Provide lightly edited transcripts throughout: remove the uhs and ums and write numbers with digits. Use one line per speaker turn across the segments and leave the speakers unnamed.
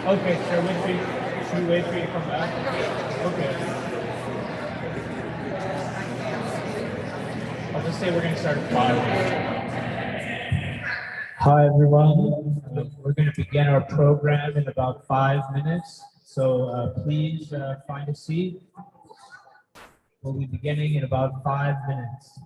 Okay, should we wait for you to come back? Okay. I'll just say we're going to start at 5. Hi, everyone. We're going to begin our program in about 5 minutes. So please find a seat. We'll be beginning in about 5 minutes.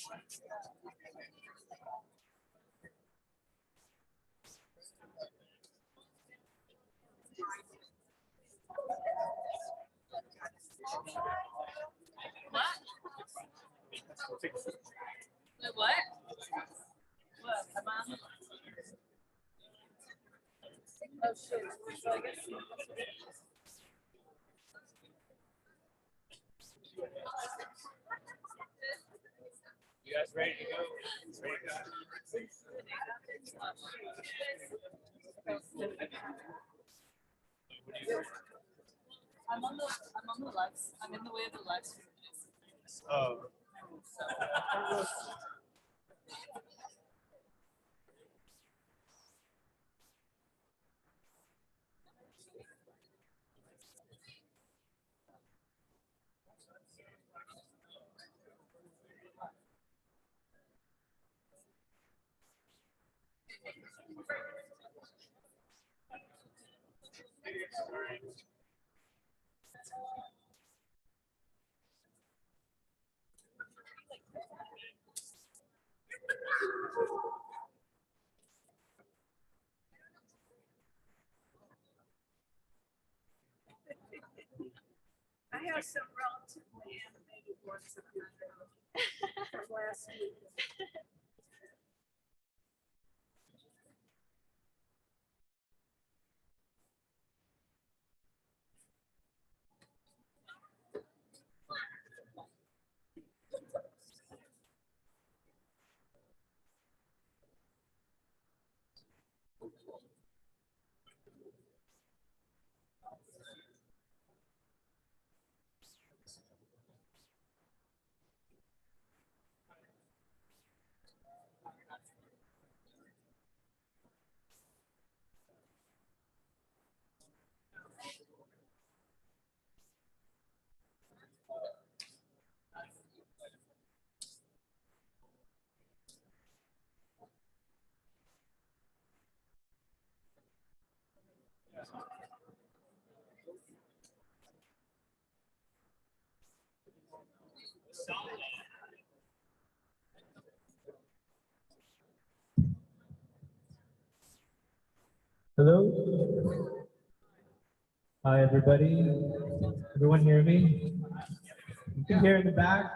Wait, what? What? Am I on the Oh shit. So I guess
You guys ready to go? Ready to go?
I'm on the left. I'm in the way of the left.
Oh.
I have some relatively animated ones that from last week.
Hello? Hi, everybody. Everyone hear me? You can hear in the back?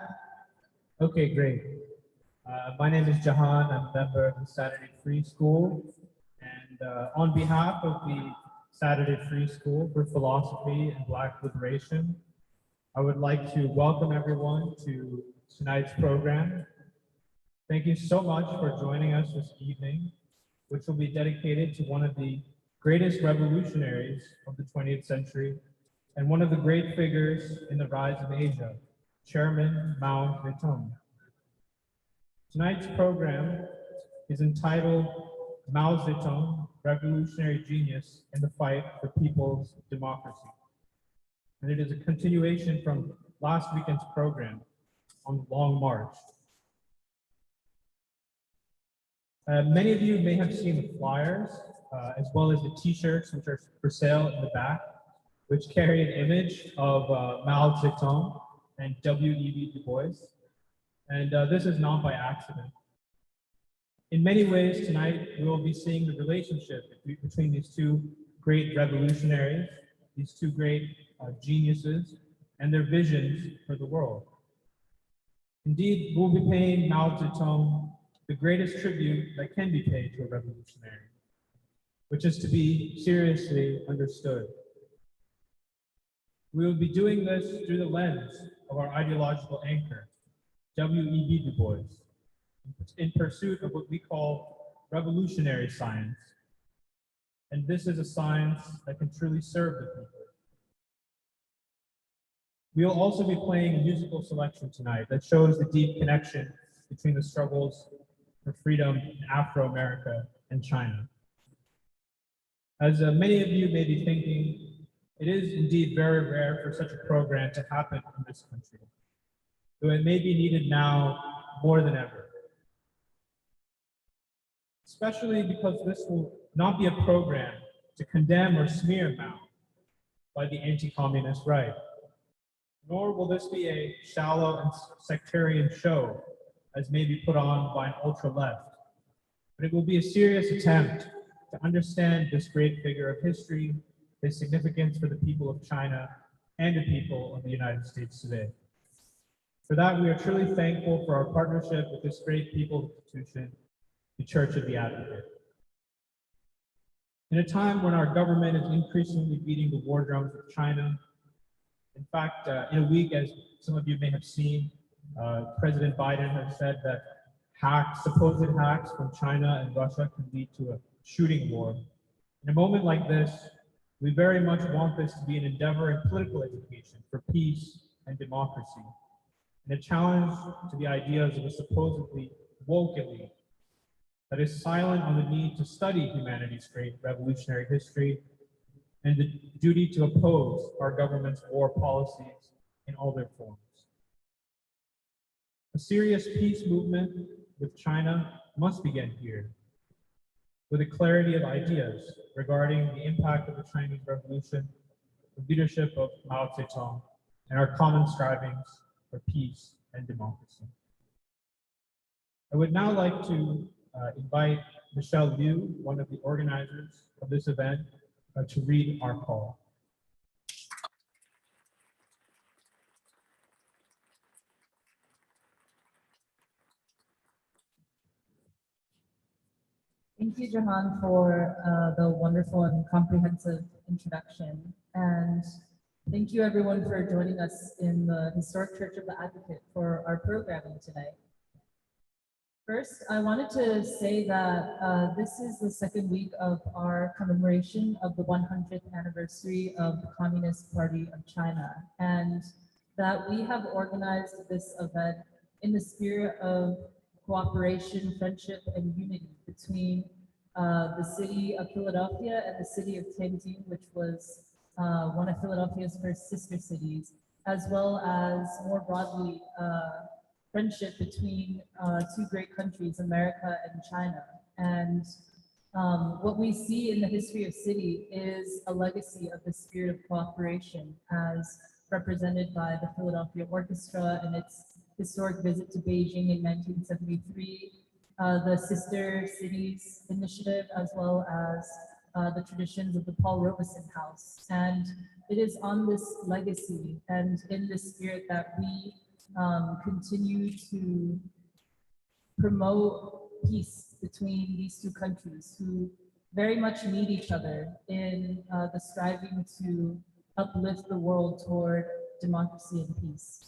Okay, great. My name is Jahan. I'm a member of the Saturday Free School. And on behalf of the Saturday Free School for Philosophy and Black Liberation, I would like to welcome everyone to tonight's program. Thank you so much for joining us this evening, which will be dedicated to one of the greatest revolutionaries of the 20th century and one of the great figures in the rise of Asia, Chairman Mao Zedong. Tonight's program is entitled Mao Zedong, Revolutionary Genius in the Fight for People's Democracy. And it is a continuation from last weekend's program on the Long March. Many of you may have seen the flyers, as well as the t-shirts, which are for sale in the back, which carry an image of Mao Zedong and W.E.B. Du Bois. And this is not by accident. In many ways tonight, we will be seeing the relationship between these two great revolutionaries, these two great geniuses, and their visions for the world. Indeed, we'll be paying Mao Zedong the greatest tribute that can be paid to a revolutionary, which is to be seriously understood. We will be doing this through the lens of our ideological anchor, W.E.B. Du Bois, in pursuit of what we call revolutionary science. And this is a science that can truly serve the people. We'll also be playing a musical selection tonight that shows the deep connection between the struggles for freedom in Afro-America and China. As many of you may be thinking, it is indeed very rare for such a program to happen in this country, though it may be needed now more than ever. Especially because this will not be a program to condemn or smear Mao by the anti-communist right, nor will this be a shallow and sectarian show as may be put on by an ultra-left, but it will be a serious attempt to understand this great figure of history, his significance for the people of China and the people of the United States today. For that, we are truly thankful for our partnership with this great people institution, the Church of the Advocate. In a time when our government is increasingly beating the war drums with China, in fact, in a week, as some of you may have seen, President Biden has said that supposed hacks from China and Russia can lead to a shooting war. In a moment like this, we very much want this to be an endeavor in political education for peace and democracy, and a challenge to the ideas of a supposedly woke elite that is silent on the need to study humanity's great revolutionary history and the duty to oppose our government's war policies in all their forms. A serious peace movement with China must begin here, with a clarity of ideas regarding the impact of the Chinese Revolution, the leadership of Mao Zedong, and our common strivings for peace and democracy. I would now like to invite Michelle Liu, one of the organizers of this event, to read our call.
Thank you, Jahan, for the wonderful and comprehensive introduction. And thank you, everyone, for joining us in the Historic Church of the Advocate for our programming today. First, I wanted to say that this is the second week of our commemoration of the 100th anniversary of the Communist Party of China, and that we have organized this event in the spirit of cooperation, friendship, and unity between the city of Philadelphia and the city of Tianjin, which was one of Philadelphia's first sister cities, as well as more broadly friendship between two great countries, America and China. And what we see in the history of city is a legacy of the spirit of cooperation as represented by the Philadelphia Orchestra and its historic visit to Beijing in 1973, the Sister Cities Initiative, as well as the traditions of the Paul Robeson House. And it is on this legacy and in this spirit that we continue to promote peace between these two countries who very much need each other in the striving to uplift the world toward democracy and peace.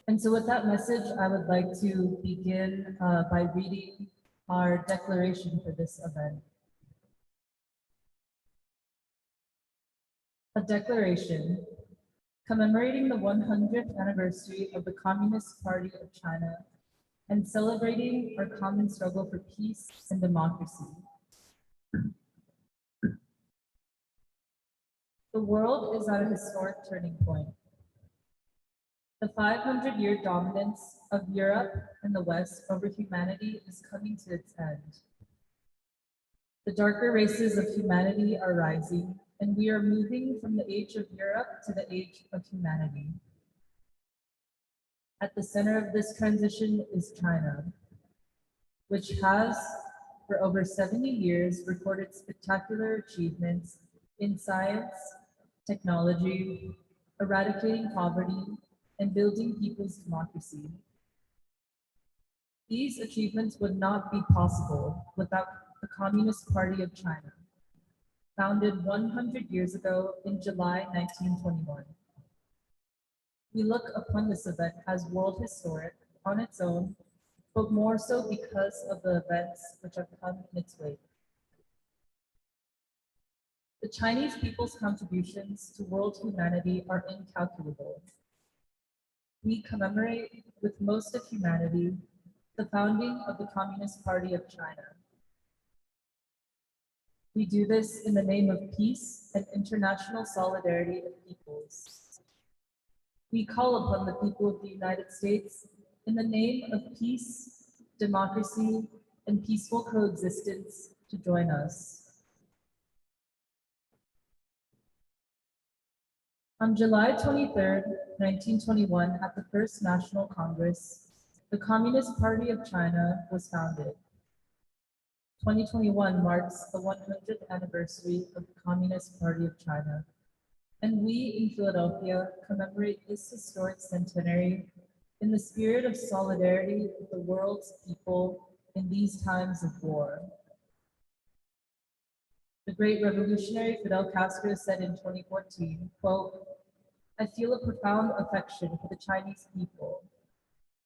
And so with that message, I would like to begin by reading our declaration for this event. A declaration commemorating the 100th anniversary of the Communist Party of China and celebrating our common struggle for peace and democracy. The world is at a historic turning point. The 500-year dominance of Europe and the West over humanity is coming to its end. The darker races of humanity are rising, and we are moving from the age of Europe to the age of humanity. At the center of this transition is China, which has, for over 70 years, recorded spectacular achievements in science, technology, eradicating poverty, and building people's democracy. These achievements would not be possible without the Communist Party of China, founded 100 years ago in July 1921. We look upon this event as world historic on its own, but more so because of the events which have come in its wake. The Chinese people's contributions to world humanity are incalculable. We commemorate with most of humanity the founding of the Communist Party of China. We do this in the name of peace and international solidarity of peoples. We call upon the people of the United States in the name of peace, democracy, and peaceful coexistence to join us. On July 23rd, 1921, at the First National Congress, the Communist Party of China was founded. 2021 marks the 100th anniversary of the Communist Party of China, and we in Philadelphia commemorate this historic centenary in the spirit of solidarity with the world's people in these times of war. The great revolutionary Fidel Castro said in 2014, quote, "I feel a profound affection for the Chinese people,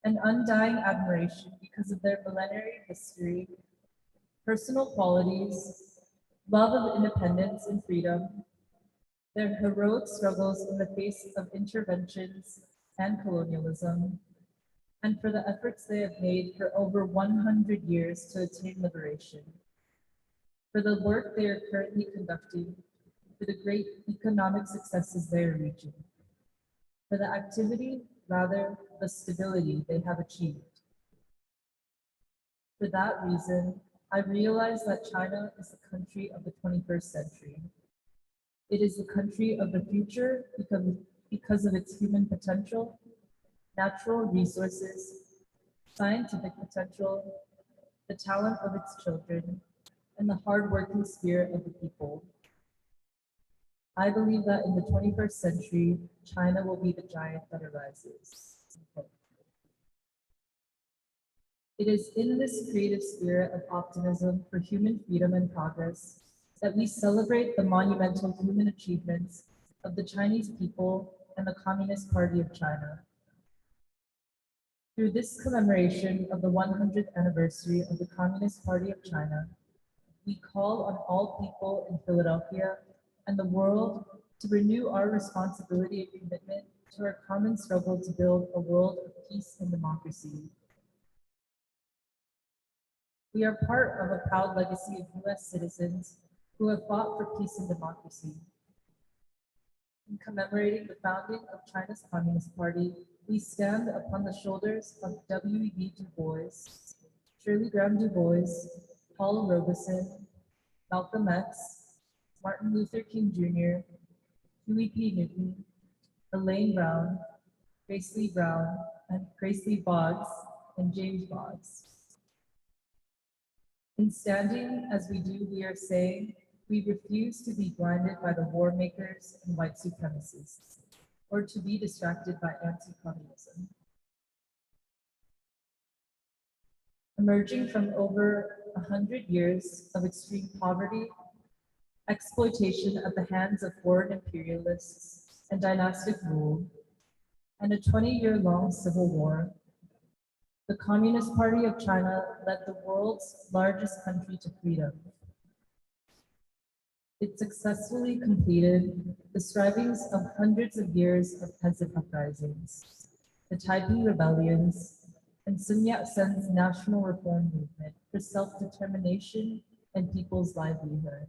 an undying admiration because of their millenary history, personal qualities, love of independence and freedom, their heroic struggles in the face of interventions and colonialism, and for the efforts they have made for over 100 years to attain liberation, for the work they are currently conducting, for the great economic successes they are reaching, for the activity, rather the stability they have achieved. For that reason, I realize that China is the country of the 21st century. It is the country of the future because of its human potential, natural resources, scientific potential, the talent of its children, and the hardworking spirit of the people. I believe that in the 21st century, China will be the giant that arises." It is in this creative spirit of optimism for human freedom and progress that we celebrate the monumental human achievements of the Chinese people and the Communist Party of China. Through this commemoration of the 100th anniversary of the Communist Party of China, we call on all people in Philadelphia and the world to renew our responsibility and commitment to our common struggle to build a world of peace and democracy. We are part of a proud legacy of US citizens who have fought for peace and democracy. In commemorating the founding of China's Communist Party, we stand upon the shoulders of W.E.B. Du Bois, Shirley Graham Du Bois, Paul Robeson, Malcolm X, Martin Luther King Jr., Huey P. Newton, Elaine Brown, Grace Lee Brown, and Grace Lee Boggs, and James Boggs. In standing as we do, we are saying we refuse to be blinded by the war makers and white supremacists, or to be distracted by anti-communism. Emerging from over 100 years of extreme poverty, exploitation at the hands of foreign imperialists and dynastic rule, and a 20-year-long civil war, the Communist Party of China led the world's largest country to freedom. It successfully completed the strivings of hundreds of years of peasant uprisings, the Taiping rebellions, and Sun Yat-sen's national reform movement for self-determination and people's livelihood.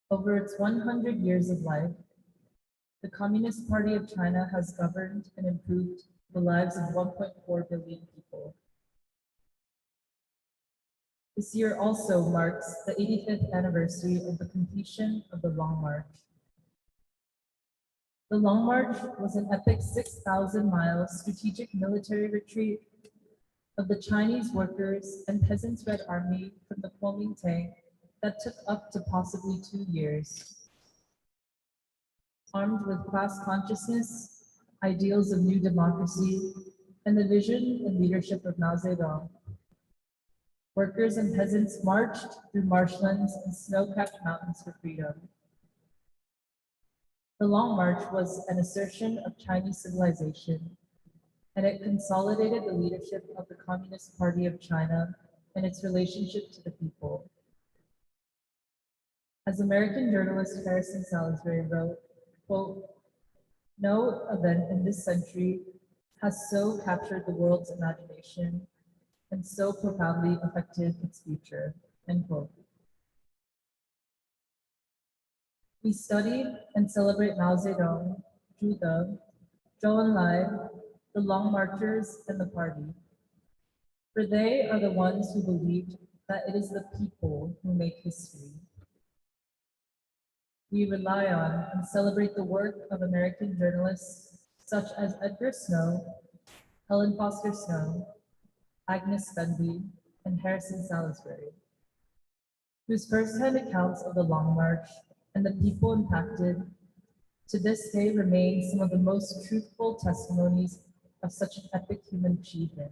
Over its 100 years of life, the Communist Party of China has governed and improved the lives of 1.4 billion people. This year also marks the 85th anniversary of the completion of the Long March. The Long March was an epic 6,000-mile strategic military retreat of the Chinese workers and peasants' Red Army from the Kuomintang that took up to possibly 2 years. Armed with class consciousness, ideals of new democracy, and the vision and leadership of Mao Zedong, workers and peasants marched through marshlands and snow-capped mountains for freedom. The Long March was an assertion of Chinese civilization, and it consolidated the leadership of the Communist Party of China and its relationship to the people. As American journalist Harrison Salisbury wrote, quote, "No event in this century has so captured the world's imagination and so profoundly affected its future," end quote. We studied and celebrate Mao Zedong, Zhu De, Zhou Enlai, the Long Marchers, and the party. For they are the ones who believed that it is the people who make history. We rely on and celebrate the work of American journalists such as Edgar Snow, Helen Foster Snow, Agnes Bentley, and Harrison Salisbury, whose first-hand accounts of the Long March and the people impacted to this day remain some of the most truthful testimonies of such an epic human achievement.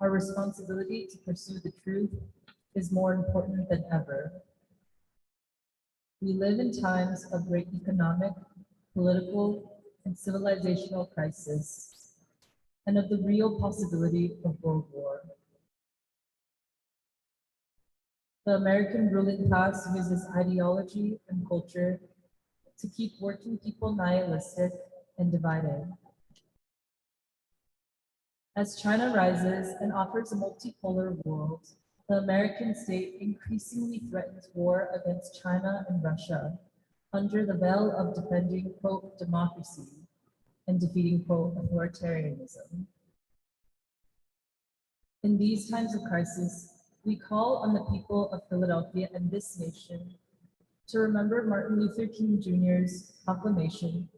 Our responsibility to pursue the truth is more important than ever. We live in times of great economic, political, and civilizational crisis, and of the real possibility of world war. The American ruling class uses ideology and culture to keep working people nihilistic and divided. As China rises and offers a multipolar world, the American state increasingly threatens war against China and Russia under the veil of defending, quote, democracy and defeating, quote, authoritarianism. In these times of crisis, we call on the people of Philadelphia and this nation to remember Martin Luther King Jr.'s proclamation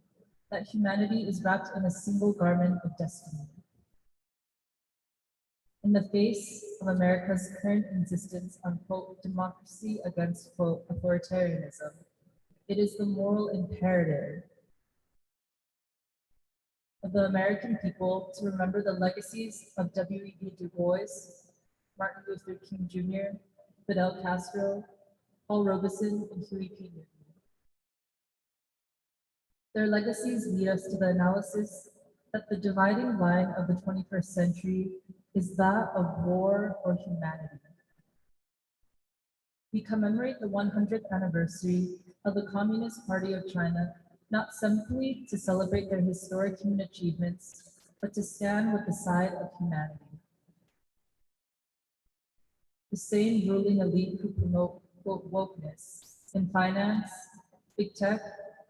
that humanity is wrapped in a single garment of destiny. In the face of America's current insistence on, quote, democracy against, quote, authoritarianism, it is the moral imperative of the American people to remember the legacies of W.E.B. Du Bois, Martin Luther King Jr., Fidel Castro, Paul Robeson, and Huey P. Newton. Their legacies lead us to the analysis that the dividing line of the 21st century is that of war or humanity. We commemorate the 100th anniversary of the Communist Party of China, not simply to celebrate their historic human achievements, but to stand with the side of humanity. The same ruling elite who promote, quote, wokeness in finance, big tech,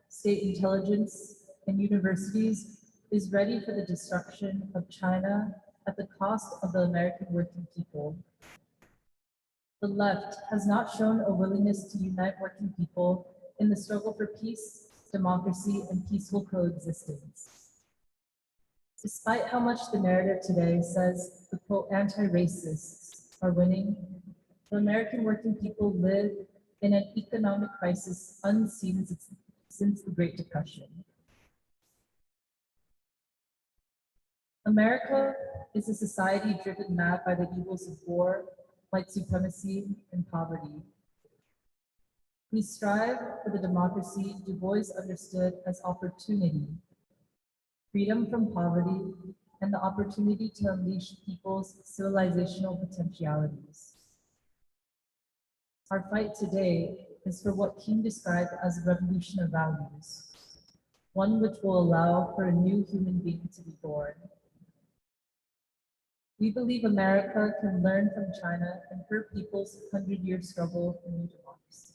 state intelligence, and universities is ready for the destruction of China at the cost of the American working people. The left has not shown a willingness to unite working people in the struggle for peace, democracy, and peaceful coexistence. Despite how much the narrative today says the, quote, anti-racists are winning, the American working people live in an economic crisis unseen since the Great Depression. America is a society driven mad by the evils of war, white supremacy, and poverty. We strive for the democracy Du Bois understood as opportunity, freedom from poverty, and the opportunity to unleash people's civilizational potentialities. Our fight today is for what King described as a revolution of values, one which will allow for a new human being to be born. We believe America can learn from China and her people's 100-year struggle for new democracy.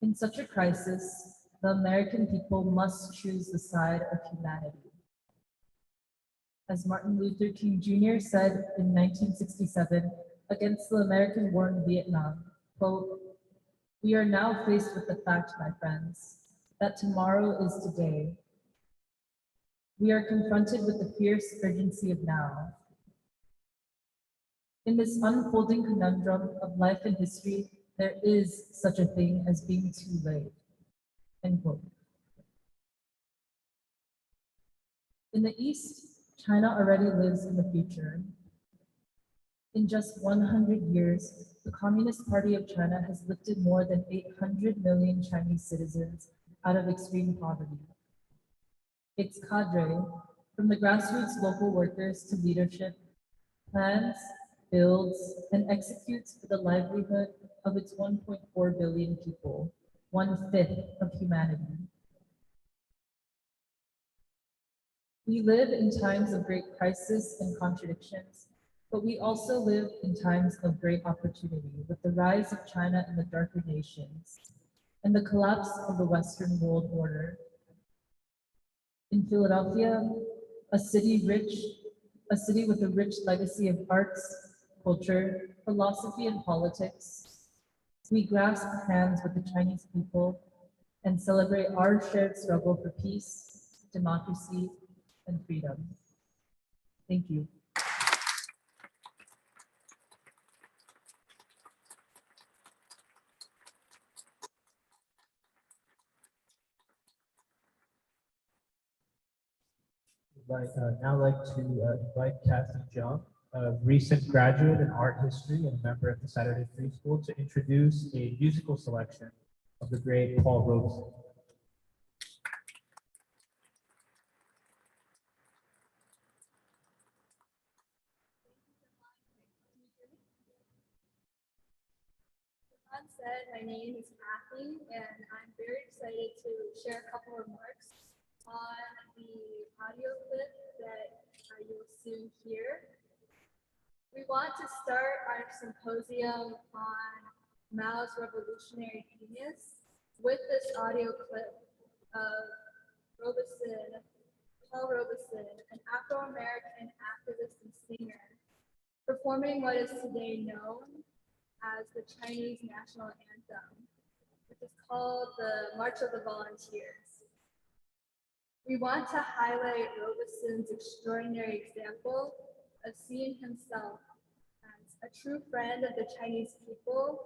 In such a crisis, the American people must choose the side of humanity. As Martin Luther King Jr. said in 1967 against the American war in Vietnam, quote, "We are now faced with the fact, my friends, that tomorrow is today. We are confronted with the fierce urgency of now. In this unfolding conundrum of life and history, there is such a thing as being too late." End quote. In the East, China already lives in the future. In just 100 years, the Communist Party of China has lifted more than 800 million Chinese citizens out of extreme poverty. Its cadre, from the grassroots local workers to leadership, plans, builds, and executes for the livelihood of its 1.4 billion people, 1/5 of humanity. We live in times of great crisis and contradictions, but we also live in times of great opportunity with the rise of China and the darker nations and the collapse of the Western world order. In Philadelphia, a city with a rich legacy of arts, culture, philosophy, and politics, we grasp hands with the Chinese people and celebrate our shared struggle for peace, democracy, and freedom. Thank you.
Now like to invite Kathy Jung, a recent graduate in art history and a member of the Saturday Free School, to introduce a musical selection of the great Paul Robeson.
Said, my name is Kathy, and I'm very excited to share a couple remarks on the audio clip that you'll soon hear. We want to start our symposium on Mao's revolutionary genius with this audio clip of Robeson, Paul Robeson, an Afro-American activist and singer, performing what is today known as the Chinese national anthem, which is called the March of the Volunteers. We want to highlight Robeson's extraordinary example of seeing himself as a true friend of the Chinese people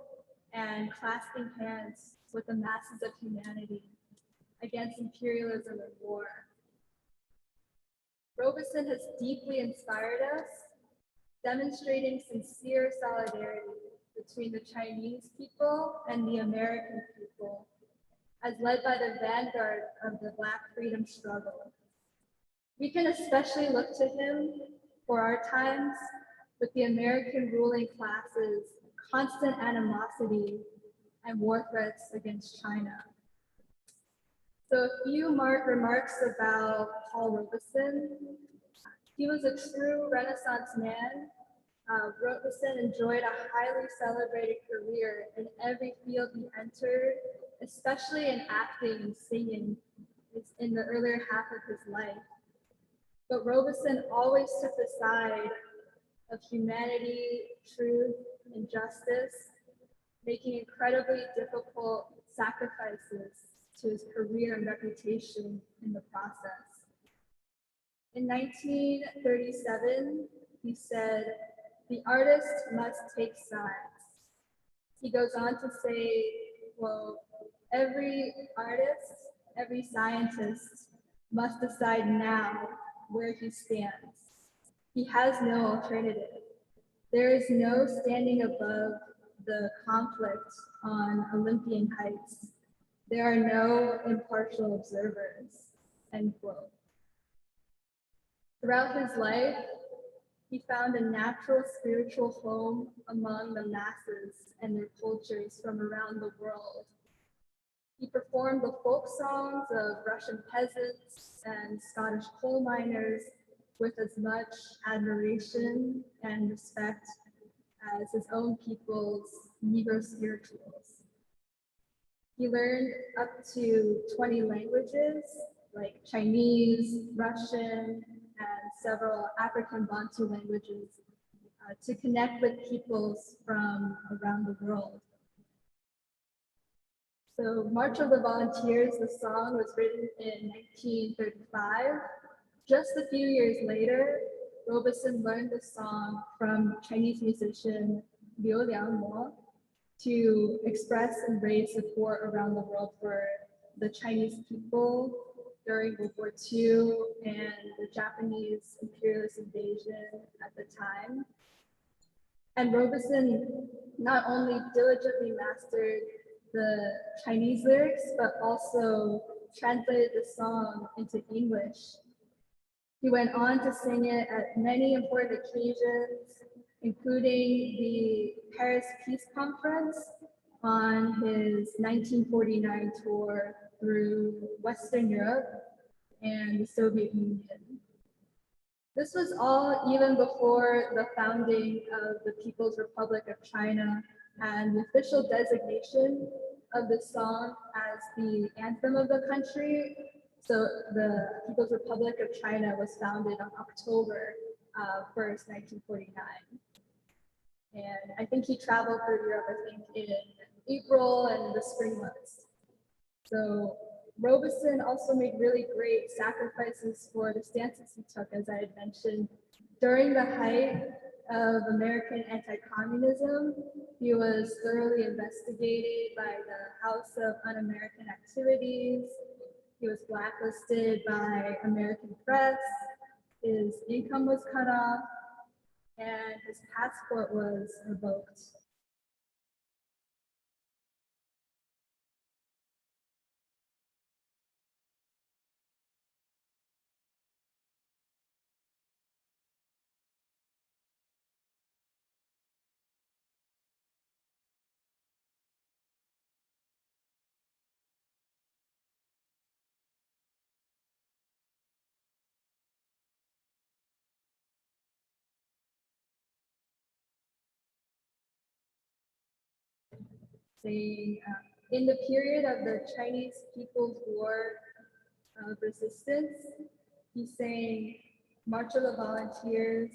and clasping hands with the masses of humanity against imperialism and war. Robeson has deeply inspired us, demonstrating sincere solidarity between the Chinese people and the American people, as led by the vanguard of the Black freedom struggle. We can especially look to him for our times with the American ruling classes' constant animosity and war threats against China. So a few remarks about Paul Robeson. He was a true Renaissance man. Robeson enjoyed a highly celebrated career in every field he entered, especially in acting and singing in the earlier half of his life. But Robeson always took the side of humanity, truth, and justice, making incredibly difficult sacrifices to his career and reputation in the process. In 1937, he said, "The artist must take sides." He goes on to say, well, every artist, every scientist must decide now where he stands. He has no alternative. There is no standing above the conflict on Olympian heights. There are no impartial observers, end quote. Throughout his life, he found a natural spiritual home among the masses and their cultures from around the world. He performed the folk songs of Russian peasants and Scottish coal miners with as much admiration and respect as his own people's Negro spirituals. He learned up to 20 languages like Chinese, Russian, and several African Bantu languages to connect with peoples from around the world. So March of the Volunteers, the song was written in 1935. Just a few years later, Robeson learned the song from Chinese musician Liu Liangmo to express and raise support around the world for the Chinese people during World War II and the Japanese imperialist invasion at the time. And Robeson not only diligently mastered the Chinese lyrics, but also translated the song into English. He went on to sing it at many important occasions, including the Paris Peace Conference on his 1949 tour through Western Europe and the Soviet Union. This was all even before the founding of the People's Republic of China and the official designation of the song as the anthem of the country. So the People's Republic of China was founded on October 1st, 1949. And I think he traveled through Europe, I think in April and the spring months. So Robeson also made really great sacrifices for the stances he took, as I had mentioned. During the height of American anti-communism, he was thoroughly investigated by the House of Un-American Activities. He was blacklisted by American press. His income was cut off, and his passport was revoked. Saying, in the period of the Chinese People's War of Resistance, he's saying March of the Volunteers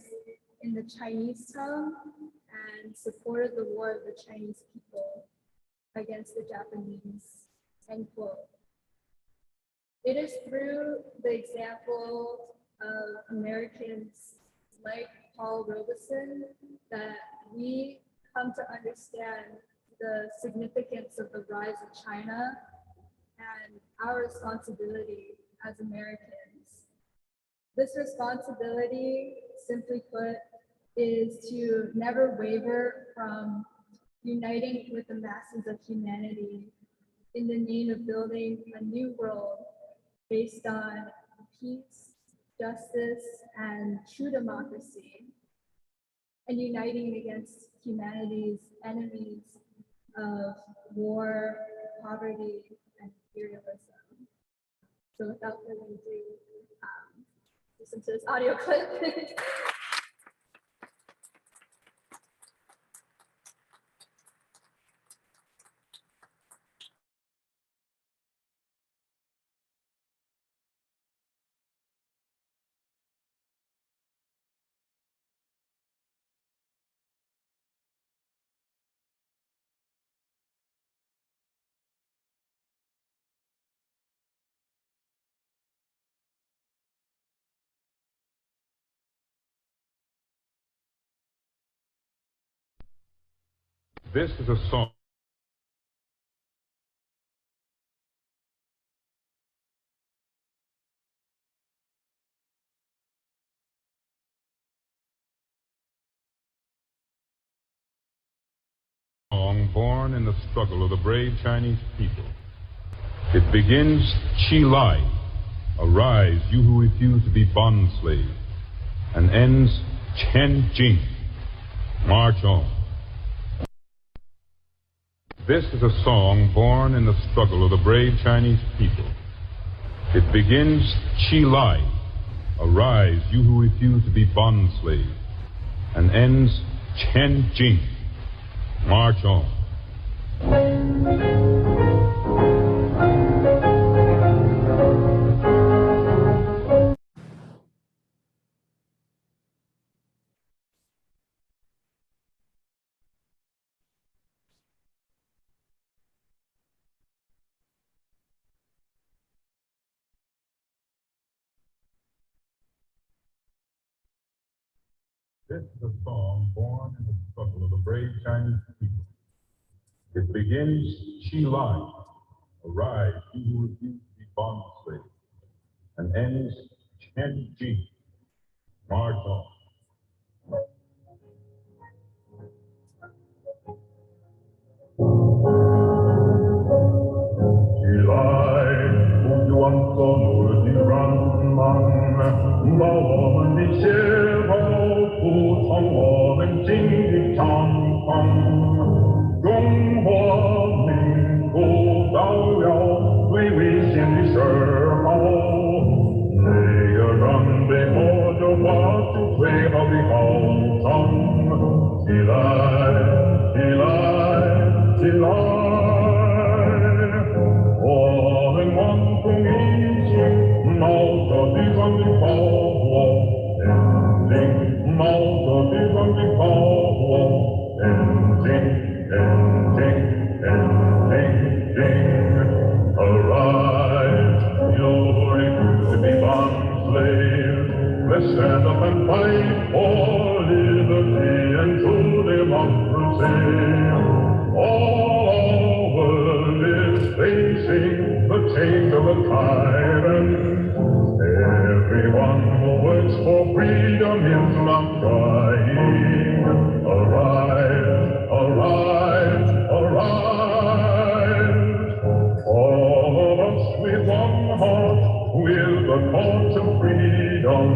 in the Chinese tongue and supported the war of the Chinese people against the Japanese, end quote. It is through the example of Americans like Paul Robeson that we come to understand the significance of the rise of China and our responsibility as Americans. This responsibility, simply put, is to never waver from uniting with the masses of humanity in the name of building a new world based on peace, justice, and true democracy, and uniting against humanity's enemies of war, poverty, and imperialism. So without further ado, listen to this audio clip.
This is a song born in the struggle of the brave Chinese people. It begins, Chi Lai, arise, you who refuse to be bond slaves, and ends, Chen Jing, march on. This is a song born in the struggle of the brave Chinese people. It begins, Chi Lai, arise, you who refuse to be bond slaves, and ends, Chen Jing, march on. This is a song born in the struggle of the brave Chinese people. It begins, Chi Lai, arise, you who refuse to be bond slaves, and ends, Chen Jing, march on. Chi Lai，不就往所努力让忙，把我们的血肉铺从我们今日长房，中华民族到了最危险的时候，每个人被迫着发出最 tyrant. Everyone who works for freedom is not crying. Arise, arise, arise. All of us with one heart will the torch of freedom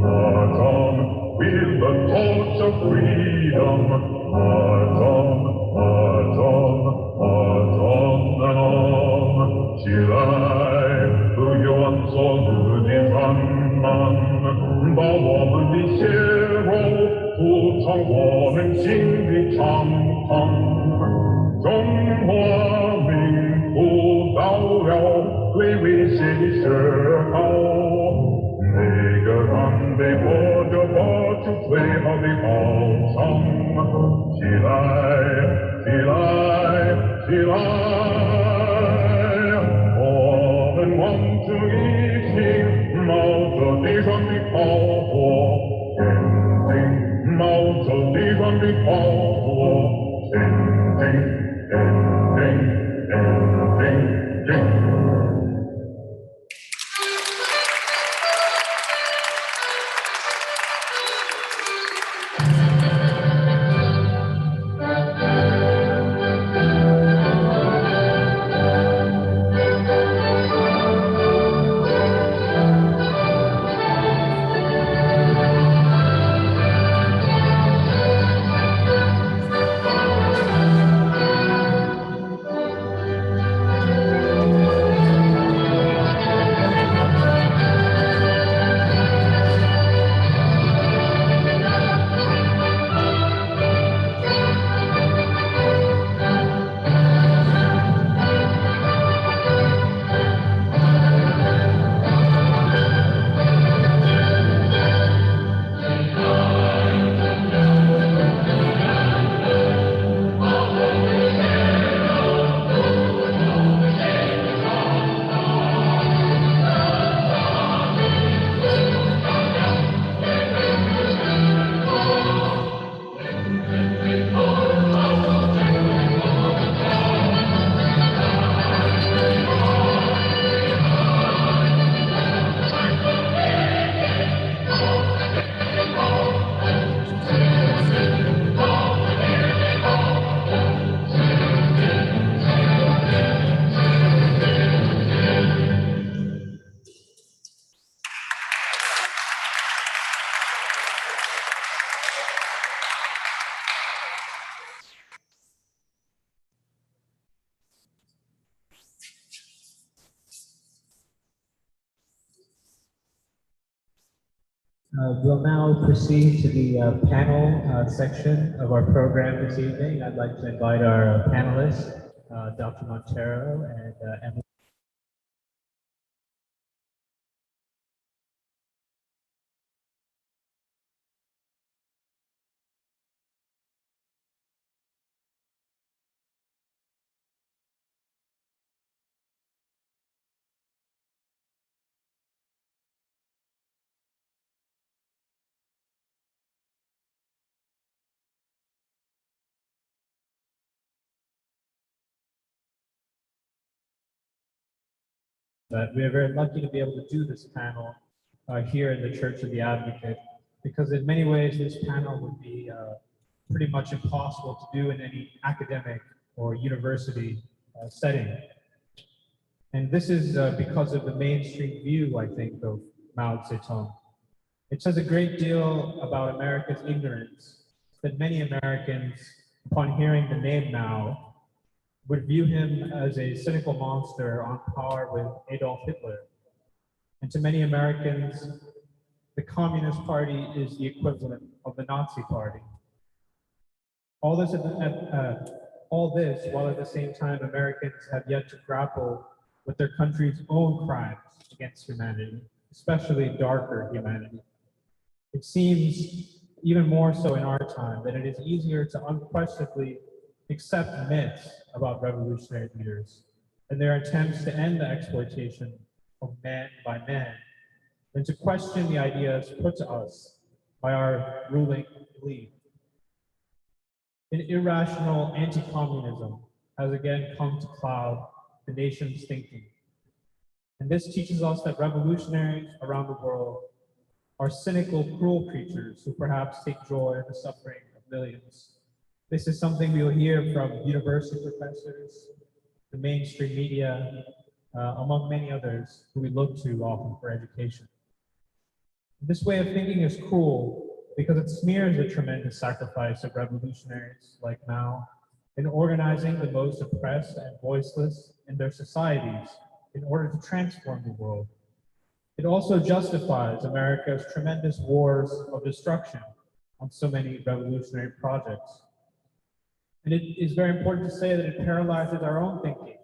march on. Will the torch of freedom march on, march on, march on and on. Chilai, du yuan so lu di ran man, ba wo men di xie rou, fu chang wo men xin di chang tang. 中华民族到了最危险的时候，每个人得活着活出最好的好唱。起来，起来，起来！我们望着一起冒着地上的炮火前进，冒着地上的炮火前进。
We'll now proceed to the panel section of our program this evening. I'd like to invite our panelists, Dr. Montero and Emily. But we are very lucky to be able to do this panel here in the Church of the Advocate, because in many ways this panel would be pretty much impossible to do in any academic or university setting. And this is because of the mainstream view, I think, of Mao Zedong. It says a great deal about America's ignorance that many Americans, upon hearing the name Mao, would view him as a cynical monster on par with Adolf Hitler. And to many Americans, the Communist Party is the equivalent of the Nazi Party. All this, while at the same time Americans have yet to grapple with their country's own crimes against humanity, especially darker humanity. It seems even more so in our time that it is easier to unquestionably accept myths about revolutionary leaders and their attempts to end the exploitation of man by man than to question the ideas put to us by our ruling elite. An irrational anti-communism has again come to cloud the nation's thinking. And this teaches us that revolutionaries around the world are cynical, cruel creatures who perhaps take joy in the suffering of millions. This is something we will hear from university professors, the mainstream media, among many others who we look to often for education. This way of thinking is cruel because it smears the tremendous sacrifice of revolutionaries like Mao in organizing the most oppressed and voiceless in their societies in order to transform the world. It also justifies America's tremendous wars of destruction on so many revolutionary projects. And it is very important to say that it paralyzes our own thinking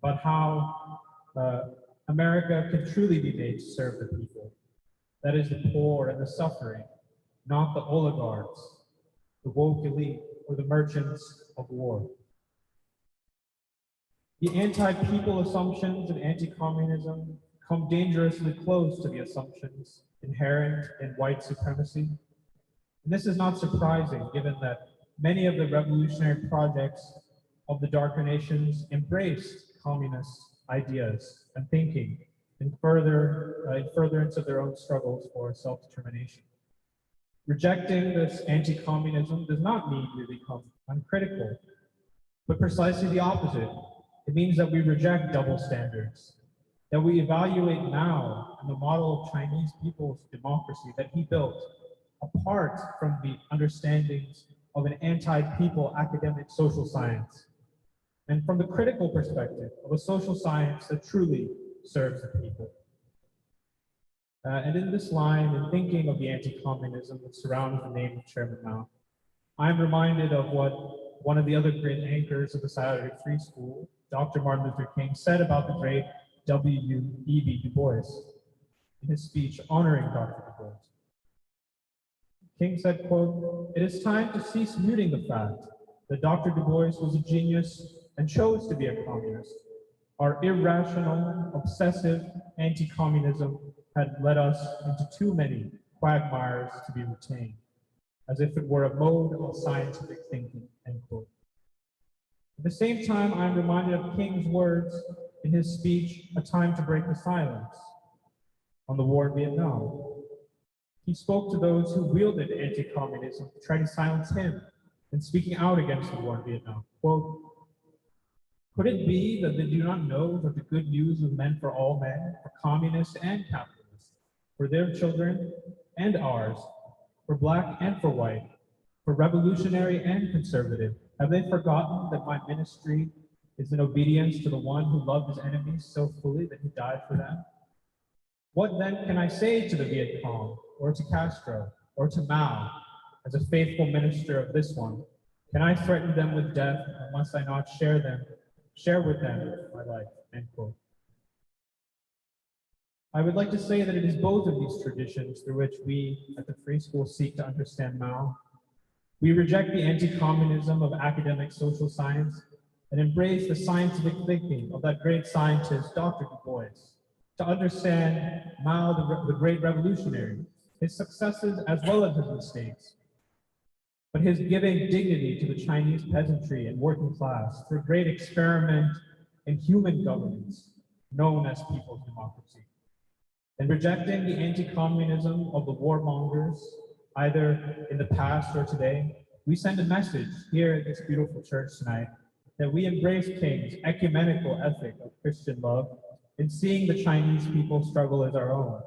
about how America can truly be made to serve the people. That is the poor and the suffering, not the oligarchs, the woke elite, or the merchants of war. The anti-people assumptions in anti-communism come dangerously close to the assumptions inherent in white supremacy. And this is not surprising, given that many of the revolutionary projects of the darker nations embraced communist ideas and thinking in furtherance of their own struggles for self-determination. Rejecting this anti-communism does not mean we become uncritical, but precisely the opposite. It means that we reject double standards, that we evaluate Mao and the model of Chinese people's democracy that he built apart from the understandings of an anti-people academic social science, and from the critical perspective of a social science that truly serves the people. And in this line, in thinking of the anti-communism that surrounds the name of Chairman Mao, I'm reminded of what one of the other great anchors of the Saturday Free School, Dr. Martin Luther King, said about the great W.E.B. Du Bois in his speech honoring Dr. Du Bois. King said, quote, "It is time to cease muting the fact that Dr. Du Bois was a genius and chose to be a communist. Our irrational, obsessive anti-communism had led us into too many quagmires to be retained, as if it were a mode of scientific thinking," end quote. At the same time, I'm reminded of King's words in his speech, A Time to Break the Silence, on the war in Vietnam. He spoke to those who wielded anti-communism to try to silence him in speaking out against the war in Vietnam. Quote, "Could it be that they do not know that the good news was meant for all men, for communists and capitalists, for their children and ours, for black and for white, for revolutionary and conservative? Have they forgotten that my ministry is in obedience to the one who loved his enemies so fully that he died for them? What then can I say to the Viet Cong, or to Castro, or to Mao, as a faithful minister of this one? Can I threaten them with death, or must I not share with them my life?" End quote. I would like to say that it is both of these traditions through which we at the Free School seek to understand Mao. We reject the anti-communism of academic social science and embrace the scientific thinking of that great scientist, Dr. Du Bois, to understand Mao, the great revolutionary, his successes as well as his mistakes, but his giving dignity to the Chinese peasantry and working class through a great experiment in human governance known as people's democracy. And rejecting the anti-communism of the warmongers, either in the past or today, we send a message here at this beautiful church tonight that we embrace King's ecumenical ethic of Christian love in seeing the Chinese people's struggle as our own,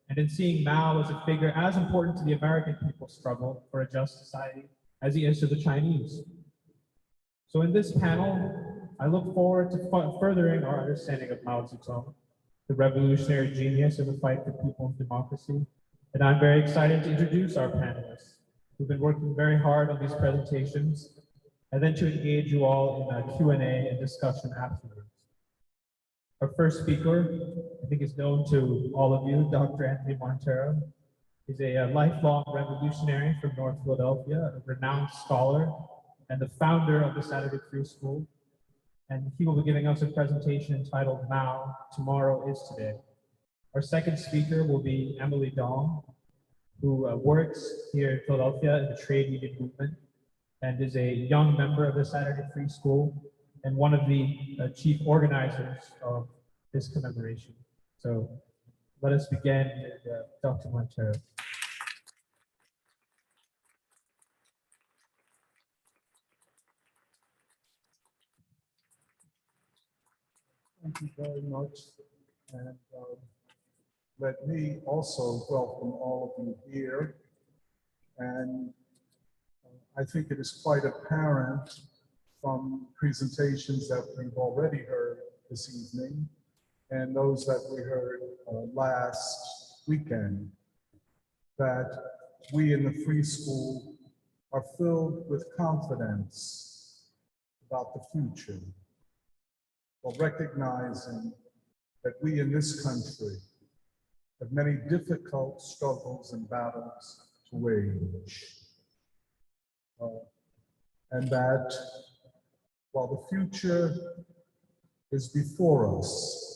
and in seeing Mao as a figure as important to the American people's struggle for a just society as he is to the Chinese. So in this panel, I look forward to furthering our understanding of Mao Zedong, the revolutionary genius of the fight for people's democracy. And I'm very excited to introduce our panelists, who've been working very hard on these presentations, and then to engage you all in a Q&A and discussion afterwards. Our first speaker, I think is known to all of you, Dr. Anthony Montero. He's a lifelong revolutionary from North Philadelphia, a renowned scholar, and the founder of the Saturday Free School. And he will be giving us a presentation entitled Mao, Tomorrow is Today. Our second speaker will be Emily Dong, who works here in Philadelphia in the trade union movement and is a young member of the Saturday Free School and one of the chief organizers of this commemoration. So let us begin with Dr. Montero.
Thank you very much. And let me also welcome all of you here. And I think it is quite apparent from presentations that we've already heard this evening and those that we heard last weekend that we in the Free School are filled with confidence about the future, while recognizing that we in this country have many difficult struggles and battles to wage. And that while the future is before us,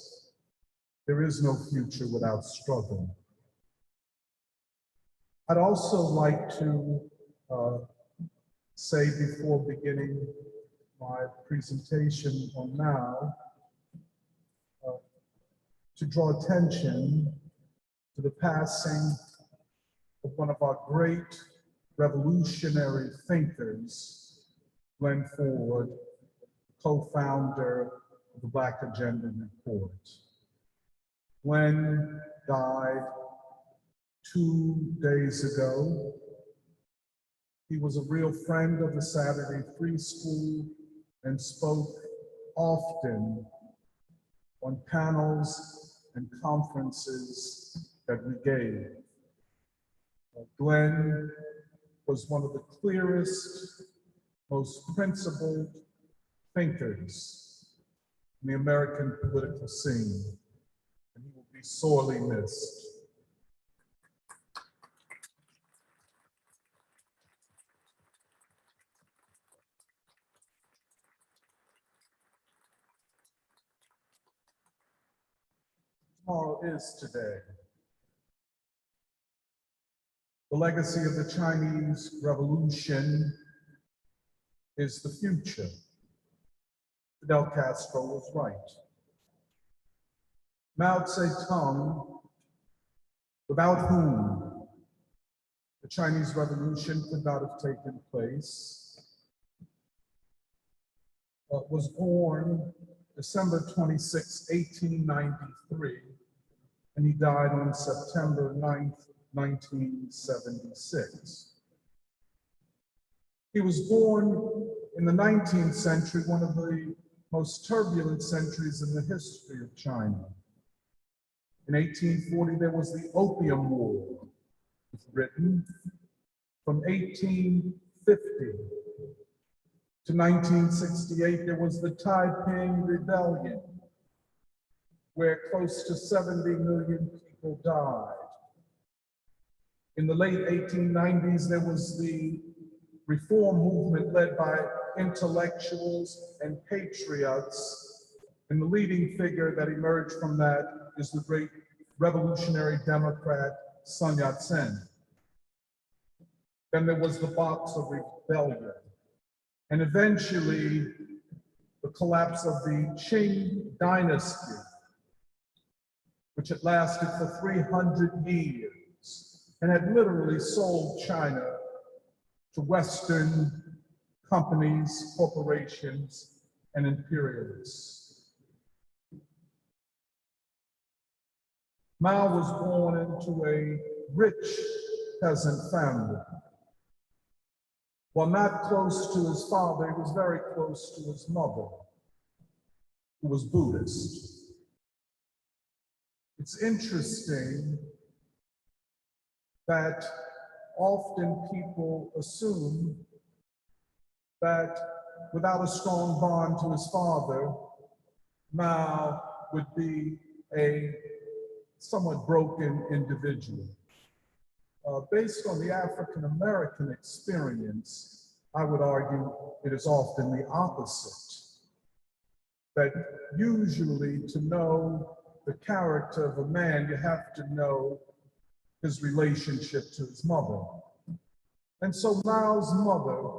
there is no future without struggle. I'd also like to say before beginning my presentation on Mao, to draw attention to the passing of one of our great revolutionary thinkers, Glenn Ford, co-founder of the Black Agenda Report. Glenn died 2 days ago. He was a real friend of the Saturday Free School and spoke often on panels and conferences that we gave. Glenn was one of the clearest, most principled thinkers in the American political scene, and he will be sorely missed. Tomorrow is today. The legacy of the Chinese Revolution is the future. Fidel Castro was right. Mao Zedong, without whom the Chinese Revolution could not have taken place, was born December 26, 1893, and he died on September 9th, 1976. He was born in the 19th century, one of the most turbulent centuries in the history of China. In 1840, there was the Opium War with Britain. From 1850 to 1968, there was the Taiping Rebellion, where close to 70 million people died. In the late 1890s, there was the reform movement led by intellectuals and patriots, and the leading figure that emerged from that is the great revolutionary Democrat Sun Yat-sen. Then there was the Boxer Rebellion, and eventually the collapse of the Qing dynasty, which had lasted for 300 years and had literally sold China to Western companies, corporations, and imperialists. Mao was born into a rich peasant family. While not close to his father, he was very close to his mother, who was Buddhist. It's interesting that often people assume that without a strong bond to his father, Mao would be a somewhat broken individual. Based on the African-American experience, I would argue it is often the opposite. That usually to know the character of a man, you have to know his relationship to his mother. And so Mao's mother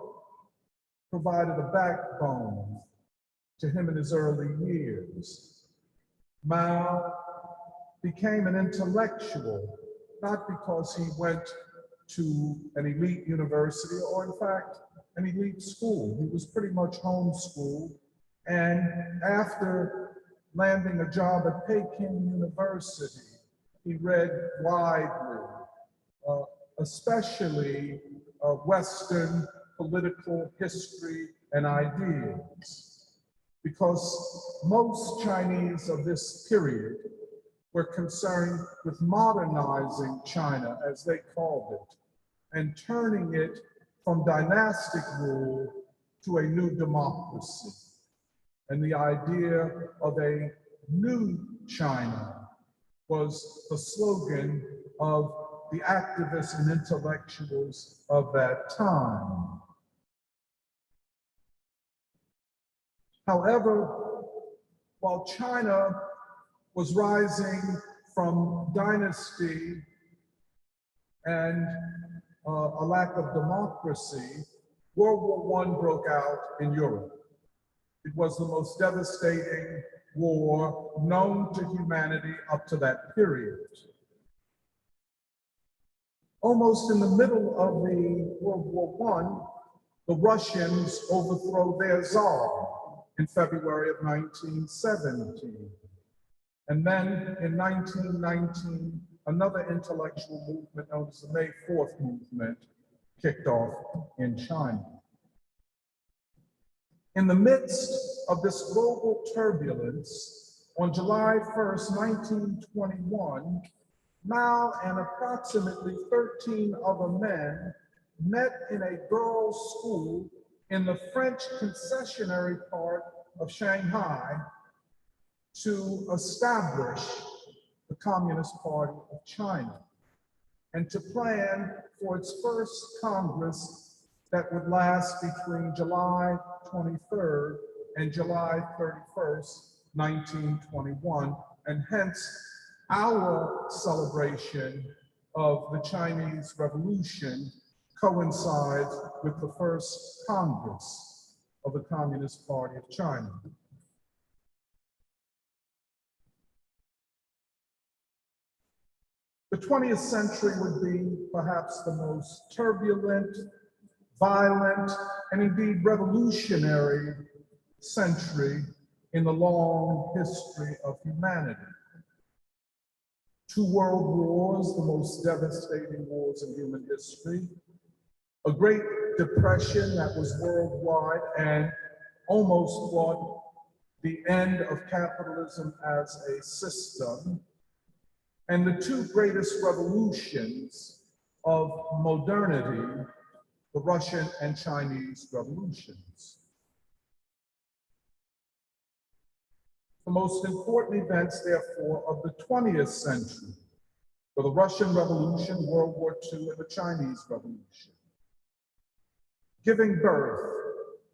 provided a backbone to him in his early years. Mao became an intellectual, not because he went to an elite university or, in fact, an elite school. He was pretty much homeschooled. And after landing a job at Peking University, he read widely, especially Western political history and ideas, because most Chinese of this period were concerned with modernizing China, as they called it, and turning it from dynastic rule to a new democracy. And the idea of a new China was the slogan of the activists and intellectuals of that time. However, while China was rising from dynasty and a lack of democracy, World War I broke out in Europe. It was the most devastating war known to humanity up to that period. Almost in the middle of the World War I, the Russians overthrow their Tsar in February of 1917. And then in 1919, another intellectual movement known as the May 4th movement kicked off in China. In the midst of this global turbulence, on July 1st, 1921, Mao and approximately 13 other men met in a girls' school in the French concessionary part of Shanghai to establish the Communist Party of China and to plan for its first Congress that would last between July 23rd and July 31st, 1921, and hence our celebration of the Chinese Revolution coincides with the first Congress of the Communist Party of China. The 20th century would be perhaps the most turbulent, violent, and indeed revolutionary century in the long history of humanity. 2 world wars, the most devastating wars in human history, a Great Depression that was worldwide and almost brought the end of capitalism as a system, and the 2 greatest revolutions of modernity, the Russian and Chinese revolutions. The most important events, therefore, of the 20th century were the Russian Revolution, World War II, and the Chinese Revolution, giving birth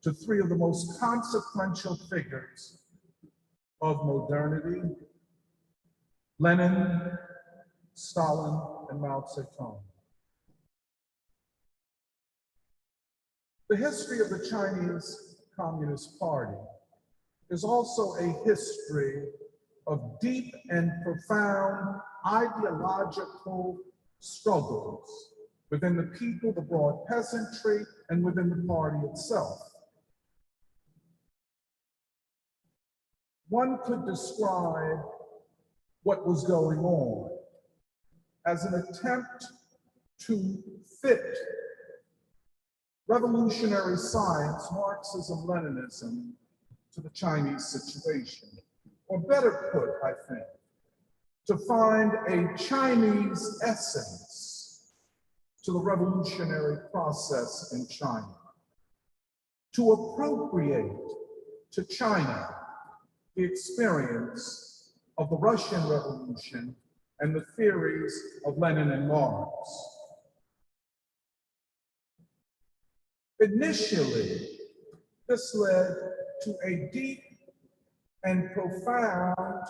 to 3 of the most consequential figures of modernity: Lenin, Stalin, and Mao Zedong. The history of the Chinese Communist Party is also a history of deep and profound ideological struggles within the people, the broad peasantry, and within the party itself. One could describe what was going on as an attempt to fit revolutionary science, Marxism, Leninism, to the Chinese situation. Or better put, I think, to find a Chinese essence to the revolutionary process in China, to appropriate to China the experience of the Russian Revolution and the theories of Lenin and Marx. Initially, this led to a deep and profound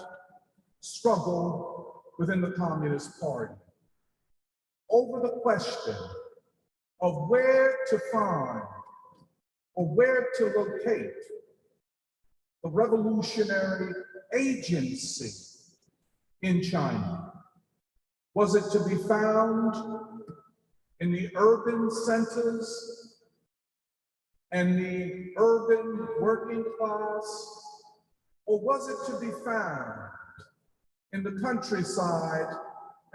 struggle within the Communist Party over the question of where to find or where to locate the revolutionary agency in China? Was it to be found in the urban centers and the urban working class? Or was it to be found in the countryside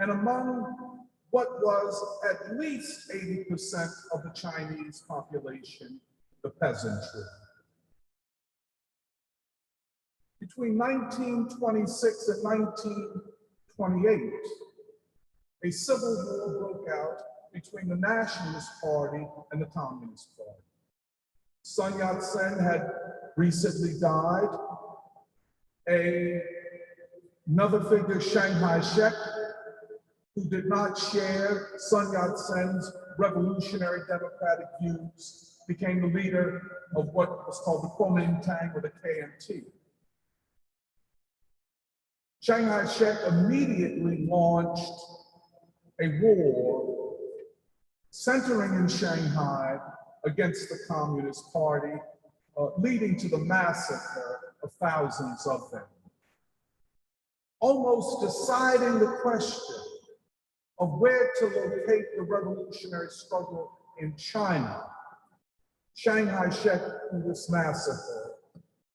and among what was at least 80% of the Chinese population, the peasantry? Between 1926 and 1928, a civil war broke out between the Nationalist Party and the Communist Party. Sun Yat-sen had recently died. Another figure, Chiang Kai-shek, who did not share Sun Yat-sen's revolutionary democratic views, became the leader of what was called the Kuomintang, or the KMT. Chiang Kai-shek immediately launched a war centering in Shanghai against the Communist Party, leading to the massacre of thousands of them. Almost deciding the question of where to locate the revolutionary struggle in China, Chiang Kai-shek, through this massacre,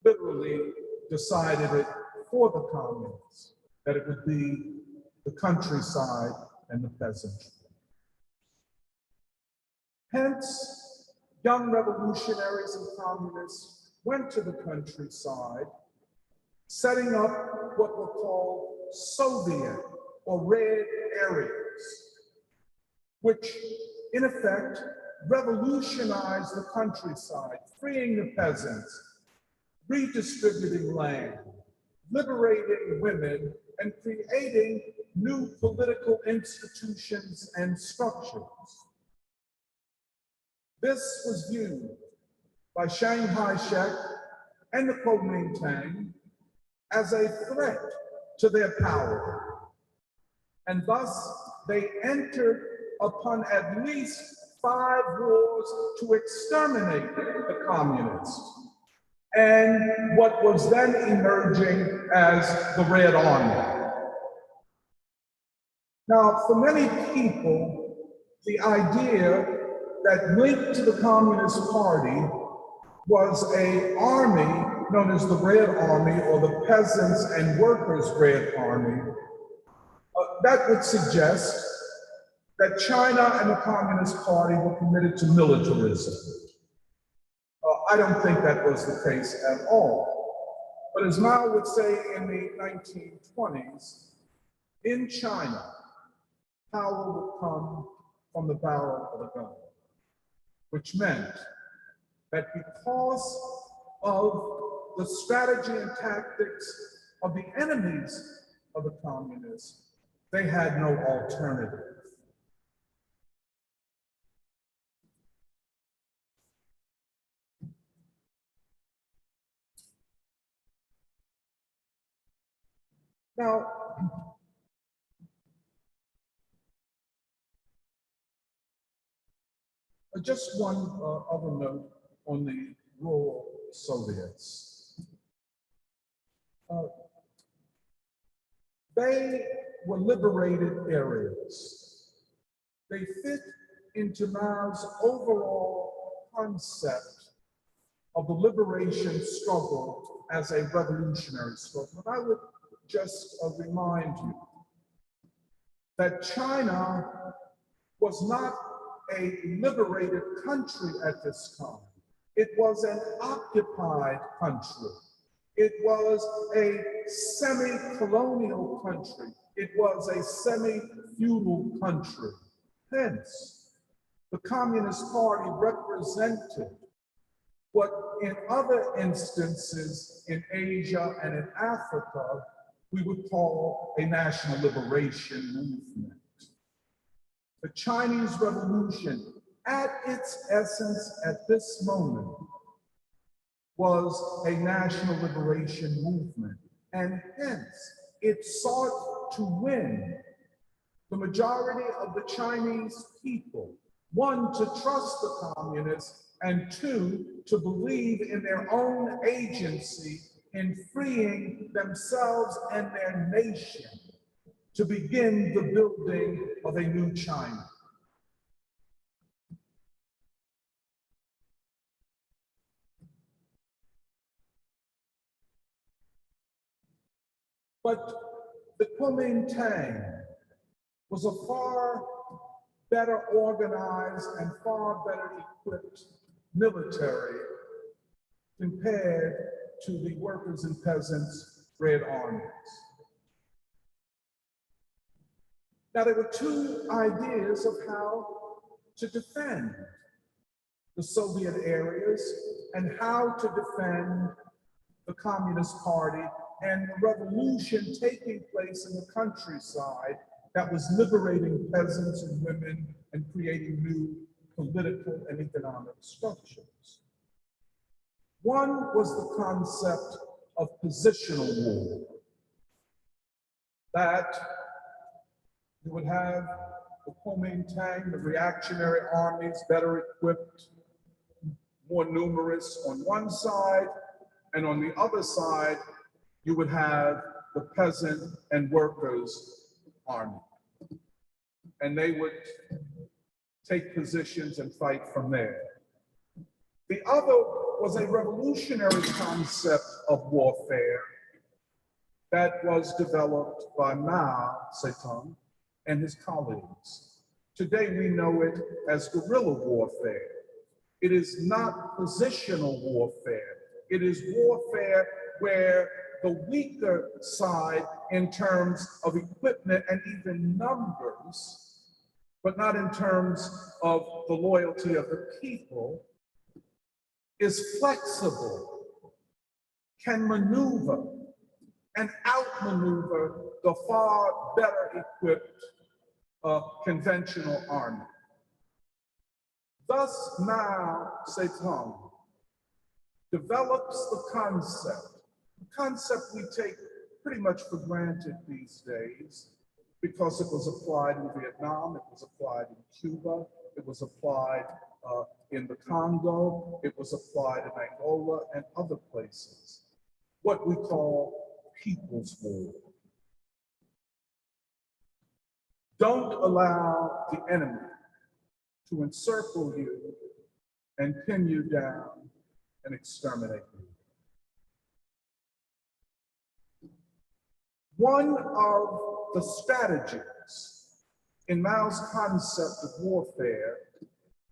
literally decided it for the communists, that it would be the countryside and the peasantry. Hence, young revolutionaries and communists went to the countryside, setting up what were called Soviet or red areas, which in effect revolutionized the countryside, freeing the peasants, redistributing land, liberating women, and creating new political institutions and structures. This was viewed by Chiang Kai-shek and the Kuomintang as a threat to their power. And thus, they entered upon at least 5 wars to exterminate the communists and what was then emerging as the Red Army. Now, for many people, the idea that linked to the Communist Party was an army known as the Red Army, or the Peasants and Workers' Red Army. That would suggest that China and the Communist Party were committed to militarism. I don't think that was the case at all. But as Mao would say in the 1920s, in China, power would come from the barrel of a gun, which meant that because of the strategy and tactics of the enemies of the communists, they had no alternative. Now, just one other note on the rural Soviets. They were liberated areas. They fit into Mao's overall concept of the liberation struggle as a revolutionary struggle. And I would just remind you that China was not a liberated country at this time. It was an occupied country. It was a semi-colonial country. It was a semi-feudal country. Hence, the Communist Party represented what in other instances in Asia and in Africa, we would call a national liberation movement. The Chinese Revolution, at its essence at this moment, was a national liberation movement, and hence it sought to win the majority of the Chinese people, 1, to trust the communists, and 2, to believe in their own agency in freeing themselves and their nation to begin the building of a new China. But the Kuomintang was a far better organized and far better equipped military compared to the workers and peasants' Red Armies. Now, there were two ideas of how to defend the Soviet areas and how to defend the Communist Party and the revolution taking place in the countryside that was liberating peasants and women and creating new political and economic structures. One was the concept of positional war, that you would have the Kuomintang, the reactionary armies, better equipped, more numerous on one side, and on the other side, you would have the peasant and workers' army. And they would take positions and fight from there. The other was a revolutionary concept of warfare that was developed by Mao Zedong and his colleagues. Today we know it as guerrilla warfare. It is not positional warfare. It is warfare where the weaker side in terms of equipment and even numbers, but not in terms of the loyalty of the people, is flexible, can maneuver and outmaneuver the far better equipped conventional army. Thus, Mao Zedong develops the concept we take pretty much for granted these days because it was applied in Vietnam, it was applied in Cuba, it was applied in the Congo, it was applied in Angola and other places, what we call people's war. Don't allow the enemy to encircle you and pin you down and exterminate you. One of the strategies in Mao's concept of warfare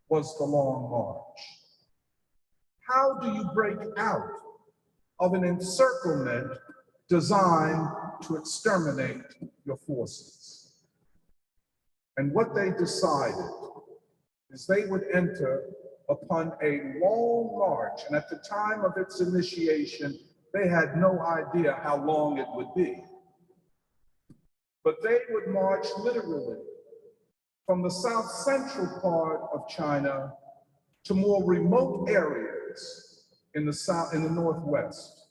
was the Long March. How do you break out of an encirclement designed to exterminate your forces? And what they decided is they would enter upon a long march, and at the time of its initiation, they had no idea how long it would be. But they would march literally from the south central part of China to more remote areas in the northwest.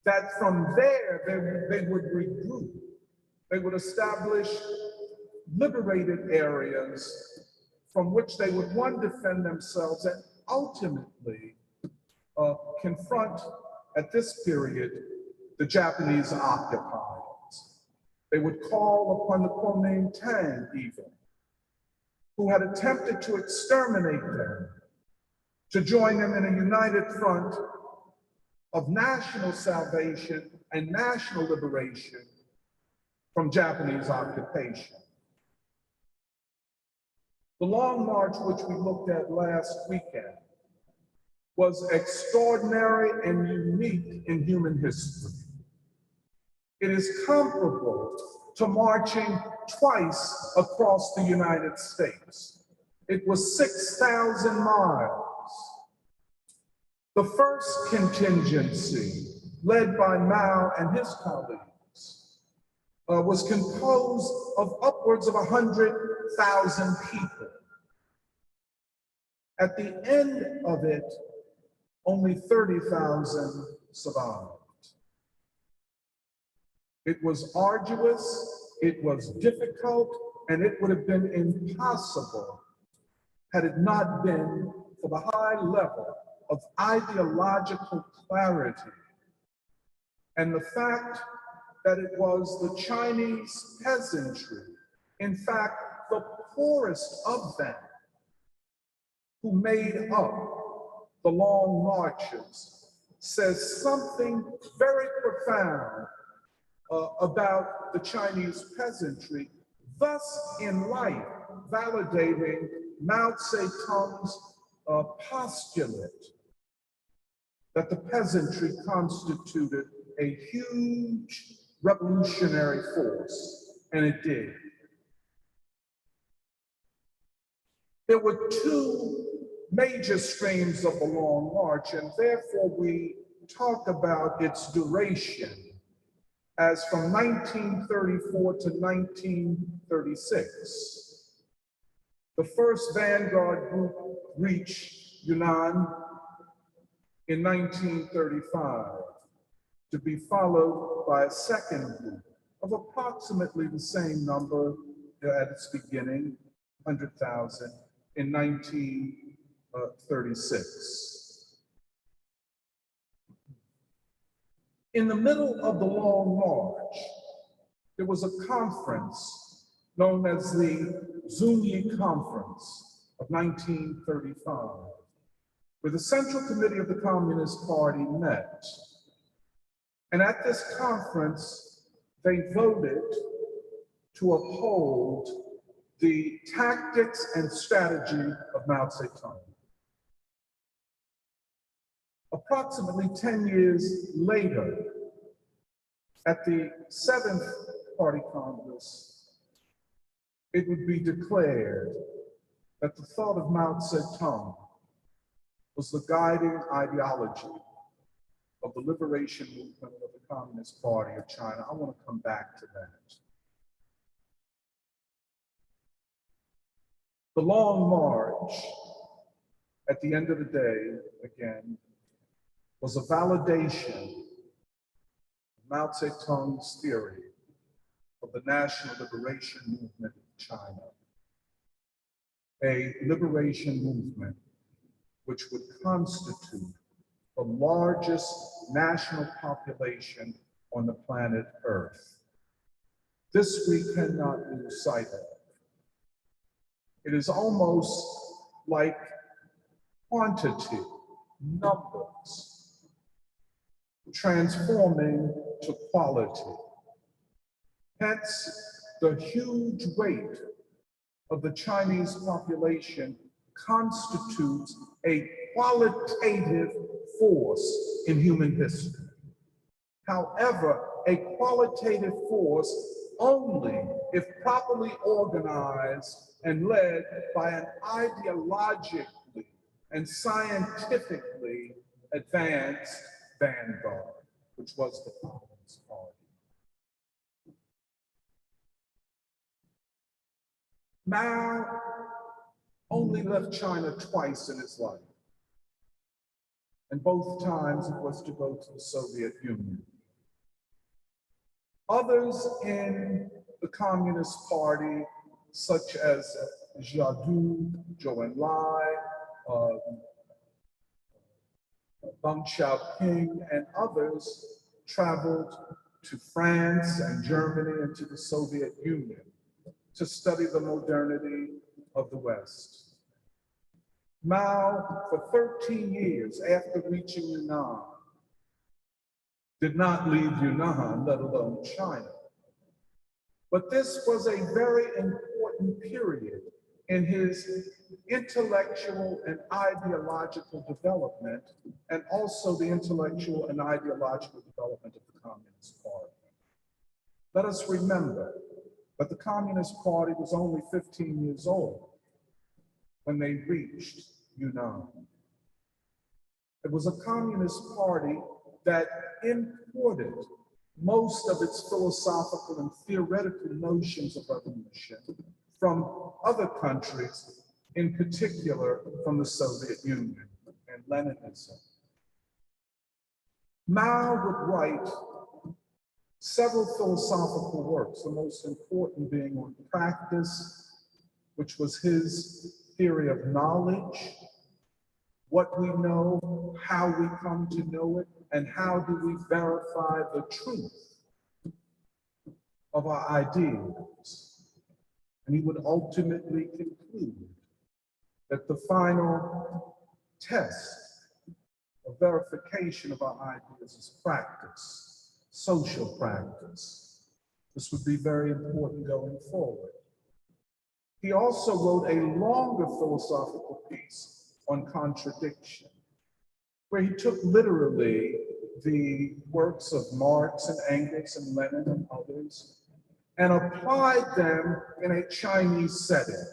That from there, they would regroup. They would establish liberated areas from which they would, one, defend themselves and ultimately confront, at this period, the Japanese occupiers. They would call upon the Kuomintang even, who had attempted to exterminate them, to join them in a united front of national salvation and national liberation from Japanese occupation. The Long March, which we looked at last weekend, was extraordinary and unique in human history. It is comparable to marching twice across the United States. It was 6,000 miles. The first contingency, led by Mao and his colleagues, was composed of upwards of 100,000 people. At the end of it, only 30,000 survived. It was arduous, it was difficult, and it would have been impossible had it not been for the high level of ideological clarity and the fact that it was the Chinese peasantry, in fact, the poorest of them, who made up the long marches, says something very profound about the Chinese peasantry, thus in life validating Mao Zedong's postulate that the peasantry constituted a huge revolutionary force, and it did. There were two major streams of the Long March, and therefore we talk about its duration as from 1934 to 1936. The first vanguard group reached Yunnan in 1935, to be followed by a second group of approximately the same number at its beginning, 100,000, in 1936. In the middle of the Long March, there was a conference known as the Zuni Conference of 1935, where the Central Committee of the Communist Party met. And at this conference, they voted to uphold the tactics and strategy of Mao Zedong. Approximately 10 years later, at the 7th Party Congress, it would be declared that the thought of Mao Zedong was the guiding ideology of the liberation movement of the Communist Party of China. I want to come back to that. The Long March, at the end of the day, again, was a validation of Mao Zedong's theory of the national liberation movement of China, a liberation movement which would constitute the largest national population on the planet Earth. This we cannot lose sight of. It is almost like quantity, numbers, transforming to quality. Hence, the huge weight of the Chinese population constitutes a qualitative force in human history. However, a qualitative force only if properly organized and led by an ideologically and scientifically advanced vanguard, which was the Communist Party. Mao only left China twice in his life, and both times it was to go to the Soviet Union. Others in the Communist Party, such as Zhou Enlai, Deng Xiaoping, and others, traveled to France and Germany and to the Soviet Union to study the modernity of the West. Mao, for 13 years after reaching Yunnan, did not leave Yunnan, let alone China. But this was a very important period in his intellectual and ideological development, and also the intellectual and ideological development of the Communist Party. Let us remember that the Communist Party was only 15 years old when they reached Yunnan. It was a Communist Party that imported most of its philosophical and theoretical notions of revolution from other countries, in particular from the Soviet Union and Leninism. Mao would write several philosophical works, the most important being on practice, which was his theory of knowledge, what we know, how we come to know it, and how do we verify the truth of our ideals. And he would ultimately conclude that the final test of verification of our ideas is practice, social practice. This would be very important going forward. He also wrote a longer philosophical piece on contradiction, where he took literally the works of Marx and Engels and Lenin and others and applied them in a Chinese setting.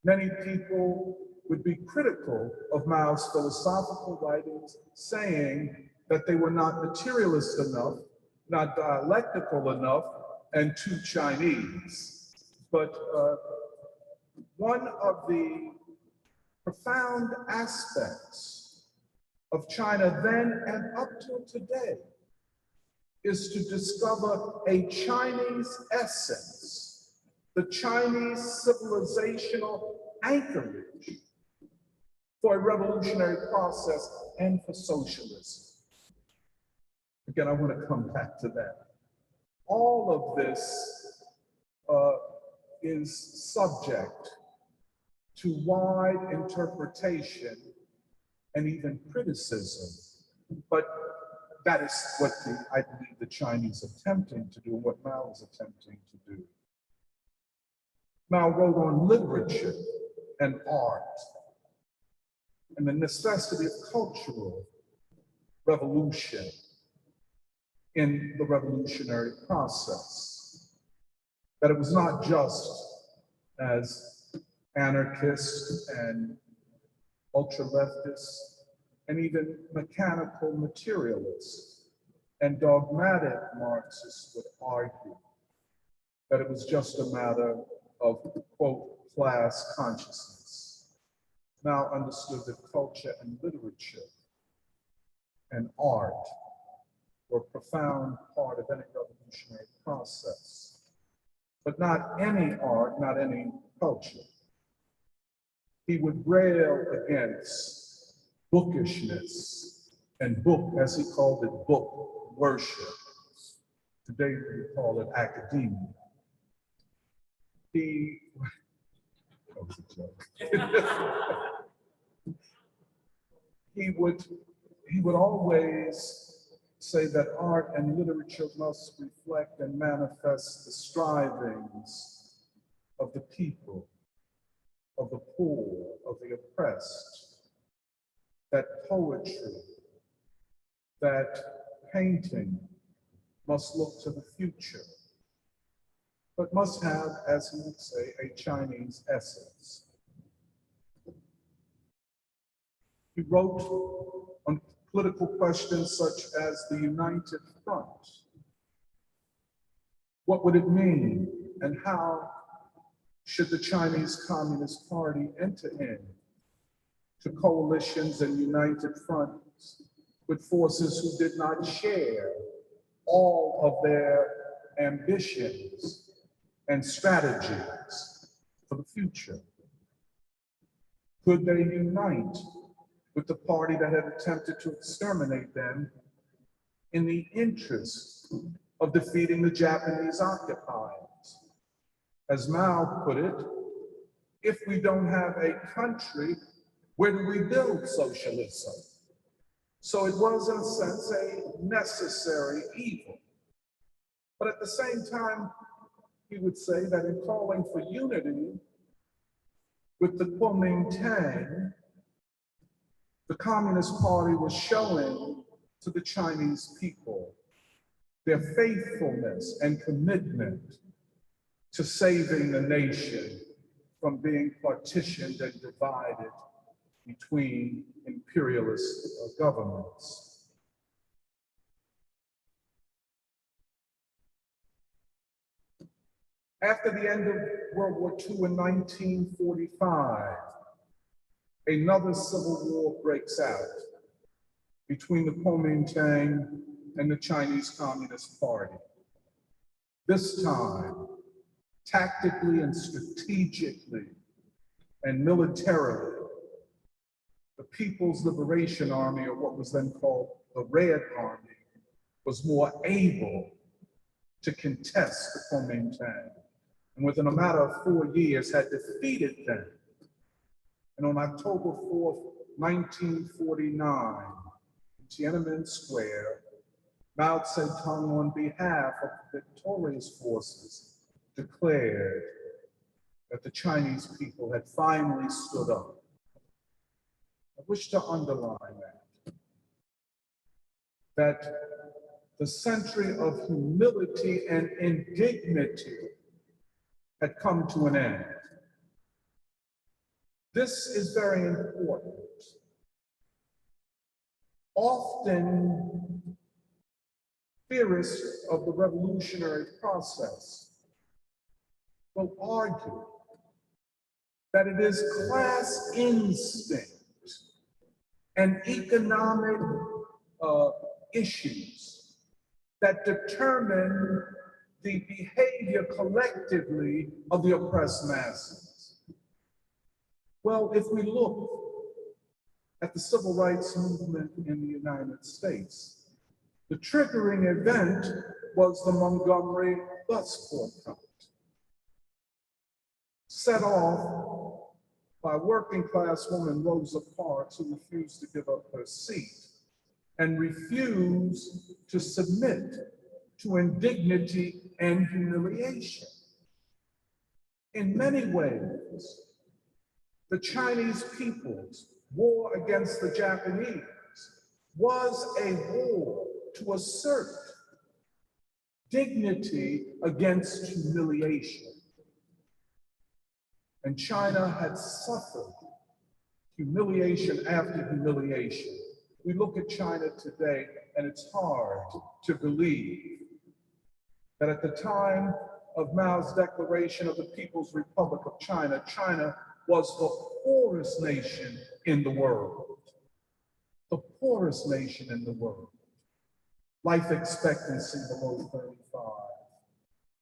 Many people would be critical of Mao's philosophical writings, saying that they were not materialist enough, not dialectical enough, and too Chinese. But one of the profound aspects of China then and up till today is to discover a Chinese essence, the Chinese civilizational anchorage for a revolutionary process and for socialism. Again, I want to come back to that. All of this is subject to wide interpretation and even criticism, but that is what I believe the Chinese are attempting to do, what Mao is attempting to do. Mao wrote on literature and art and the necessity of cultural revolution in the revolutionary process. That it was not just as anarchists and ultra-leftists and even mechanical materialists and dogmatic Marxists would argue that it was just a matter of, quote, class consciousness. Mao understood that culture and literature and art were a profound part of any revolutionary process. But not any art, not any culture. He would rail against bookishness and book, as he called it, book worship. Today we call it academia. That was a joke. He would always say that art and literature must reflect and manifest the strivings of the people, of the poor, of the oppressed, that poetry, that painting must look to the future, but must have, as he would say, a Chinese essence. He wrote on political questions such as the United Front. What would it mean, and how should the Chinese Communist Party enter in to coalitions and united fronts with forces who did not share all of their ambitions and strategies for the future? Could they unite with the party that had attempted to exterminate them in the interest of defeating the Japanese occupiers? As Mao put it, if we don't have a country, where do we build socialism? So it was, in a sense, a necessary evil. But at the same time, he would say that in calling for unity with the Kuomintang, the Communist Party was showing to the Chinese people their faithfulness and commitment to saving the nation from being partitioned and divided between imperialist governments. After the end of World War II in 1945, another civil war breaks out between the Kuomintang and the Chinese Communist Party. This time, tactically and strategically and militarily, the People's Liberation Army, or what was then called the Red Army, was more able to contest the Kuomintang, and within a matter of 4 years had defeated them. And on October 4th, 1949, in Tiananmen Square, Mao Zedong, on behalf of the victorious forces, declared that the Chinese people had finally stood up. I wish to underline that the century of humility and indignity had come to an end. This is very important. Often, theorists of the revolutionary process will argue that it is class instinct and economic issues that determine the behavior collectively of the oppressed masses. Well, if we look at the civil rights movement in the United States, the triggering event was the Montgomery bus boycott, set off by working class woman Rosa Parks, who refused to give up her seat and refused to submit to indignity and humiliation. In many ways, the Chinese people's war against the Japanese was a war to assert dignity against humiliation. And China had suffered humiliation after humiliation. We look at China today, and it's hard to believe that at the time of Mao's declaration of the People's Republic of China, China was the poorest nation in the world. The poorest nation in the world. Life expectancy below 35,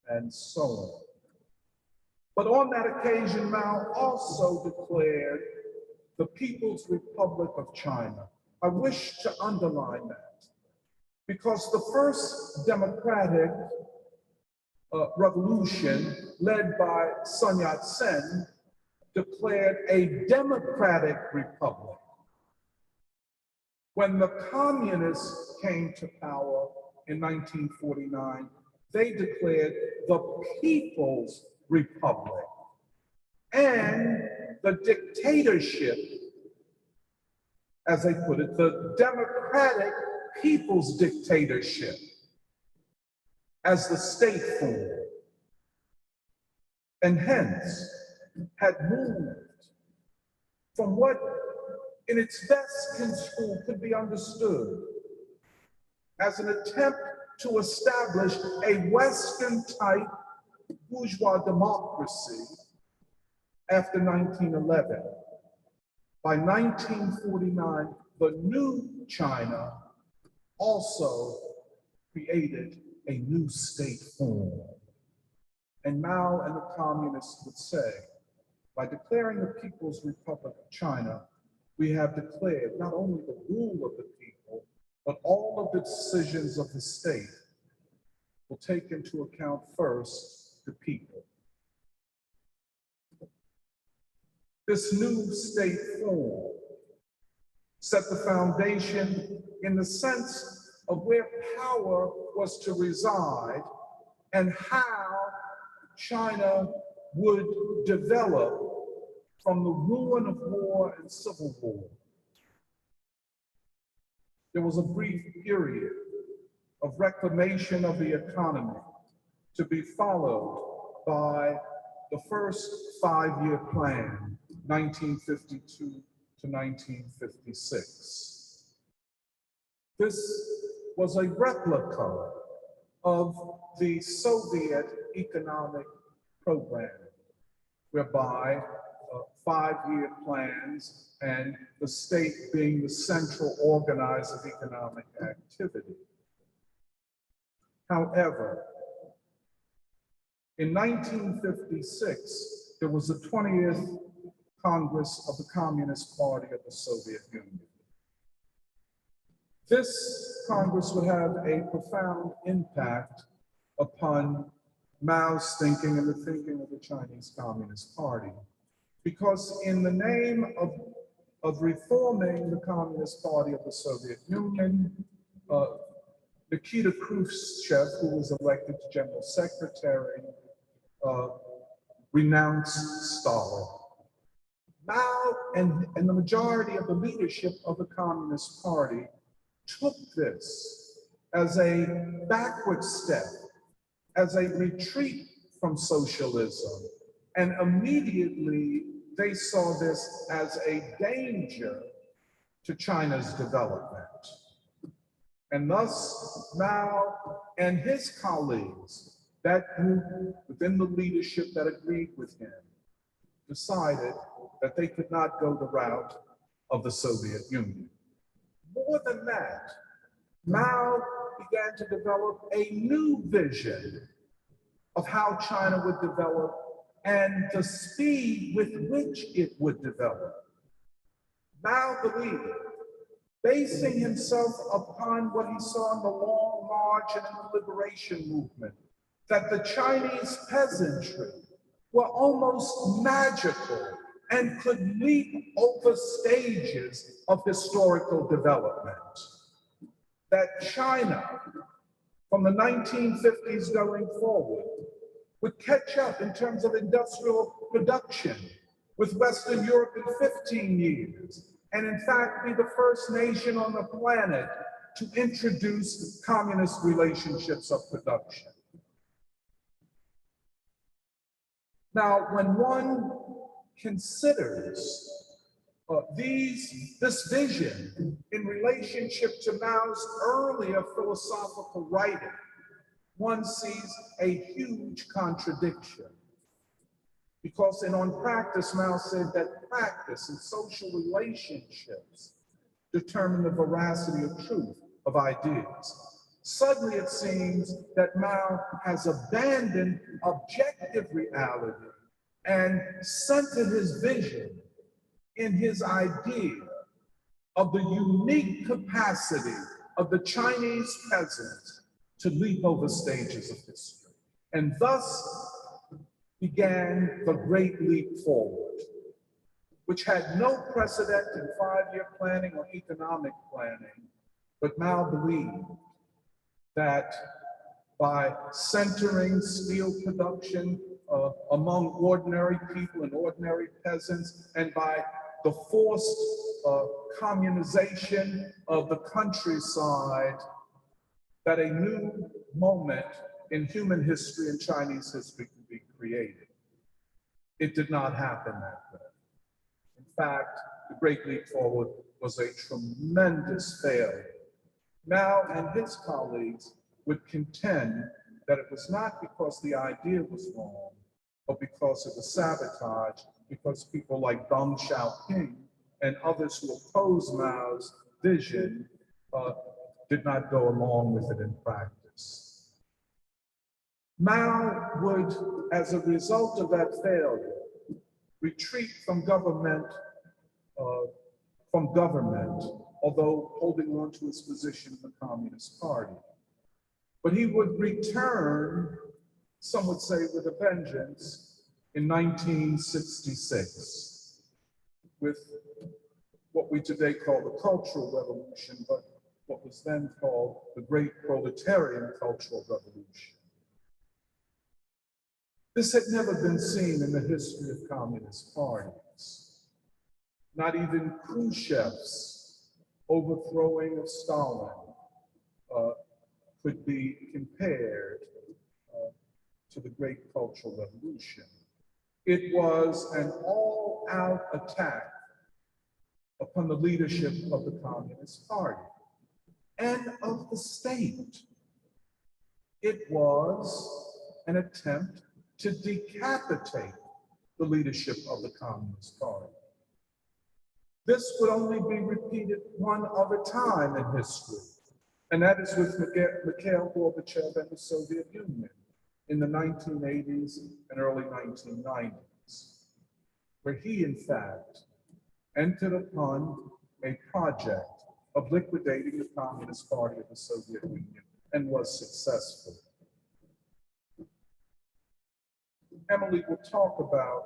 and so on. But on that occasion, Mao also declared the People's Republic of China. I wish to underline that because the first democratic revolution led by Sun Yat-sen declared a democratic republic. When the communists came to power in 1949, they declared the People's Republic. And the dictatorship, as they put it, the democratic people's dictatorship, as the state form, and hence had moved from what in its best construed could be understood as an attempt to establish a Western type bourgeois democracy after 1911. By 1949, the new China also created a new state form. And Mao and the communists would say, by declaring the People's Republic of China, we have declared not only the rule of the people, but all of the decisions of the state will take into account first the people. This new state form set the foundation in the sense of where power was to reside and how China would develop from the ruin of war and civil war. There was a brief period of reclamation of the economy to be followed by the first 5-year plan, 1952 to 1956. This was a replica of the Soviet economic program, whereby 5-year plans and the state being the central organizer of economic activity. However, in 1956, there was the 20th Congress of the Communist Party of the Soviet Union. This Congress would have a profound impact upon Mao's thinking and the thinking of the Chinese Communist Party. Because in the name of reforming the Communist Party of the Soviet Union, Nikita Khrushchev, who was elected General Secretary, renounced Stalin. Mao and the majority of the leadership of the Communist Party took this as a backward step, as a retreat from socialism, and immediately they saw this as a danger to China's development. And thus, Mao and his colleagues, that group within the leadership that agreed with him, decided that they could not go the route of the Soviet Union. More than that, Mao began to develop a new vision of how China would develop and the speed with which it would develop. Mao believed, basing himself upon what he saw in the Long March and in the liberation movement, that the Chinese peasantry were almost magical and could leap over stages of historical development. That China, from the 1950s going forward, would catch up in terms of industrial production with Western Europe in 15 years, and in fact be the first nation on the planet to introduce communist relationships of production. Now, when one considers this vision in relationship to Mao's earlier philosophical writing, one sees a huge contradiction. Because On Practice, Mao said that practice and social relationships determine the veracity of truth of ideas. Suddenly it seems that Mao has abandoned objective reality and centered his vision in his idea of the unique capacity of the Chinese peasant to leap over stages of history. And thus began the Great Leap Forward, which had no precedent in five-year planning or economic planning, but Mao believed that by centering steel production among ordinary people and ordinary peasants, and by the forced communization of the countryside, that a new moment in human history and Chinese history could be created. It did not happen that way. In fact, the Great Leap Forward was a tremendous failure. Mao and his colleagues would contend that it was not because the idea was wrong, but because it was sabotage, because people like Deng Xiaoping and others who opposed Mao's vision did not go along with it in practice. Mao would, as a result of that failure, retreat from government, although holding on to his position in the Communist Party. But he would return, some would say with a vengeance, in 1966, with what we today call the Cultural Revolution, but what was then called the Great Proletarian Cultural Revolution. This had never been seen in the history of communist parties. Not even Khrushchev's overthrowing of Stalin could be compared to the Great Cultural Revolution. It was an all-out attack upon the leadership of the Communist Party and of the state. It was an attempt to decapitate the leadership of the Communist Party. This would only be repeated one other time in history, and that is with Mikhail Gorbachev and the Soviet Union in the 1980s and early 1990s, where he, in fact, entered upon a project of liquidating the Communist Party of the Soviet Union and was successful. Emily will talk about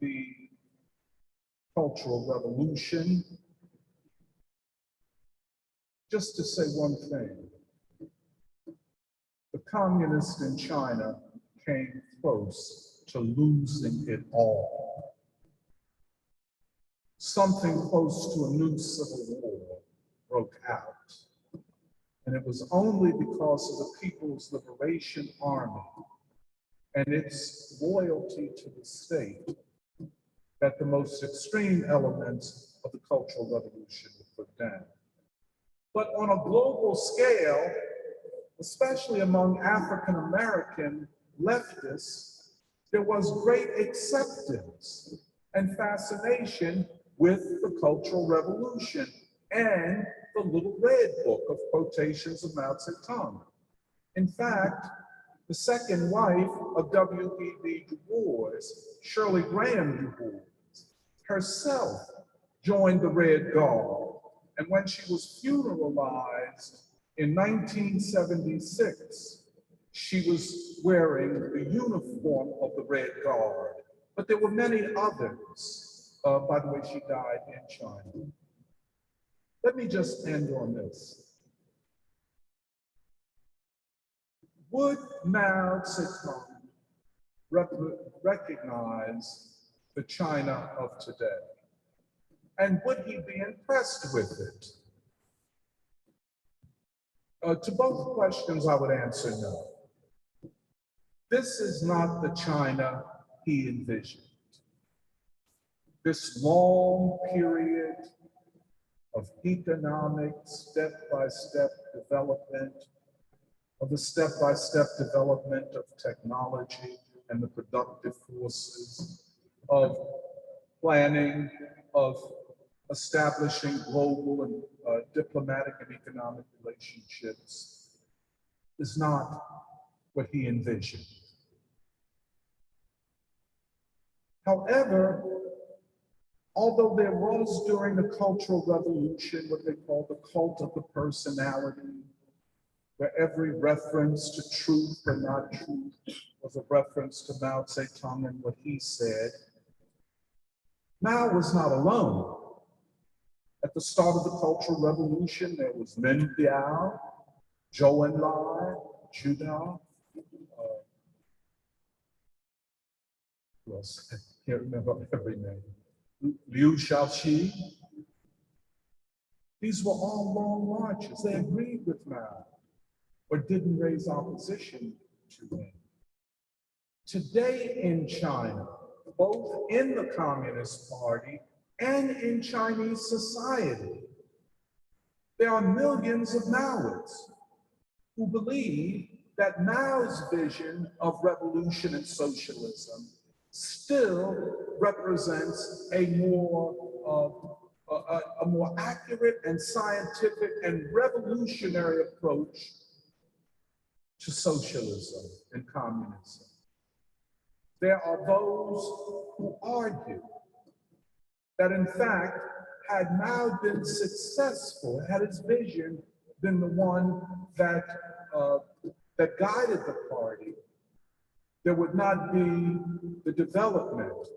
the Cultural Revolution. Just to say one thing, the communists in China came close to losing it all. Something close to a new civil war broke out. And it was only because of the People's Liberation Army and its loyalty to the state that the most extreme elements of the Cultural Revolution were put down. But on a global scale, especially among African American leftists, there was great acceptance and fascination with the Cultural Revolution and the Little Red Book of quotations of Mao Zedong. In fact, the second wife of W.E.B. Du Bois, Shirley Graham Du Bois, herself joined the Red Guard. And when she was funeralized in 1976, she was wearing the uniform of the Red Guard. But there were many others. By the way, she died in China. Let me just end on this. Would Mao Zedong recognize the China of today? And would he be impressed with it? To both questions, I would answer no. This is not the China he envisioned. This long period of economic step-by-step development, of the step-by-step development of technology and the productive forces, of planning, of establishing global and diplomatic and economic relationships, is not what he envisioned. However, although there was during the Cultural Revolution what they call the cult of the personality, where every reference to truth or not truth was a reference to Mao Zedong and what he said, Mao was not alone. At the start of the Cultural Revolution, there was Min Biao, Zhou Enlai, Juda, who else? I can't remember every name. Liu Shaoqi. These were all long marches. They agreed with Mao, or didn't raise opposition to him. Today in China, both in the Communist Party and in Chinese society, there are millions of Maoists who believe that Mao's vision of revolution and socialism still represents a more accurate and scientific and revolutionary approach to socialism and communism. There are those who argue that, in fact, had Mao been successful, had his vision been the one that guided the party, there would not be the development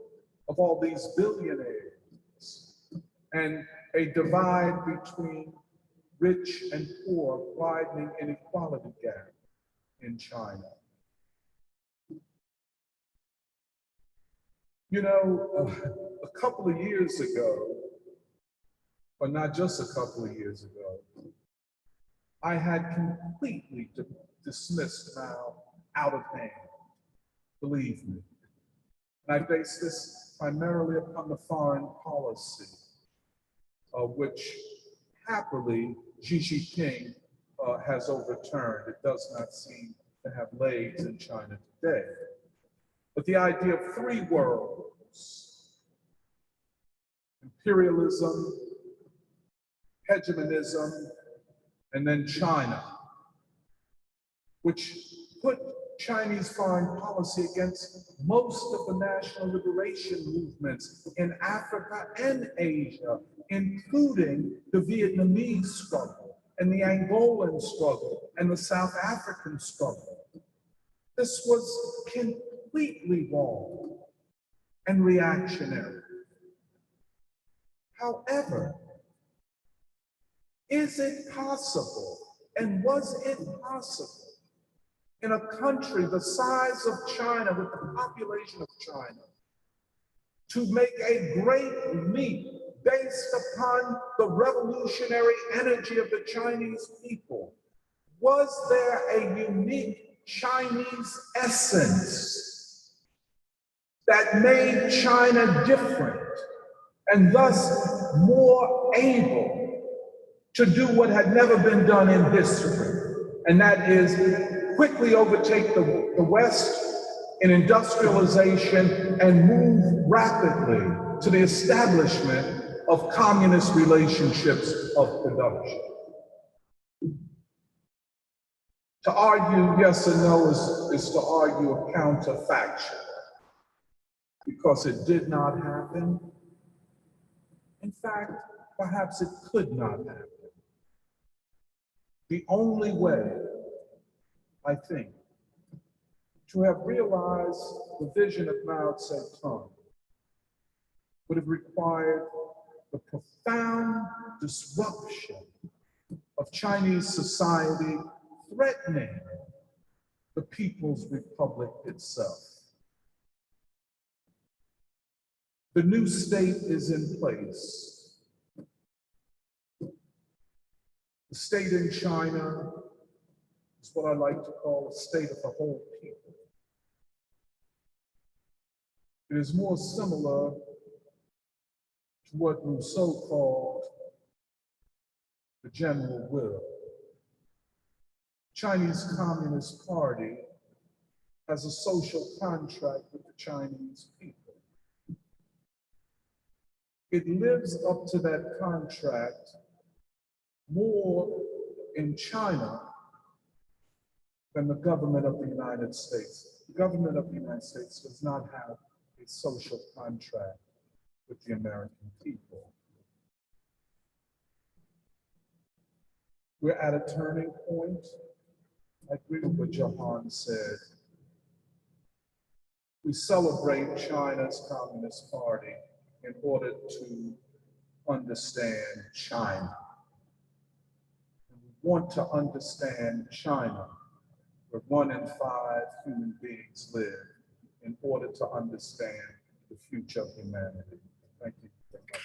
of all these billionaires and a divide between rich and poor, widening inequality gap in China. You know, a couple of years ago, or not just a couple of years ago, I had completely dismissed Mao out of hand, believe me. And I base this primarily upon the foreign policy, which happily Xi Jinping has overturned. It does not seem to have legs in China today. But the idea of three worlds, imperialism, hegemonism, and then China, which put Chinese foreign policy against most of the national liberation movements in Africa and Asia, including the Vietnamese struggle and the Angolan struggle and the South African struggle. This was completely wrong and reactionary. However, is it possible, and was it possible, in a country the size of China, with the population of China, to make a great leap based upon the revolutionary energy of the Chinese people? Was there a unique Chinese essence that made China different and thus more able to do what had never been done in history? And that is quickly overtake the West in industrialization and move rapidly to the establishment of communist relationships of production. To argue yes or no is to argue a counterfactual, because it did not happen. In fact, perhaps it could not happen. The only way, I think, to have realized the vision of Mao Zedong would have required the profound disruption of Chinese society, threatening the People's Republic itself. The new state is in place. The state in China is what I like to call a state of the whole people. It is more similar to what Rousseau called the general will. Chinese Communist Party has a social contract with the Chinese people. It lives up to that contract more in China than the government of the United States. The government of the United States does not have a social contract with the American people. We're at a turning point. I agree with what Johan said. We celebrate China's Communist Party in order to understand China. And we want to understand China, where 1 in 5 human beings live, in order to understand the future of humanity. Thank you very much.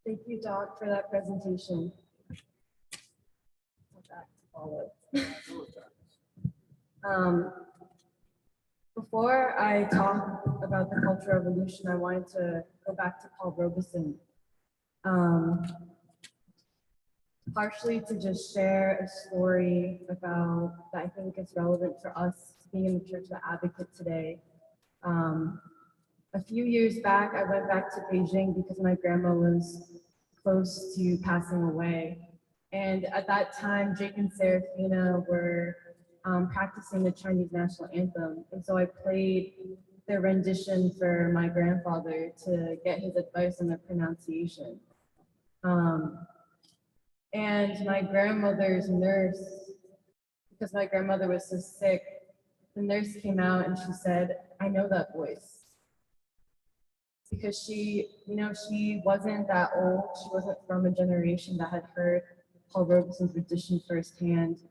Thank you, Doc, for that presentation. That to follow. Before I talk about the Cultural Revolution, I wanted to go back to Paul Robeson. Partially to just share a story about that I think is relevant for us being in the Church of the Advocate today. A few years back, I went back to Beijing because my grandma was close to passing away. And at that time, Jake and Serafina were practicing the Chinese national anthem. And so I played their rendition for my grandfather to get his advice on the pronunciation. And my grandmother's nurse, because my grandmother was so sick, the nurse came out and she said, "I know that voice." Because she wasn't that old. She wasn't from a generation that had heard Paul Robeson's rendition firsthand.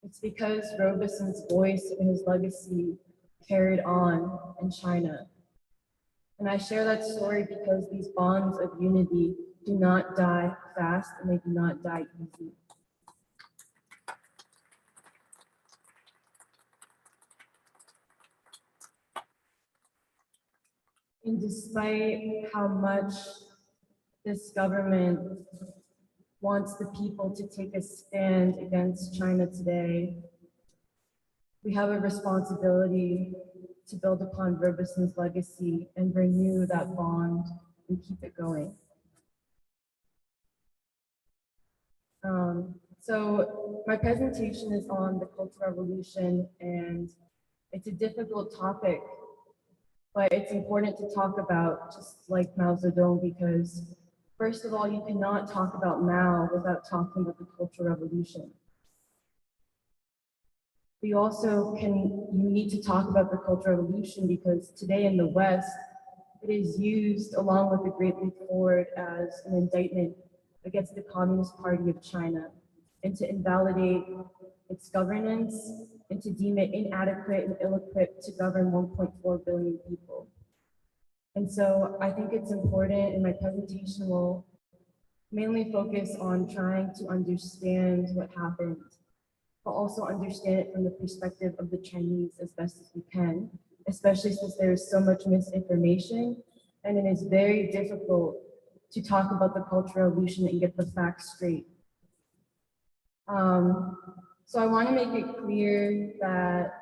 It's because Robeson's voice and his legacy carried on in China. And I share that story because these bonds of unity do not die fast and they do not die easy. And despite how much this government wants the people to take a stand against China today, we have a responsibility to build upon Robeson's legacy and renew that bond and keep it going. So my presentation is on the Cultural Revolution, and it's a difficult topic, but it's important to talk about, just like Mao Zedong, because first of all, you cannot talk about Mao without talking about the Cultural Revolution. You need to talk about the Cultural Revolution because today in the West, it is used along with the Great Leap Forward as an indictment against the Communist Party of China and to invalidate its governance and to deem it inadequate and ill-equipped to govern 1.4 billion people. And so I think it's important, and my presentation will mainly focus on trying to understand what happened, but also understand it from the perspective of the Chinese as best as we can, especially since there is so much misinformation, and it is very difficult to talk about the Cultural Revolution and get the facts straight. So I want to make it clear that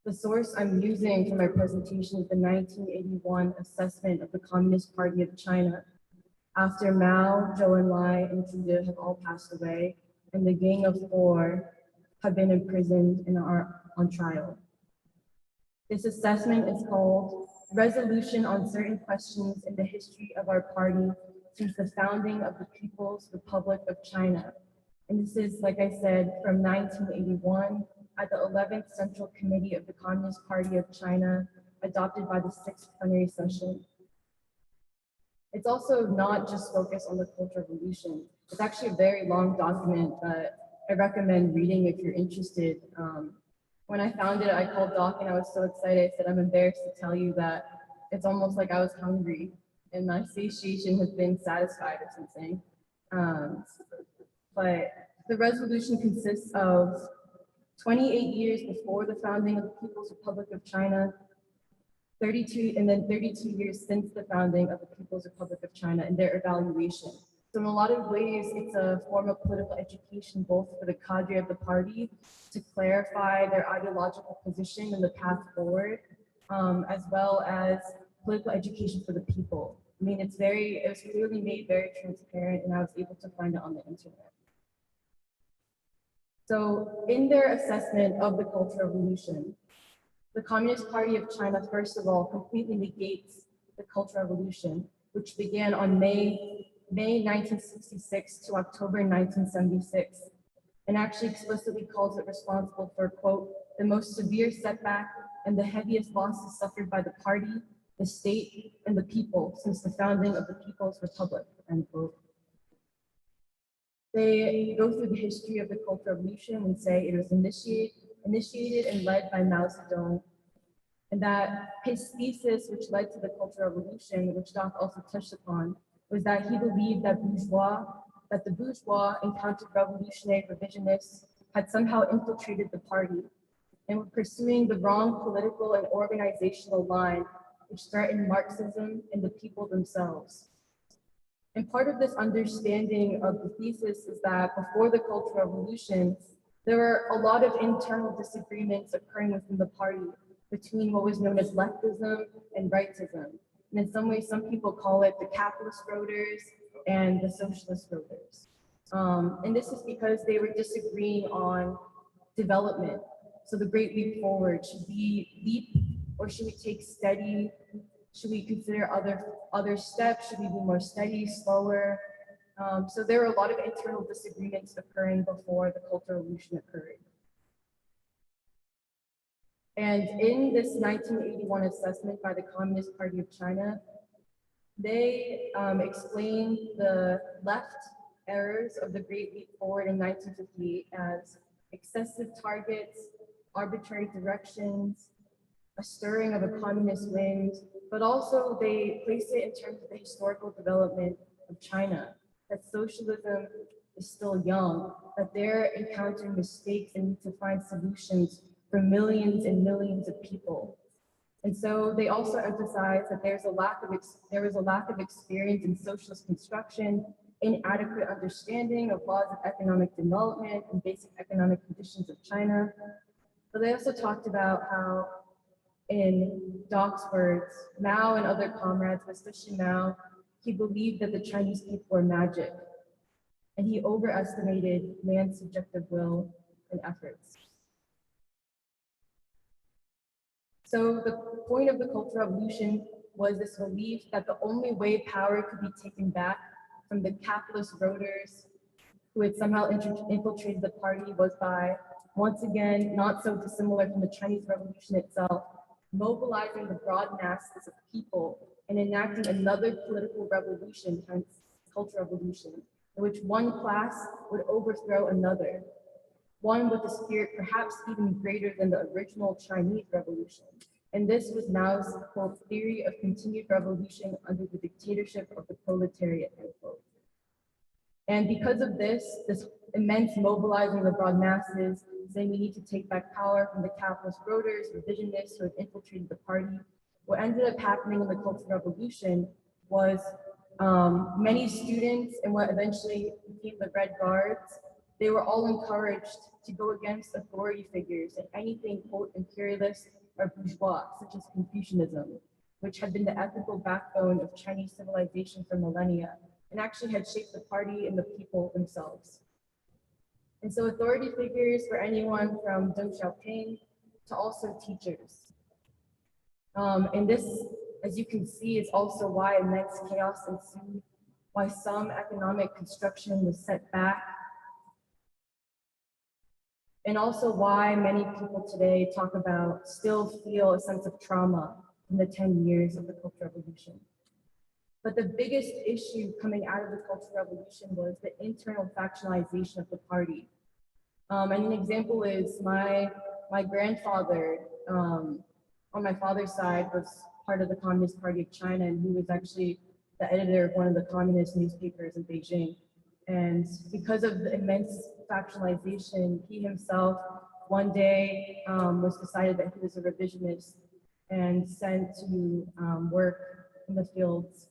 the source I'm using for my presentation is the 1981 assessment of the Communist Party of China after Mao, Zhou Enlai, and Zhu have all passed away, and the Gang of Four have been imprisoned and are on trial. This assessment is called Resolution on Certain Questions in the History of Our Party Since the Founding of the People's Republic of China. And this is, like I said, from 1981 at the 11th Central Committee of the Communist Party of China, adopted by the 6th plenary session. It's also not just focused on the Cultural Revolution. It's actually a very long document that I recommend reading if you're interested. When I found it, I called Doc and I was so excited. I said, I'm embarrassed to tell you that it's almost like I was hungry and my satiation has been satisfied or something. But the resolution consists of 28 years before the founding of the People's Republic of China, 32 years since the founding of the People's Republic of China and their evaluation. So in a lot of ways, it's a form of political education, both for the cadre of the party to clarify their ideological position and the path forward, as well as political education for the people. I mean, it was clearly made very transparent, and I was able to find it on the internet. So in their assessment of the Cultural Revolution, the Communist Party of China, first of all, completely negates the Cultural Revolution, which began on May 1966 to October 1976, and actually explicitly calls it responsible for, quote, the most severe setback and the heaviest losses suffered by the party, the state, and the people since the founding of the People's Republic, end quote. They go through the history of the Cultural Revolution and say it was initiated and led by Mao Zedong, and that his thesis, which led to the Cultural Revolution, which Doc also touched upon, was that he believed that the bourgeois and counter-revolutionary revisionists had somehow infiltrated the party and were pursuing the wrong political and organizational line, which threatened Marxism and the people themselves. And part of this understanding of the thesis is that before the Cultural Revolution, there were a lot of internal disagreements occurring within the party between what was known as leftism and rightism. And in some ways, some people call it the capitalist voters and the socialist voters. And this is because they were disagreeing on development. So the Great Leap Forward, should we leap or should we take steady? Should we consider other steps? Should we be more steady, slower? So there were a lot of internal disagreements occurring before the Cultural Revolution occurred. And in this 1981 assessment by the Communist Party of China, they explained the left errors of the Great Leap Forward in 1958 as excessive targets, arbitrary directions, a stirring of a communist wind, but also they place it in terms of the historical development of China, that socialism is still young, that they're encountering mistakes and need to find solutions for millions and millions of people. And so they also emphasize that there was a lack of experience in socialist construction, inadequate understanding of laws of economic development and basic economic conditions of China. But they also talked about how, in Doc's words, Mao and other comrades, but especially Mao, he believed that the Chinese people were magic, and he overestimated man's subjective will and efforts. So the point of the Cultural Revolution was this belief that the only way power could be taken back from the capitalist voters who had somehow infiltrated the party was by, once again, not so dissimilar from the Chinese Revolution itself, mobilizing the broad masses of people and enacting another political revolution, hence Cultural Revolution, in which one class would overthrow another, one with a spirit perhaps even greater than the original Chinese Revolution. And this was Mao's quote, theory of continued revolution under the dictatorship of the proletariat, end quote. And because of this immense mobilizing of the broad masses, saying we need to take back power from the capitalist voters, revisionists who had infiltrated the party, what ended up happening in the Cultural Revolution was many students and what eventually became the Red Guards, they were all encouraged to go against authority figures and anything, quote, imperialist or bourgeois, such as Confucianism, which had been the ethical backbone of Chinese civilization for millennia, and actually had shaped the party and the people themselves. And so authority figures were anyone from Deng Xiaoping to also teachers. And this, as you can see, is also why immense chaos ensued, why some economic construction was set back, and also why many people today still feel a sense of trauma in the 10 years of the Cultural Revolution. But the biggest issue coming out of the Cultural Revolution was the internal factionalization of the party. And an example is my grandfather on my father's side was part of the Communist Party of China, and he was actually the editor of one of the communist newspapers in Beijing. And because of the immense factionalization, he himself one day was decided that he was a revisionist and sent to work in the fields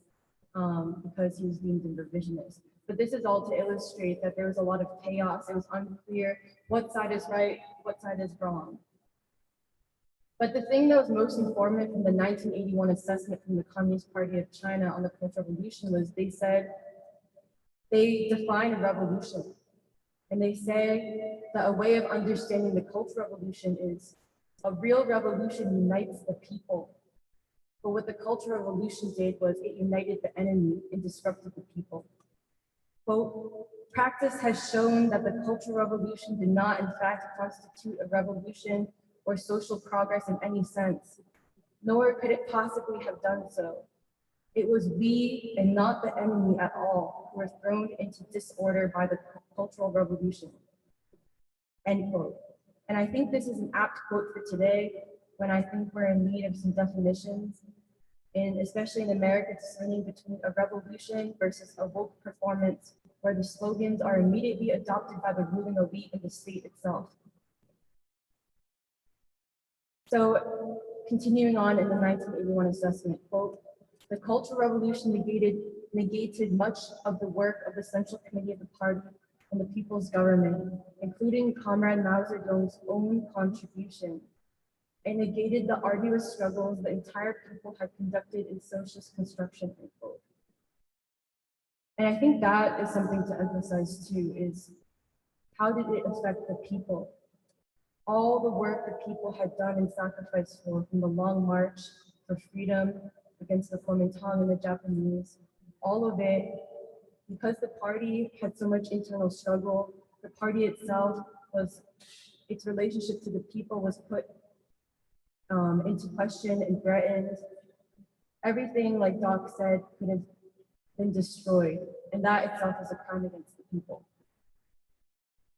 because he was deemed a revisionist. But this is all to illustrate that there was a lot of chaos. It was unclear what side is right, what side is wrong. But the thing that was most informative from the 1981 assessment from the Communist Party of China on the Cultural Revolution was they define a revolution. And they say that a way of understanding the Cultural Revolution is a real revolution unites the people. But what the Cultural Revolution did was it united the enemy and disrupted the people. Quote, practice has shown that the Cultural Revolution did not in fact constitute a revolution or social progress in any sense, nor could it possibly have done so. It was we and not the enemy at all who were thrown into disorder by the Cultural Revolution, end quote. And I think this is an apt quote for today when I think we're in need of some definitions, and especially in America, discerning between a revolution versus a woke performance where the slogans are immediately adopted by the ruling elite and the state itself. So continuing on in the 1981 assessment, quote, the Cultural Revolution negated much of the work of the Central Committee of the Party and the People's Government, including Comrade Mao Zedong's own contribution, and negated the arduous struggles the entire people had conducted in socialist construction, end quote. And I think that is something to emphasize too, is how did it affect the people? All the work the people had done and sacrificed for, from the long march for freedom against the Kuomintang and the Japanese, all of it, because the party had so much internal struggle, the party itself its relationship to the people was put into question and threatened. Everything, like Doc said, could have been destroyed, and that itself is a crime against the people.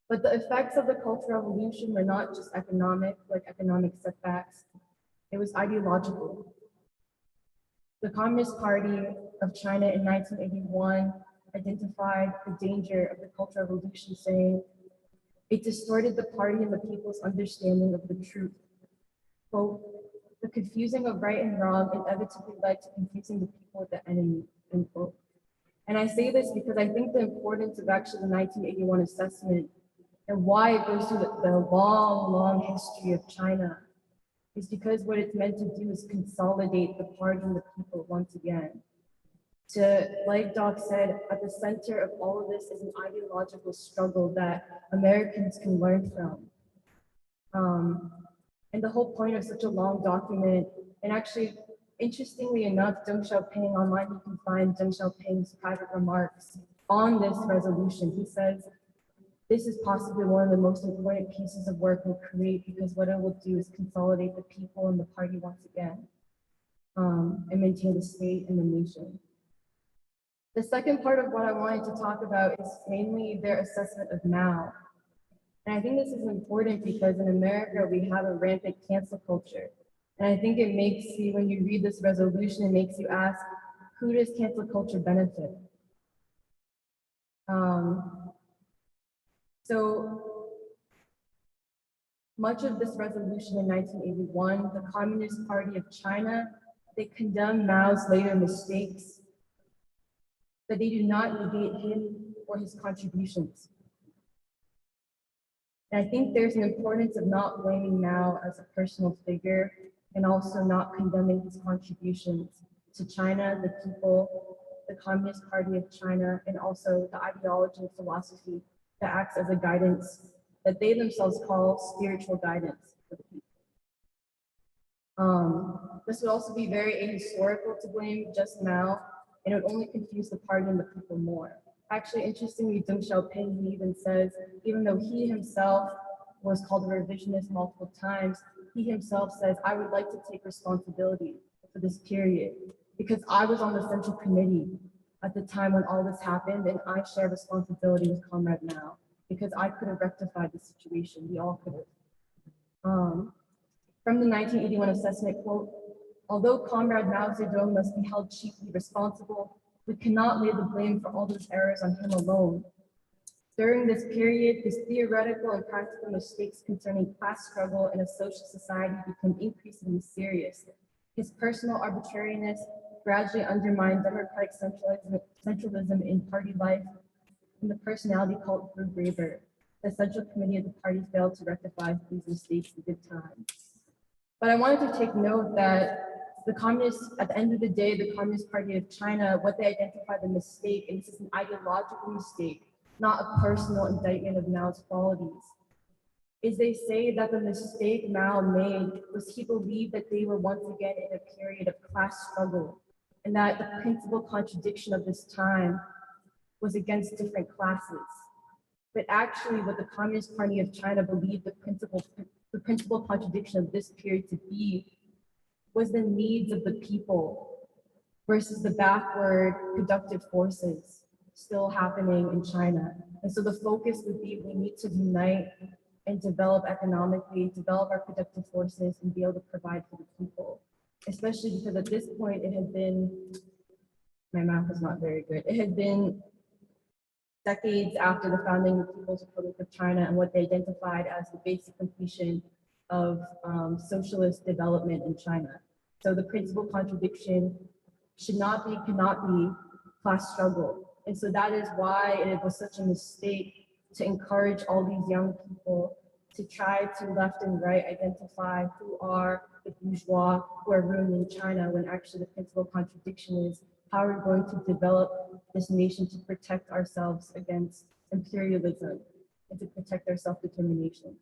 But the effects of the Cultural Revolution were not just economic, like economic setbacks, it was ideological. The Communist Party of China in 1981 identified the danger of the Cultural Revolution, saying it distorted the party and the people's understanding of the truth. Quote, the confusing of right and wrong inevitably led to confusing the people with the enemy, end quote. And I say this because I think the importance of actually the 1981 assessment and why it goes through the long, long history of China is because what it's meant to do is consolidate the party and the people once again. Like Doc said, at the center of all of this is an ideological struggle that Americans can learn from. And the whole point of such a long document, and actually, interestingly enough, Deng Xiaoping, online you can find Deng Xiaoping's private remarks on this resolution. He says, this is possibly one of the most important pieces of work we'll create because what it will do is consolidate the people and the party once again, and maintain the state and the nation. The second part of what I wanted to talk about is mainly their assessment of Mao. And I think this is important because in America, we have a rampant cancel culture. And I think it makes you, when you read this resolution, it makes you ask, who does cancel culture benefit? So much of this resolution in 1981, the Communist Party of China, they condemn Mao's later mistakes, but they do not negate him or his contributions. And I think there's an importance of not blaming Mao as a personal figure and also not condemning his contributions to China, the people, the Communist Party of China, and also the ideology and philosophy that acts as a guidance that they themselves call spiritual guidance for the people. This would also be very ahistorical to blame just Mao, and it would only confuse the party and the people more. Actually, interestingly, Deng Xiaoping, he even says, even though he himself was called a revisionist multiple times, he himself says, I would like to take responsibility for this period because I was on the central committee at the time when all this happened, and I share responsibility with Comrade Mao because I could have rectified the situation. We all could have. From the 1981 assessment quote, although Comrade Mao Zedong must be held chiefly responsible, we cannot lay the blame for all those errors on him alone. During this period, his theoretical and practical mistakes concerning class struggle in a social society became increasingly serious. His personal arbitrariness gradually undermined democratic centralism in party life, and the personality cult grew graver. The Central Committee of the party failed to rectify these mistakes in good time. But I wanted to take note that the communists, at the end of the day, the Communist Party of China, what they identified the mistake, and this is an ideological mistake, not a personal indictment of Mao's qualities, is they say that the mistake Mao made was he believed that they were once again in a period of class struggle, and that the principal contradiction of this time was against different classes. But actually, what the Communist Party of China believed the principal contradiction of this period to be was the needs of the people versus the backward productive forces still happening in China. And so the focus would be, we need to unite and develop economically, develop our productive forces and be able to provide for the people. Especially because at this point it had been, my math is not very good, it had been decades after the founding of the People's Republic of China and what they identified as the basic completion of socialist development in China. So the principal contradiction cannot be class struggle. And so that is why it was such a mistake to encourage all these young people to try to left and right identify who are the bourgeois who are ruling China, when actually the principal contradiction is how are we going to develop this nation to protect ourselves against imperialism and to protect our self-determination.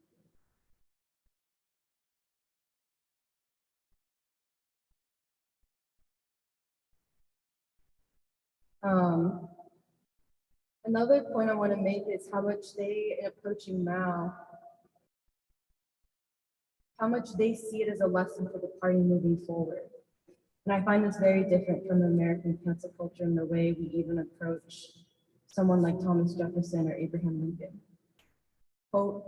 Another point I want to make is how much they, in approaching Mao, how much they see it as a lesson for the party moving forward. And I find this very different from the American cancel culture in the way we even approach someone like Thomas Jefferson or Abraham Lincoln. Quote,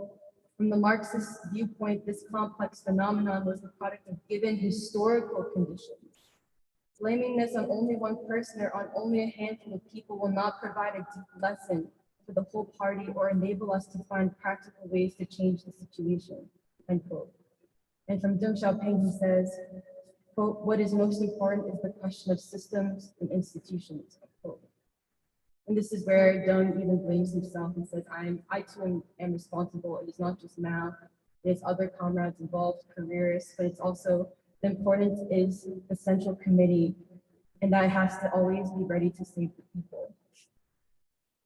from the Marxist viewpoint, this complex phenomenon was the product of given historical conditions. Blaming this on only one person or on only a handful of people will not provide a deep lesson for the whole party or enable us to find practical ways to change the situation, end quote. And from Deng Xiaoping, he says, quote, "What is most important is the question of systems and institutions," quote. And this is where Deng even blames himself and says, I too am responsible. It is not just Mao, there's other comrades involved, careerists, but it's also the importance is the central committee, and that has to always be ready to save the people.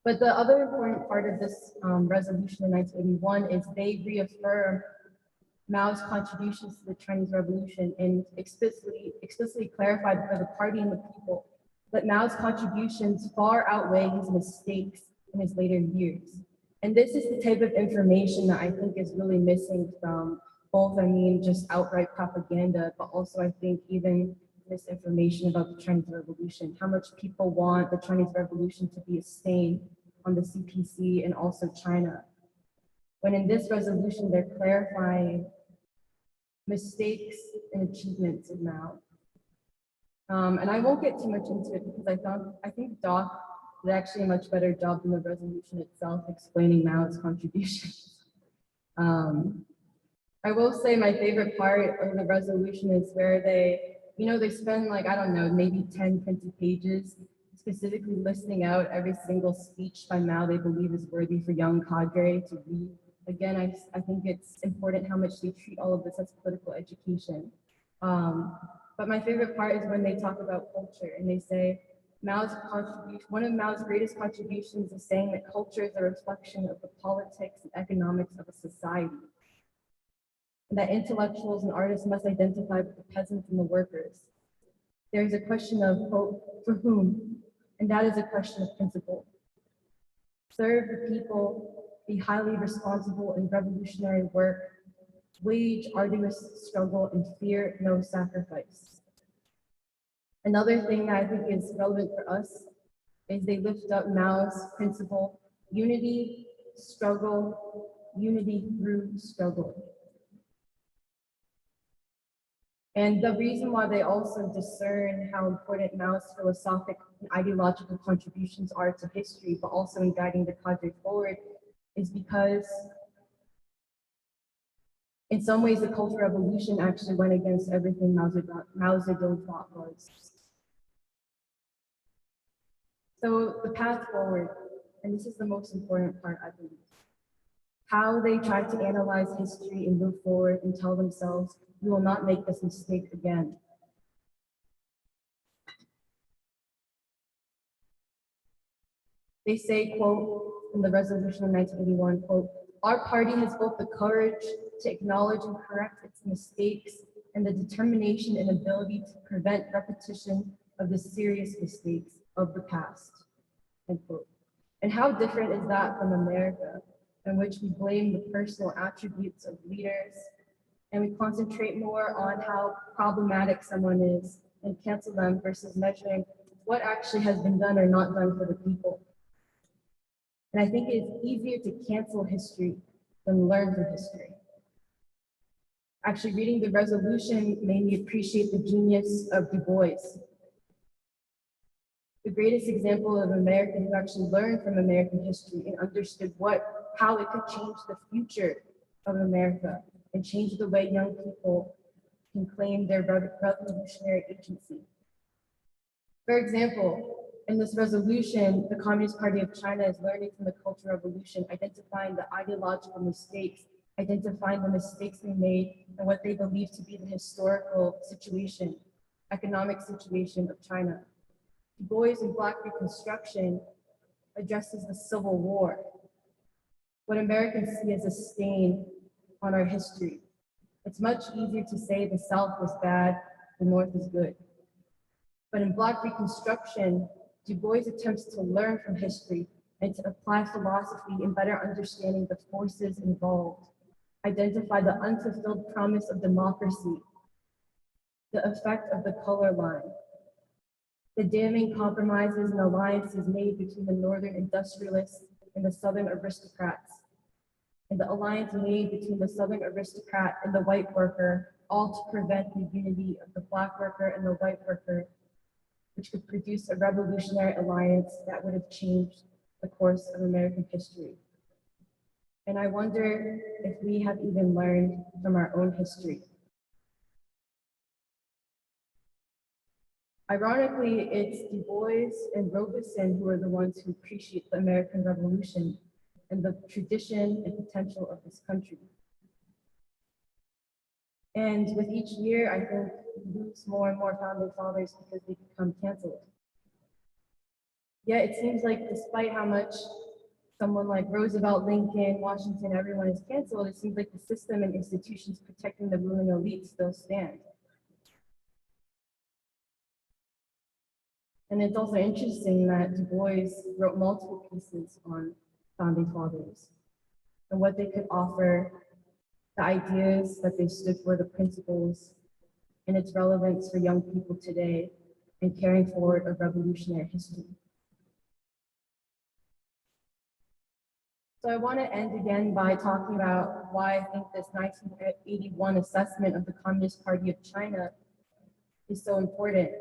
But the other important part of this resolution in 1981 is they reaffirm Mao's contributions to the Chinese Revolution and explicitly clarified for the party and the people that Mao's contributions far outweigh his mistakes in his later years. And this is the type of information that I think is really missing from both, just outright propaganda, but also I think even misinformation about the Chinese Revolution, how much people want the Chinese Revolution to be a stain on the CPC and also China. When in this resolution, they're clarifying mistakes and achievements of Mao. And I won't get too much into it because I think Doc did actually a much better job than the resolution itself explaining Mao's contributions. I will say my favorite part of the resolution is where they spend like, I don't know, maybe 10, 20 pages specifically listing out every single speech by Mao they believe is worthy for young cadre to read. Again, I think it's important how much they treat all of this as political education. But my favorite part is when they talk about culture and they say one of Mao's greatest contributions is saying that culture is a reflection of the politics and economics of a society. And that intellectuals and artists must identify with the peasants and the workers. There is a question of, quote, for whom? And that is a question of principle. Serve the people, be highly responsible in revolutionary work, wage arduous struggle, and fear no sacrifice. Another thing that I think is relevant for us is they lift up Mao's principle, unity, struggle, unity through struggle. And the reason why they also discern how important Mao's philosophic and ideological contributions are to history, but also in guiding the cadre forward, is because in some ways the Cultural Revolution actually went against everything Mao Zedong thought was. So the path forward, and this is the most important part, I believe, how they try to analyze history and move forward and tell themselves, we will not make this mistake again. They say, quote, in the resolution of 1981, quote, our party has both the courage to acknowledge and correct its mistakes and the determination and ability to prevent repetition of the serious mistakes of the past, end quote. And how different is that from America, in which we blame the personal attributes of leaders and we concentrate more on how problematic someone is and cancel them versus measuring what actually has been done or not done for the people. And I think it's easier to cancel history than learn from history. Actually, reading the resolution made me appreciate the genius of Du Bois, the greatest example of an American who actually learned from American history and understood how it could change the future of America and change the way young people can claim their revolutionary agency. For example, in this resolution, the Communist Party of China is learning from the Cultural Revolution, identifying the ideological mistakes, identifying the mistakes they made and what they believe to be the historical situation, economic situation of China. Du Bois in Black Reconstruction addresses the Civil War, what Americans see as a stain on our history. It's much easier to say the South was bad, the North is good. But in Black Reconstruction, Du Bois attempts to learn from history and to apply philosophy in better understanding the forces involved, identify the unfulfilled promise of democracy, the effect of the color line, the damning compromises and alliances made between the Northern industrialists and the Southern aristocrats, and the alliance made between the Southern aristocrat and the white worker, all to prevent the unity of the Black worker and the white worker, which could produce a revolutionary alliance that would have changed the course of American history. And I wonder if we have even learned from our own history. Ironically, it's Du Bois and Robeson who are the ones who appreciate the American Revolution and the tradition and potential of this country. And with each year, I think we lose more and more founding fathers because they become canceled. Yet it seems like despite how much someone like Roosevelt, Lincoln, Washington, everyone is canceled, it seems like the system and institutions protecting the ruling elite still stand. And it's also interesting that Du Bois wrote multiple pieces on founding fathers and what they could offer, the ideas that they stood for, the principles, and its relevance for young people today and carrying forward a revolutionary history. So I want to end again by talking about why I think this 1981 assessment of the Communist Party of China is so important.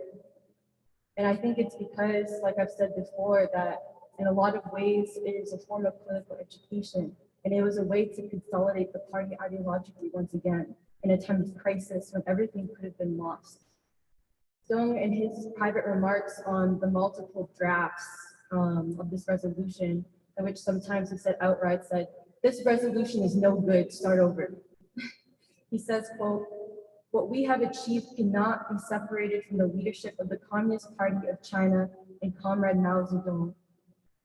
And I think it's because, like I've said before, that in a lot of ways it is a form of political education. And it was a way to consolidate the party ideologically once again in a time of crisis when everything could have been lost. Zedong, in his private remarks on the multiple drafts of this resolution, in which sometimes he said outright, "This resolution is no good, start over." He says, quote, "What we have achieved cannot be separated from the leadership of the Communist Party of China and Comrade Mao Zedong.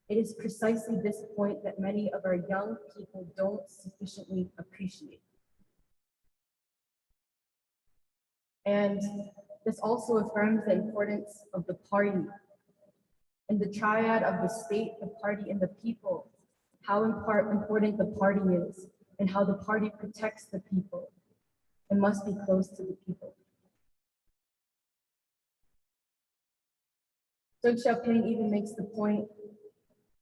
It is precisely this point that many of our young people don't sufficiently appreciate." And this also affirms the importance of the party and the triad of the state, the party, and the people, how important the party is, and how the party protects the people and must be close to the people. Deng Xiaoping even makes the point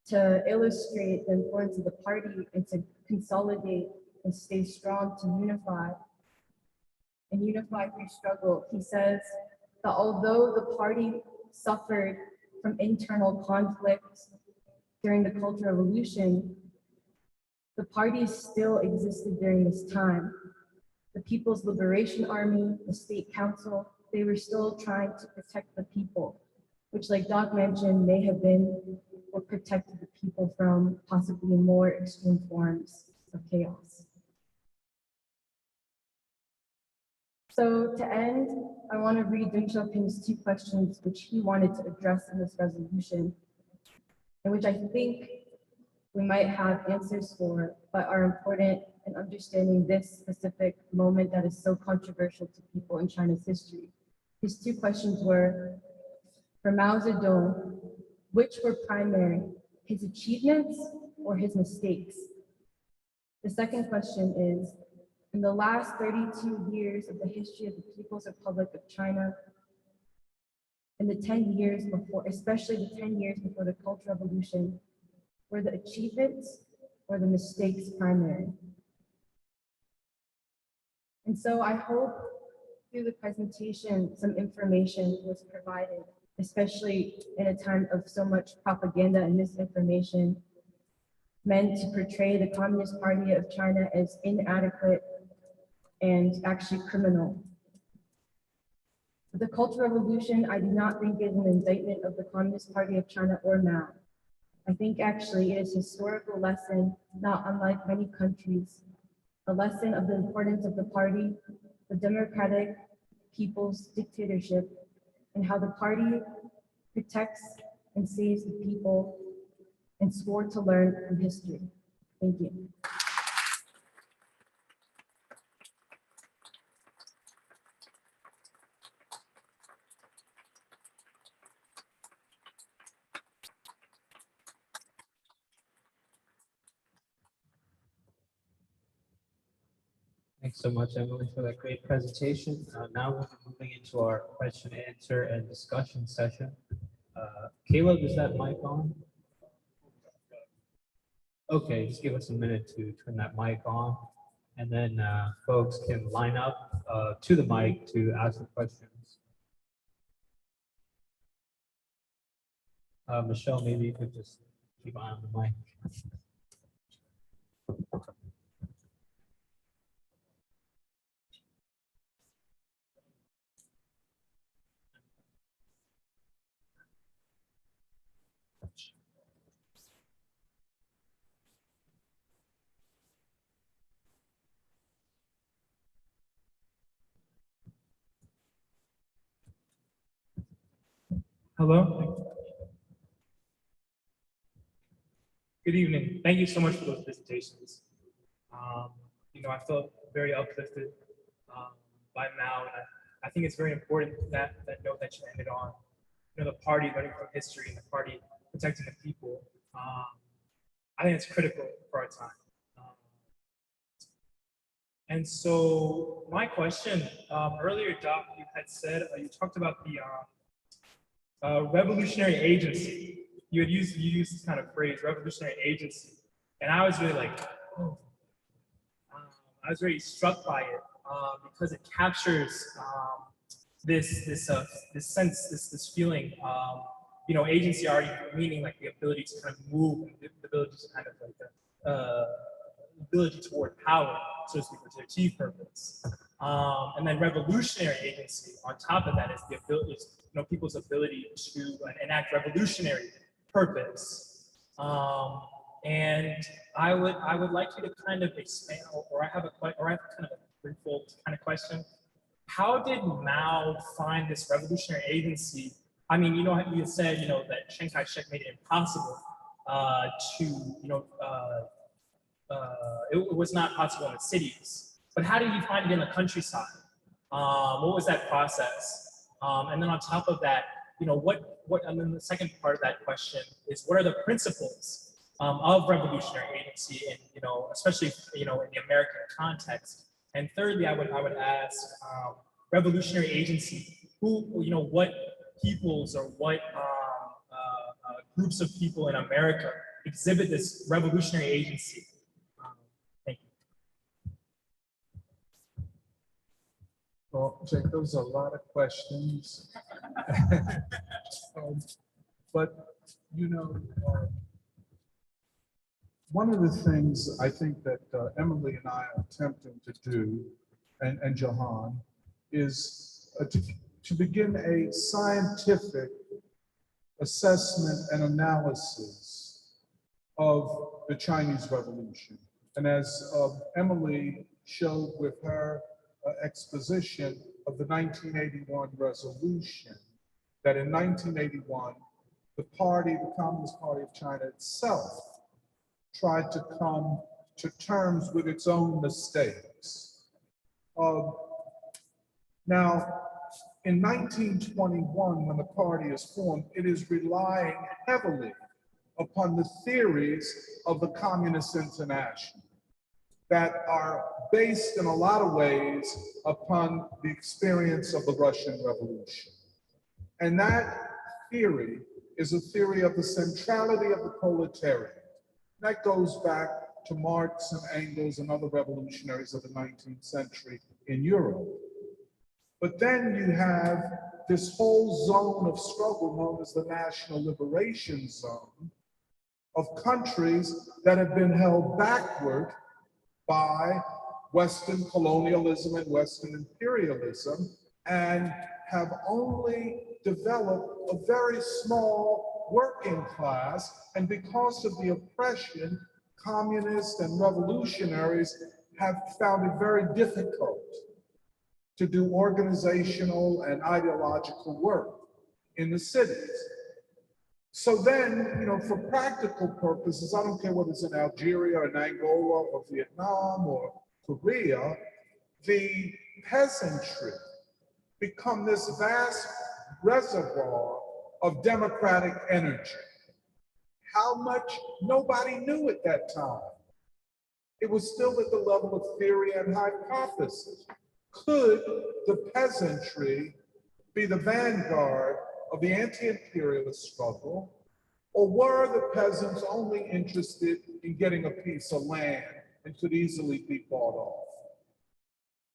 to illustrate the importance of the party and to consolidate and stay strong to unify and unify through struggle. He says that although the party suffered from internal conflicts during the Cultural Revolution, the party still existed during this time. The People's Liberation Army, the State Council, they were still trying to protect the people, which, like Doc mentioned, may have been what protected the people from possibly more extreme forms of chaos. So to end, I want to read Deng Xiaoping's 2 questions which he wanted to address in this resolution, and which I think we might have answers for, but are important in understanding this specific moment that is so controversial to people in China's history. His 2 questions were, for Mao Zedong, which were primary, his achievements or his mistakes? The second question is, in the last 32 years of the history of the People's Republic of China, in the 10 years before, especially the 10 years before the Cultural Revolution, were the achievements or the mistakes primary? And so I hope through the presentation, some information was provided, especially in a time of so much propaganda and misinformation meant to portray the Communist Party of China as inadequate and actually criminal. The Cultural Revolution, I do not think is an indictment of the Communist Party of China or Mao. I think actually it is a historical lesson, not unlike many countries, a lesson of the importance of the party, the democratic people's dictatorship, and how the party protects and saves the people, and swore to learn from history. Thank you.
Thanks so much, Emily, for that great presentation. Now we'll be moving into our question, answer, and discussion session. Caleb, is that mic on? Okay, just give us a minute to turn that mic on, and then folks can line up to the mic to ask the questions. Michelle, maybe you could just keep on the mic.
Hello. Good evening. Thank you so much for those presentations. I felt very uplifted by Mao, and I think it's very important that note that you ended on, the party learning from history and the party protecting the people. I think it's critical for our time. And so my question, earlier, Doc, you had said, you talked about the revolutionary agency. You used this kind of phrase, revolutionary agency. And I was really like, oh, I was very struck by it because it captures this sense, this feeling. Agency already meaning like the ability to kind of move, the ability to kind of like ability toward power, so to speak, or to achieve purpose. And then revolutionary agency on top of that is the ability, people's ability to enact revolutionary purpose. And I would like you to kind of expand, or I have kind of a threefold kind of question. How did Mao find this revolutionary agency? I mean, you said, that Chiang Kai-shek made it impossible it was not possible in the cities. But how did you find it in the countryside? What was that process? And then on top of that, and then the second part of that question is, what are the principles of revolutionary agency, and especially in the American context? And thirdly, I would ask, revolutionary agency, what peoples or what groups of people in America exhibit this revolutionary agency? Thank you.
Well, Jake, those are a lot of questions. But, one of the things I think that Emily and I are attempting to do, and Jahan, is to begin a scientific assessment and analysis of the Chinese Revolution. And as Emily showed with her exposition of the 1981 resolution, that in 1981, the Communist Party of China itself, tried to come to terms with its own mistakes. Now, in 1921, when the party is formed, it is relying heavily upon the theories of the Communist International that are based in a lot of ways upon the experience of the Russian Revolution. And that theory is a theory of the centrality of the proletariat. That goes back to Marx and Engels and other revolutionaries of the 19th century in Europe. But then you have this whole zone of struggle known as the National Liberation Zone of countries that have been held backward by Western colonialism and Western imperialism, and have only developed a very small working class. And because of the oppression, communists and revolutionaries have found it very difficult to do organizational and ideological work in the cities. So then, for practical purposes, I don't care whether it's in Algeria or in Angola or Vietnam or Korea, the peasantry become this vast reservoir of democratic energy. How much? Nobody knew at that time. It was still at the level of theory and hypothesis. Could the peasantry be the vanguard of the anti-imperialist struggle, or were the peasants only interested in getting a piece of land and could easily be bought off?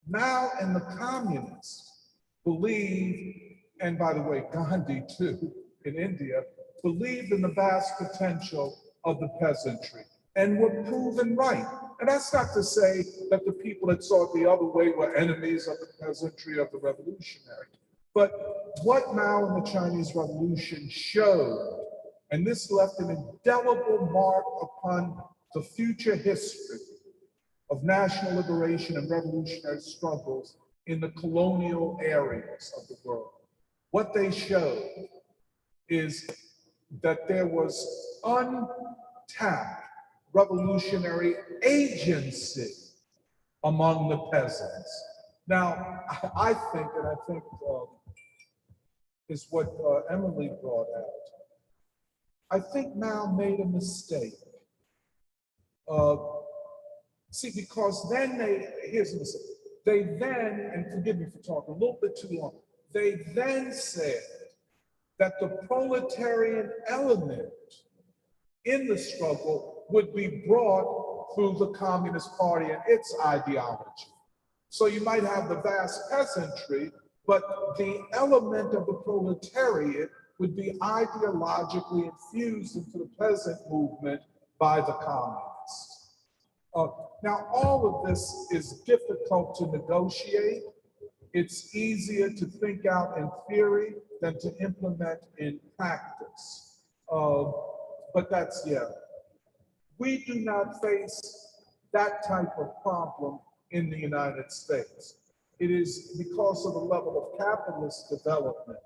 Mao and the communists believe, and by the way, Gandhi too, in India, believed in the vast potential of the peasantry and were proven right. And that's not to say that the people that saw it the other way were enemies of the peasantry, of the revolutionary. But what Mao and the Chinese Revolution showed, and this left an indelible mark upon the future history of national liberation and revolutionary struggles in the colonial areas of the world. What they showed is that there was untapped revolutionary agency among the peasants. Now, I think, and I think is what Emily brought out, I think Mao made a mistake. See, because then here's the mistake. They then, and forgive me for talking a little bit too long, they then said that the proletarian element in the struggle would be brought through the Communist Party and its ideology. So you might have the vast peasantry, but the element of the proletariat would be ideologically infused into the peasant movement by the communists. Now, all of this is difficult to negotiate. It's easier to think out in theory than to implement in practice. But that's, yeah. We do not face that type of problem in the United States. It is because of the level of capitalist development.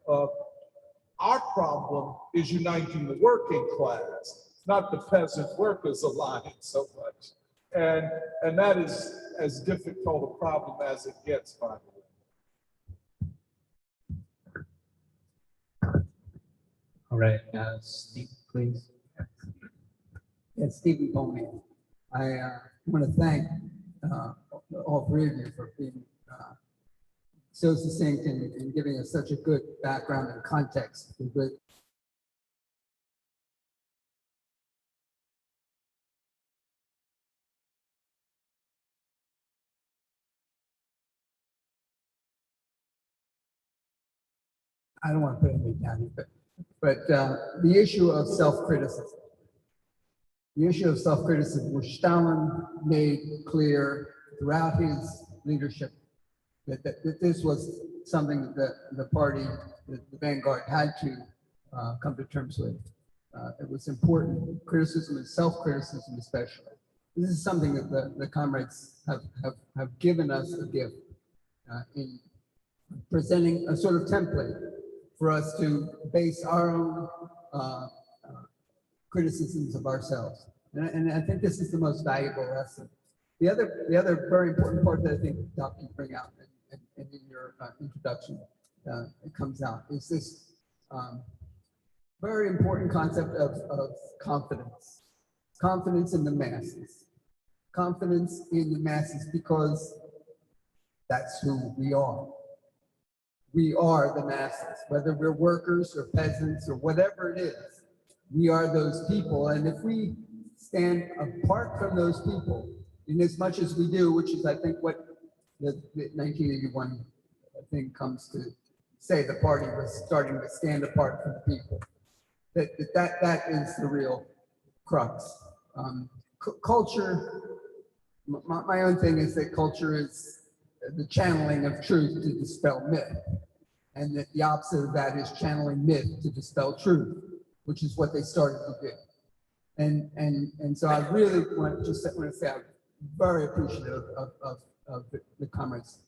Our problem is uniting the working class, not the peasant workers alliance so much. And that is as difficult a problem as it gets, by the way.
All right, Steve, please.
Yes, Stephen Bowman. I want to thank all three of you for being so succinct and giving us such a good background and context. I don't want to put anything down here, but the issue of self-criticism. The issue of self-criticism, which Stalin made clear throughout his leadership, that this was something that the party, the vanguard, had to come to terms with. It was important, criticism and self-criticism especially. This is something that the comrades have given us a gift in presenting a sort of template for us to base our own criticisms of ourselves. And I think this is the most valuable lesson. The other very important part that I think, Doc, you bring out and in your introduction, it comes out, is this very important concept of confidence. Confidence in the masses. Confidence in the masses because that's who we are. We are the masses, whether we're workers or peasants or whatever it is. We are those people, and if we stand apart from those people, in as much as we do, which is, I think, what the 1981 thing comes to say, the party was starting to stand apart from the people. That is the real crux. Culture, my own thing is that culture is the channeling of truth to dispel myth. And that the opposite of that is channeling myth to dispel truth, which is what they started to do. And so I really want to say I'm very appreciative of the comrades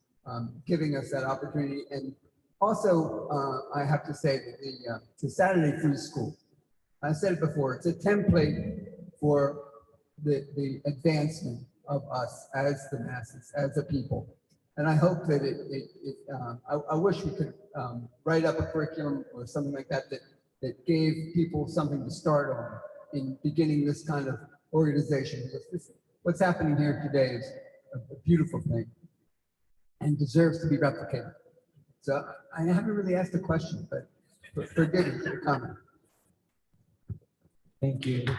giving us that opportunity. And also, I have to say that the Saturday Free School, I said it before, it's a template for the advancement of us as the masses, as a people. And I hope that I wish we could write up a curriculum or something like that that gave people something to start on in beginning this kind of organization. Because what's happening here today is a beautiful thing and deserves to be replicated. So I haven't really asked a question, but forgive me for the comment.
Thank you.
Would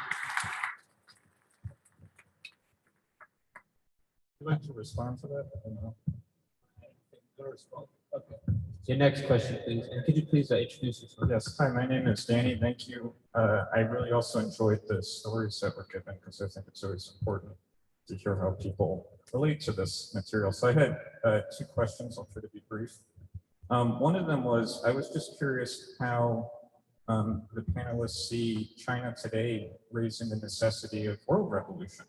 you like to respond to that? I don't know.
Okay. Your next question, please. And could you please introduce yourself?
Yes. Hi, my name is Danny. Thank you. I really also enjoyed the stories that were given because I think it's always important to hear how people relate to this material. So I had two questions. I'll try to be brief. One of them was, I was just curious how the panelists see China today raising the necessity of world revolution.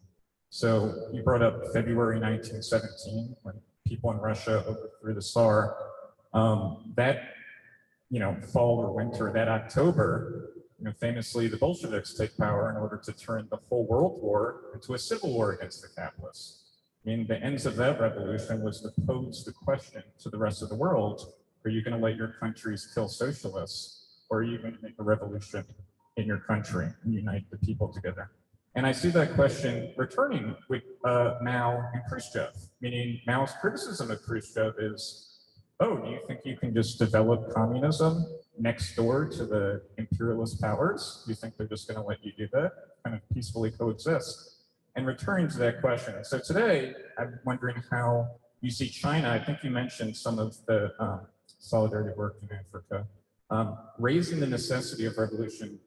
So you brought up February 1917 when people in Russia overthrew the Tsar. That fall or winter, that October, famously the Bolsheviks take power in order to turn the whole world war into a civil war against the capitalists. I mean, the ends of that revolution was to pose the question to the rest of the world: are you going to let your countries kill socialists, or are you going to make a revolution in your country and unite the people together? And I see that question returning with Mao and Khrushchev, meaning Mao's criticism of Khrushchev is, oh, do you think you can just develop communism next door to the imperialist powers? Do you think they're just going to let you do that, kind of peacefully coexist? And returning to that question, so today I'm wondering how you see China. I think you mentioned some of the solidarity work in Africa, raising the necessity of revolution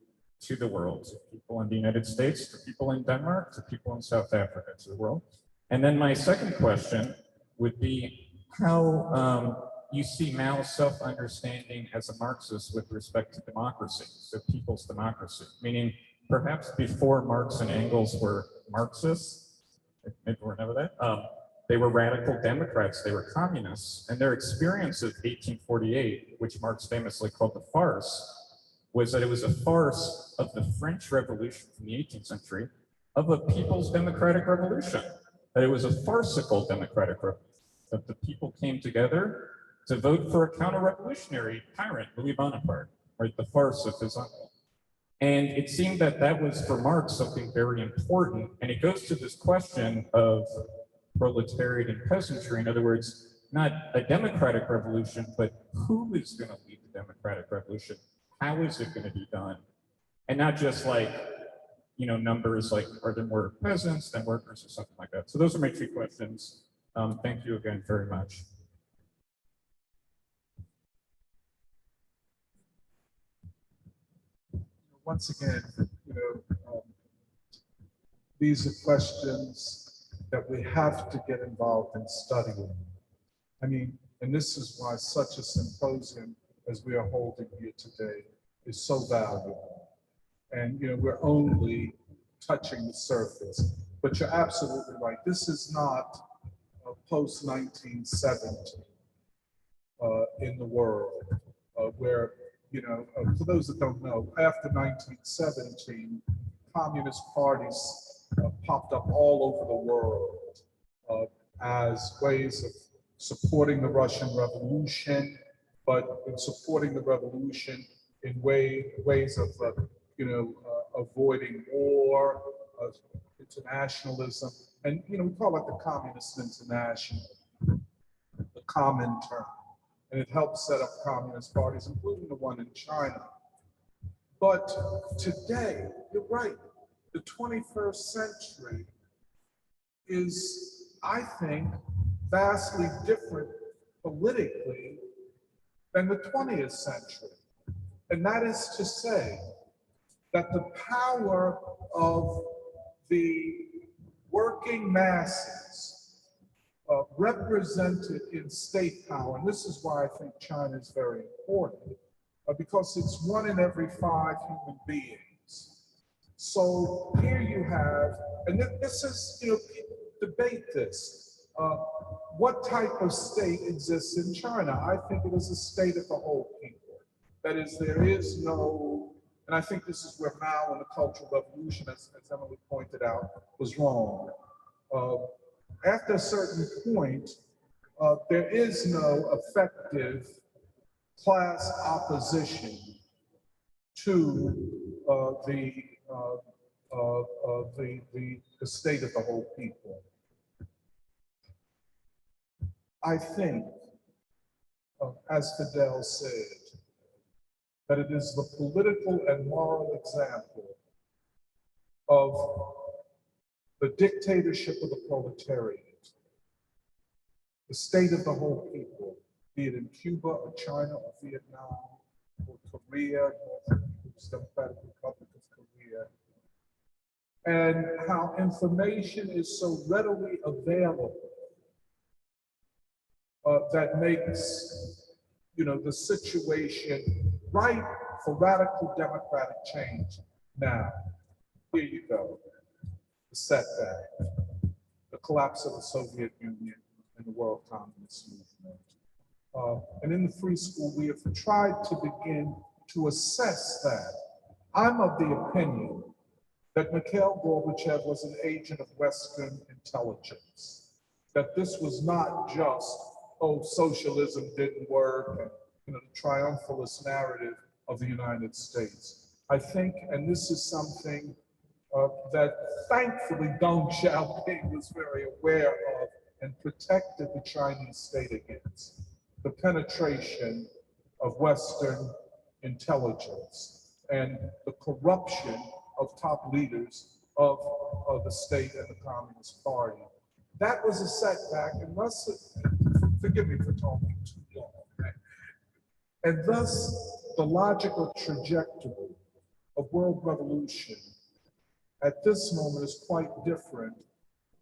to the world, to people in the United States, to people in Denmark, to people in South Africa, to the world. And then my second question would be how you see Mao's self-understanding as a Marxist with respect to democracy, so people's democracy, meaning perhaps before Marx and Engels were Marxists, maybe we're never that, they were radical Democrats, they were communists, and their experience of 1848, which Marx famously called the farce, was that it was a farce of the French Revolution from the 18th century, of a people's democratic revolution, that it was a farcical democratic revolution, that the people came together to vote for a counter-revolutionary tyrant, Louis Bonaparte, right, the farce of his uncle. And it seemed that that was, for Marx, something very important, and it goes to this question of proletariat and peasantry. In other words, not a democratic revolution, but who is going to lead the democratic revolution? How is it going to be done? And not just like, numbers like, are there more peasants than workers or something like that? So those are my two questions. Thank you again very much.
Once again, these are questions that we have to get involved in studying. I mean, and this is why such a symposium as we are holding here today is so valuable. And we're only touching the surface, but you're absolutely right. This is not post-1970 in the world where, for those that don't know, after 1917, communist parties popped up all over the world as ways of supporting the Russian Revolution, but in supporting the revolution in ways of avoiding war, internationalism, and we call it the Communist International, the common term, and it helped set up communist parties, including the one in China. But today, you're right, the 21st century is, I think, vastly different politically than the 20th century. And that is to say that the power of the working masses represented in state power, and this is why I think China is very important, because it's 1 in every 5 human beings. So here you have, and this is, people debate this, what type of state exists in China? I think it is a state of the whole people. That is, there is no, and I think this is where Mao and the Cultural Revolution, as Emily pointed out, was wrong. After a certain point, there is no effective class opposition to the state of the whole people. I think, as Fidel said, that it is the political and moral example of the dictatorship of the proletariat, the state of the whole people, be it in Cuba or China or Vietnam or Korea, People's Democratic Republic of Korea, and how information is so readily available that makes the situation ripe for radical democratic change. Now, here you go. The setback, the collapse of the Soviet Union and the World Communist Movement, And in the free school, we have tried to begin to assess that. I'm of the opinion that Mikhail Gorbachev was an agent of Western intelligence, that this was not just, oh, socialism didn't work, and the triumphalist narrative of the United States. I think, and this is something that thankfully Deng Xiaoping was very aware of and protected the Chinese state against, the penetration of Western intelligence and the corruption of top leaders of the state and the Communist Party. That was a setback, and thus, forgive me for talking too long, okay? And thus, the logical trajectory of world revolution at this moment is quite different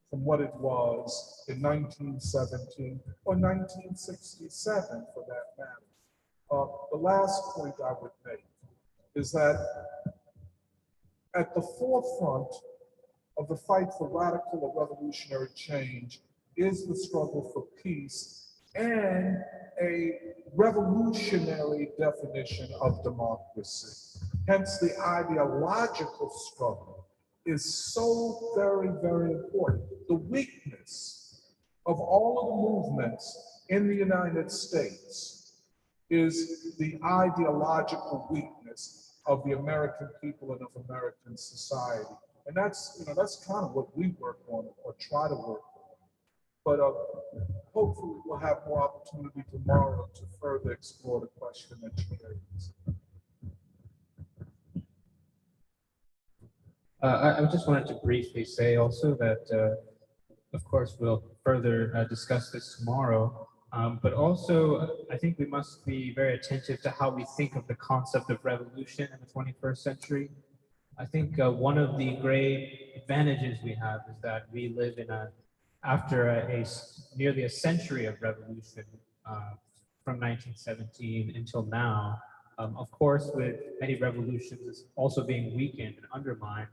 from what it was in 1917 or 1967, for that matter. The last point I would make is that at the forefront of the fight for radical or revolutionary change is the struggle for peace and a revolutionary definition of democracy. Hence, the ideological struggle is so very, very important. The weakness of all of the movements in the United States is the ideological weakness of the American people and of American society. And that's kind of what we work on or try to work on. But hopefully we'll have more opportunity tomorrow to further explore the question that you raised.
I just wanted to briefly say also that, of course, we'll further discuss this tomorrow. But also, I think we must be very attentive to how we think of the concept of revolution in the 21st century. I think one of the great advantages we have is that we live in after nearly a century of revolution from 1917 until now. Of course, with many revolutions also being weakened and undermined,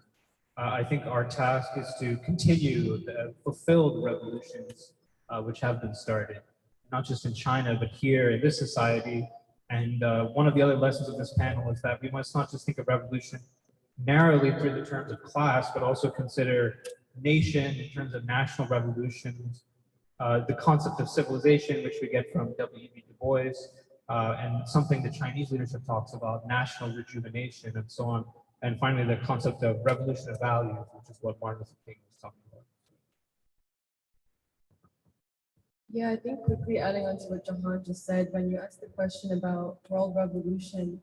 I think our task is to continue the fulfilled revolutions which have been started, not just in China, but here in this society. And one of the other lessons of this panel is that we must not just think of revolution narrowly through the terms of class, but also consider nation in terms of national revolutions, the concept of civilization, which we get from W.E.B. Du Bois, and something the Chinese leadership talks about, national rejuvenation and so on. And finally, the concept of revolution of values, which is what Martin Luther King was talking about.
Yeah, I think quickly adding on to what Jahan just said, when you asked the question about world revolution,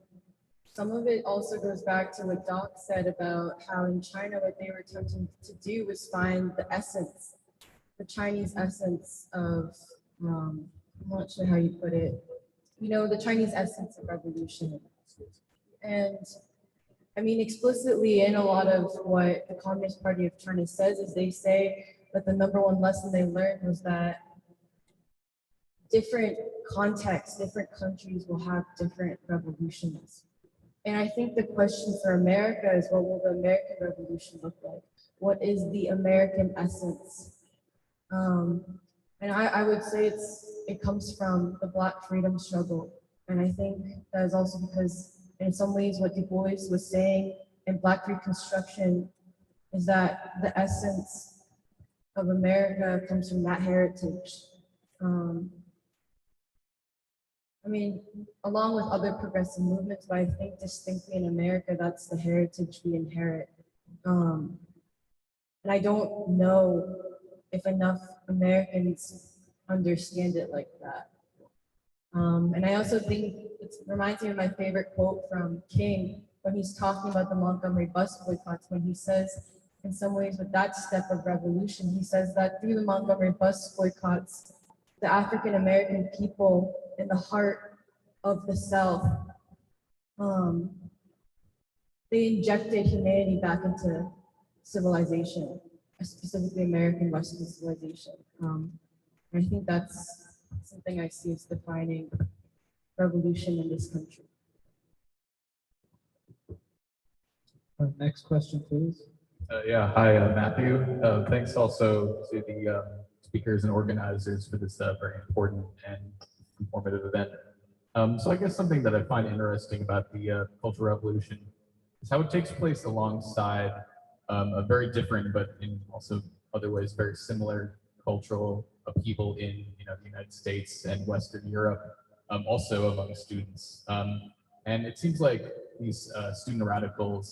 some of it also goes back to what Doc said about how in China, what they were attempting to do was find the essence, the Chinese essence of, I'm not sure how you put it, the Chinese essence of revolution. And I mean, explicitly in a lot of what the Communist Party of China says is they say that the #1 lesson they learned was that different contexts, different countries will have different revolutions. And I think the question for America is, what will the American Revolution look like? What is the American essence? And I would say it comes from the Black freedom struggle. And I think that is also because in some ways what Du Bois was saying in Black Reconstruction is that the essence of America comes from that heritage. I mean, along with other progressive movements, but I think distinctly in America, that's the heritage we inherit. And I don't know if enough Americans understand it like that. And I also think it reminds me of my favorite quote from King when he's talking about the Montgomery bus boycotts, when he says, in some ways with that step of revolution, he says that through the Montgomery bus boycotts, the African-American people in the heart of the South, they injected humanity back into civilization, specifically American Western civilization. And I think that's something I see as defining revolution in this country.
Next question, please.
Yeah, hi, Matthew. Thanks also to the speakers and organizers for this very important and informative event. So I guess something that I find interesting about the Cultural Revolution is how it takes place alongside a very different, but in also other ways very similar cultural upheaval in the United States and Western Europe, also among students. And it seems like these student radicals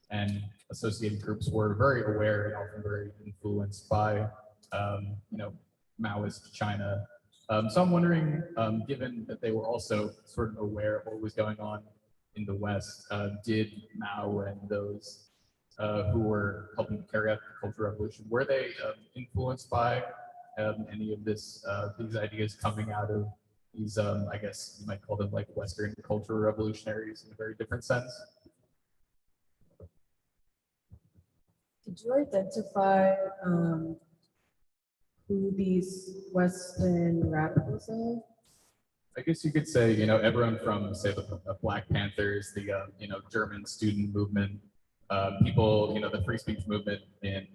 and associated groups were very aware and often very influenced by Maoist China. So I'm wondering, given that they were also sort of aware of what was going on in the West, did Mao and those who were helping carry out the Cultural Revolution, were they influenced by any of these ideas coming out of these, I guess you might call them like Western cultural revolutionaries in a very different sense?
Did you identify who these Western radicals are?
I guess you could say, everyone from, say, the Black Panthers, the, German student movement, people, the free speech movement in,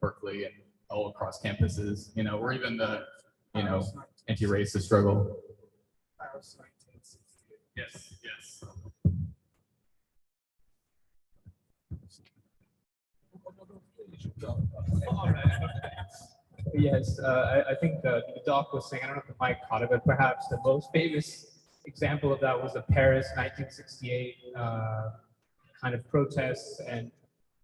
Berkeley and all across campuses, or even the, anti-racist struggle. Yes, yes.
Yes, I think the doc was saying, I don't know if the mic caught it, but perhaps the most famous example of that was the Paris 1968 kind of protests. And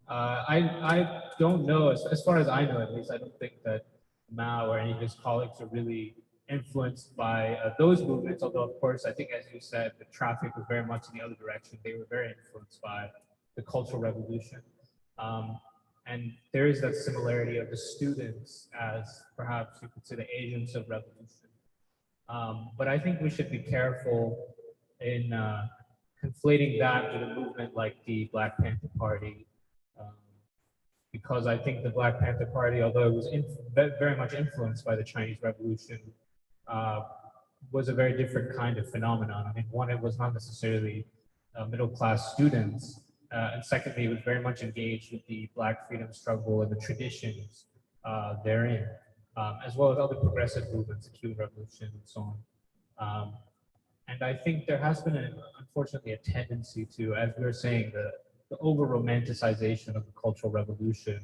I don't know, as far as I know at least, I don't think that Mao or any of his colleagues are really influenced by those movements, although of course, I think as you said, the traffic was very much in the other direction. They were very influenced by the Cultural Revolution. And there is that similarity of the students as perhaps you could say the agents of revolution. But I think we should be careful in conflating that with a movement like the Black Panther Party, because I think the Black Panther Party, although it was very much influenced by the Chinese Revolution, was a very different kind of phenomenon. I mean, one, it was not necessarily middle-class students, and secondly, it was very much engaged with the Black freedom struggle and the traditions therein, as well as other progressive movements, the Cuban Revolution and so on. And I think there has been, unfortunately, a tendency to, as we were saying, the over-romanticization of the Cultural Revolution,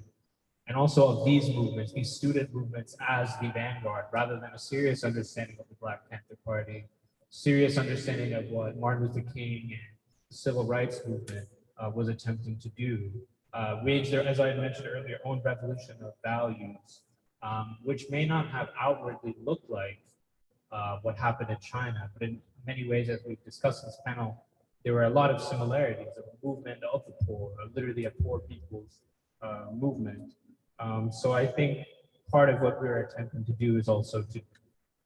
and also of these movements, these student movements as the vanguard, rather than a serious understanding of the Black Panther Party, serious understanding of what Martin Luther King and the Civil Rights Movement was attempting to do, wage their, as I mentioned earlier, own revolution of values, which may not have outwardly looked like what happened in China, but in many ways, as we've discussed in this panel, there were a lot of similarities of a movement of the poor, literally a poor people's movement. So I think part of what we're attempting to do is also to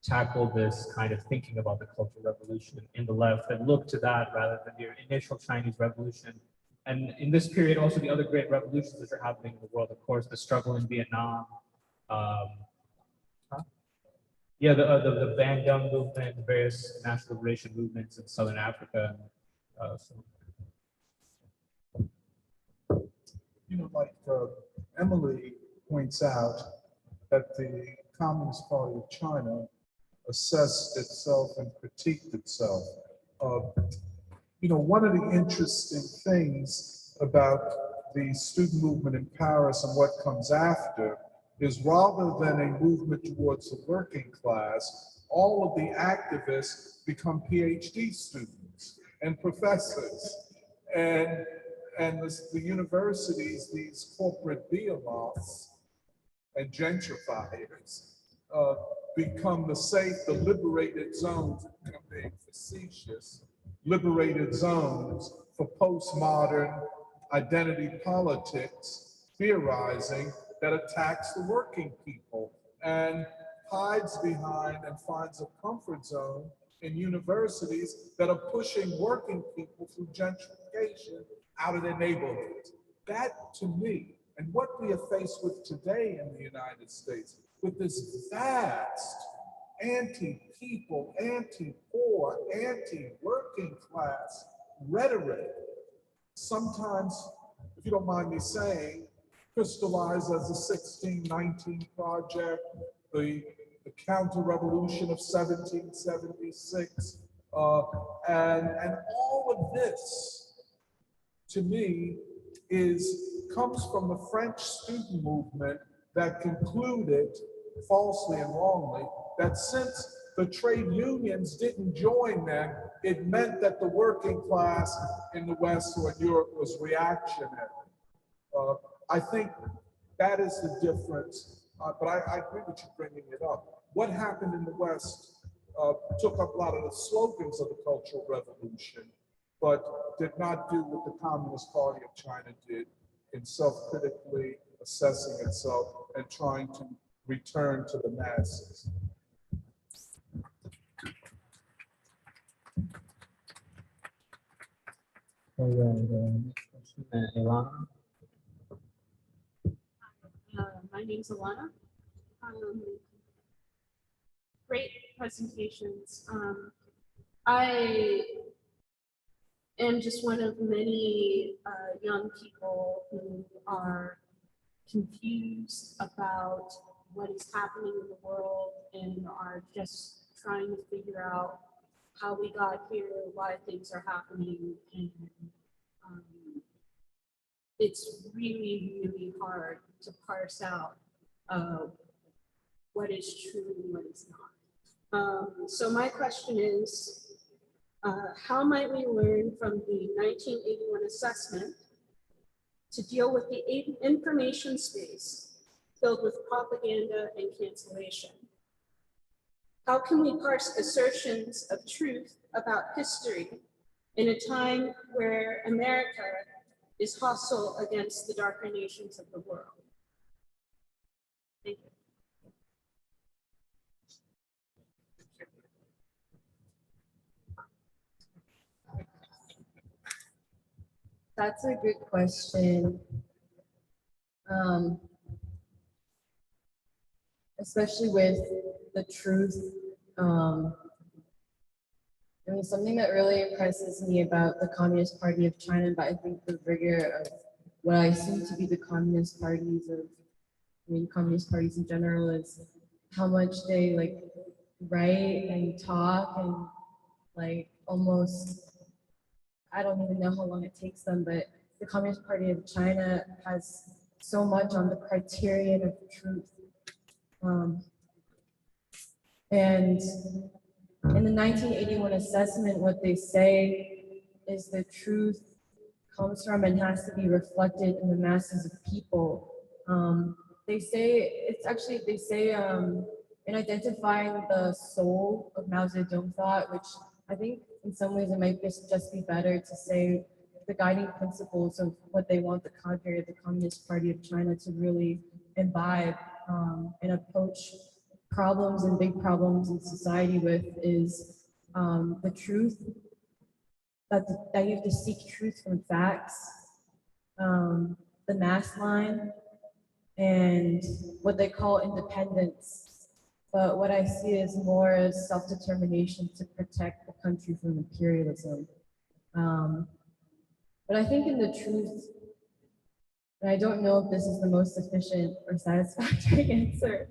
tackle this kind of thinking about the Cultural Revolution in the left and look to that rather than the initial Chinese Revolution. And in this period, also the other great revolutions that are happening in the world, of course, the struggle in Vietnam, the Van Dam movement, the various national liberation movements in Southern Africa.
Like Emily points out that the Communist Party of China assessed itself and critiqued itself. One of the interesting things about the student movement in Paris and what comes after is rather than a movement towards the working class, all of the activists become PhD students and professors. And the universities, these corporate behemoths and gentrifiers become the liberated zones, I'm being facetious, liberated zones for postmodern identity politics, theorizing that attacks the working people and hides behind and finds a comfort zone in universities that are pushing working people through gentrification out of their neighborhoods. That, to me, and what we are faced with today in the United States, with this vast anti-people, anti-poor, anti-working class rhetoric, sometimes, if you don't mind me saying, crystallized as the 1619 Project, the the counter-revolution of 1776, and all of this, to me, comes from the French student movement that concluded, falsely and wrongly, that since the trade unions didn't join them, it meant that the working class in the West or in Europe was reactionary. I think that is the difference, but I agree with you bringing it up. What happened in the West took up a lot of the slogans of the Cultural Revolution, but did not do what the Communist Party of China did in self-critically assessing itself and trying to return to the masses.
Next question, Ilana.
My name's Alana. Great presentations. I am just one of many young people who are confused about what is happening in the world and are just trying to figure out how we got here, why things are happening, and it's really, really hard to parse out what is true and what is not. So my question is, how might we learn from the 1981 assessment to deal with the information space filled with propaganda and cancellation? How can we parse assertions of truth about history in a time where America is hostile against the darker nations of the world? Thank you.
That's a good question. Especially with the truth. I mean, something that really impresses me about the Communist Party of China, but I think the rigor of what I assume to be the communist parties communist parties in general, is how much they like write and talk and like almost, I don't even know how long it takes them, but the Communist Party of China has so much on the criterion of truth. And in the 1981 assessment, what they say is the truth comes from and has to be reflected in the masses of people. They say in identifying the soul of Mao Zedong thought, which I think in some ways it might just be better to say the guiding principles of what they want the cadre of the Communist Party of China to really imbibe and approach problems and big problems in society with is the truth, that you have to seek truth from facts, the mass line, and what they call independence. But what I see is more as self-determination to protect the country from imperialism. But I think in the truth, and I don't know if this is the most efficient or satisfactory answer,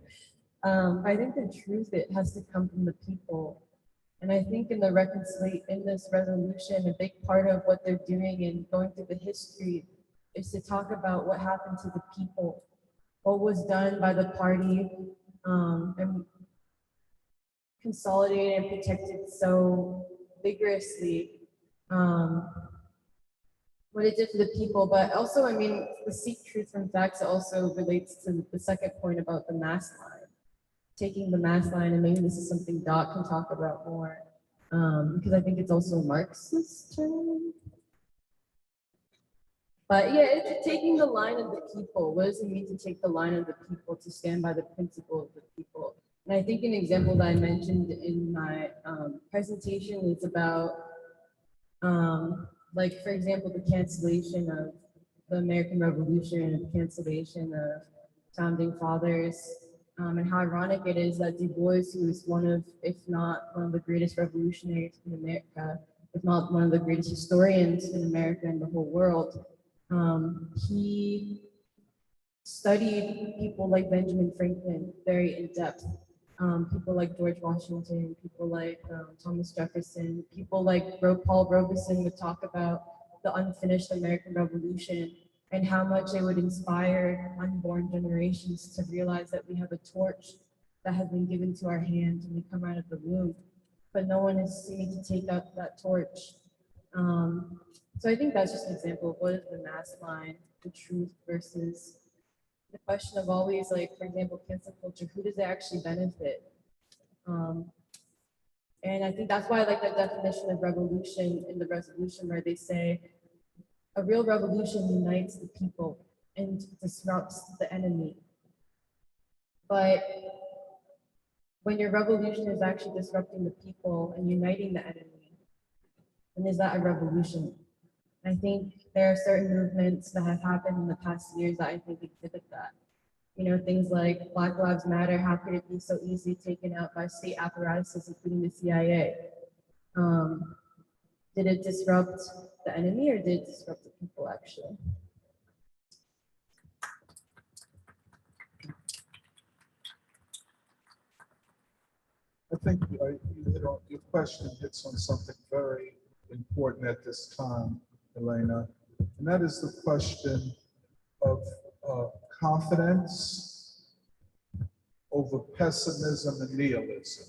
I think the truth, it has to come from the people. And I think in this resolution, a big part of what they're doing and going through the history is to talk about what happened to the people, what was done by the party, and consolidated and protected so vigorously, what it did for the people. But also, I mean, the seek truth from facts also relates to the second point about the mass line. Taking the mass line, and maybe this is something Doc can talk about more, because I think it's also a Marxist term. But yeah, it's taking the line of the people. What does it mean to take the line of the people, to stand by the principle of the people? And I think an example that I mentioned in my presentation is about, like, for example, the cancellation of the American Revolution and the cancellation of founding fathers. And how ironic it is that Du Bois, who is one of, if not one of the greatest revolutionaries in America, if not one of the greatest historians in America and the whole world, he studied people like Benjamin Franklin very in depth. People like George Washington, people like Thomas Jefferson, people like Paul Robeson would talk about the unfinished American Revolution and how much it would inspire unborn generations to realize that we have a torch that has been given to our hands when we come out of the womb, but no one is seeming to take up that torch. So I think that's just an example of what is the mass line, the truth versus the question of always, like, for example, cancel culture, who does it actually benefit? And I think that's why I like that definition of revolution in the resolution where they say, a real revolution unites the people and disrupts the enemy. But when your revolution is actually disrupting the people and uniting the enemy, then is that a revolution? I think there are certain movements that have happened in the past years that I think exhibit that. You know, things like Black Lives Matter, how could it be so easily taken out by state apparatuses, including the CIA? Did it disrupt the enemy or did it disrupt the people actually?
I think your question hits on something very important at this time, Elena, and that is the question of confidence over pessimism and nihilism.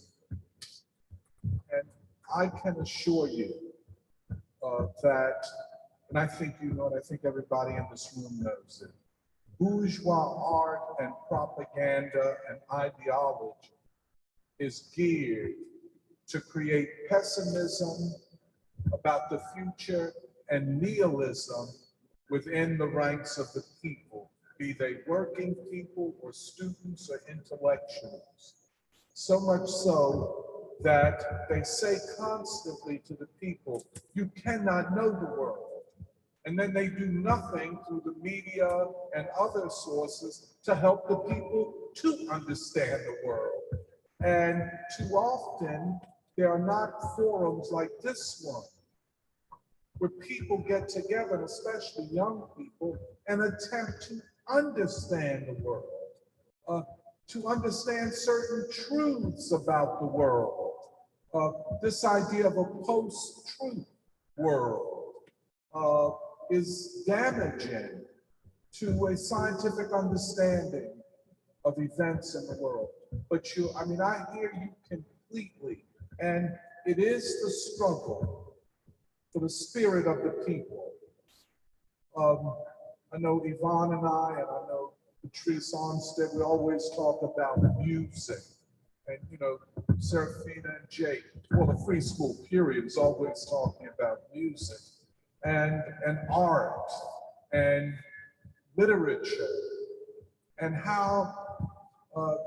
And I can assure you that, and I think you know it, I think everybody in this room knows it, bourgeois art and propaganda and ideology is geared to create pessimism about the future and nihilism within the ranks of the people, be they working people or students or intellectuals. So much so that they say constantly to the people, you cannot know the world. And then they do nothing through the media and other sources to help the people to understand the world. And too often, there are not forums like this one, where people get together, and especially young people, and attempt to understand the world, to understand certain truths about the world. This idea of a post-truth world is damaging to a scientific understanding of events in the world. But I hear you completely, and it is the struggle for the spirit of the people. I know Yvonne and I know Patrice Armstead, we always talk about music. And, you know, Serafina and Jake, well, the free school period is always talking about music and art and literature and how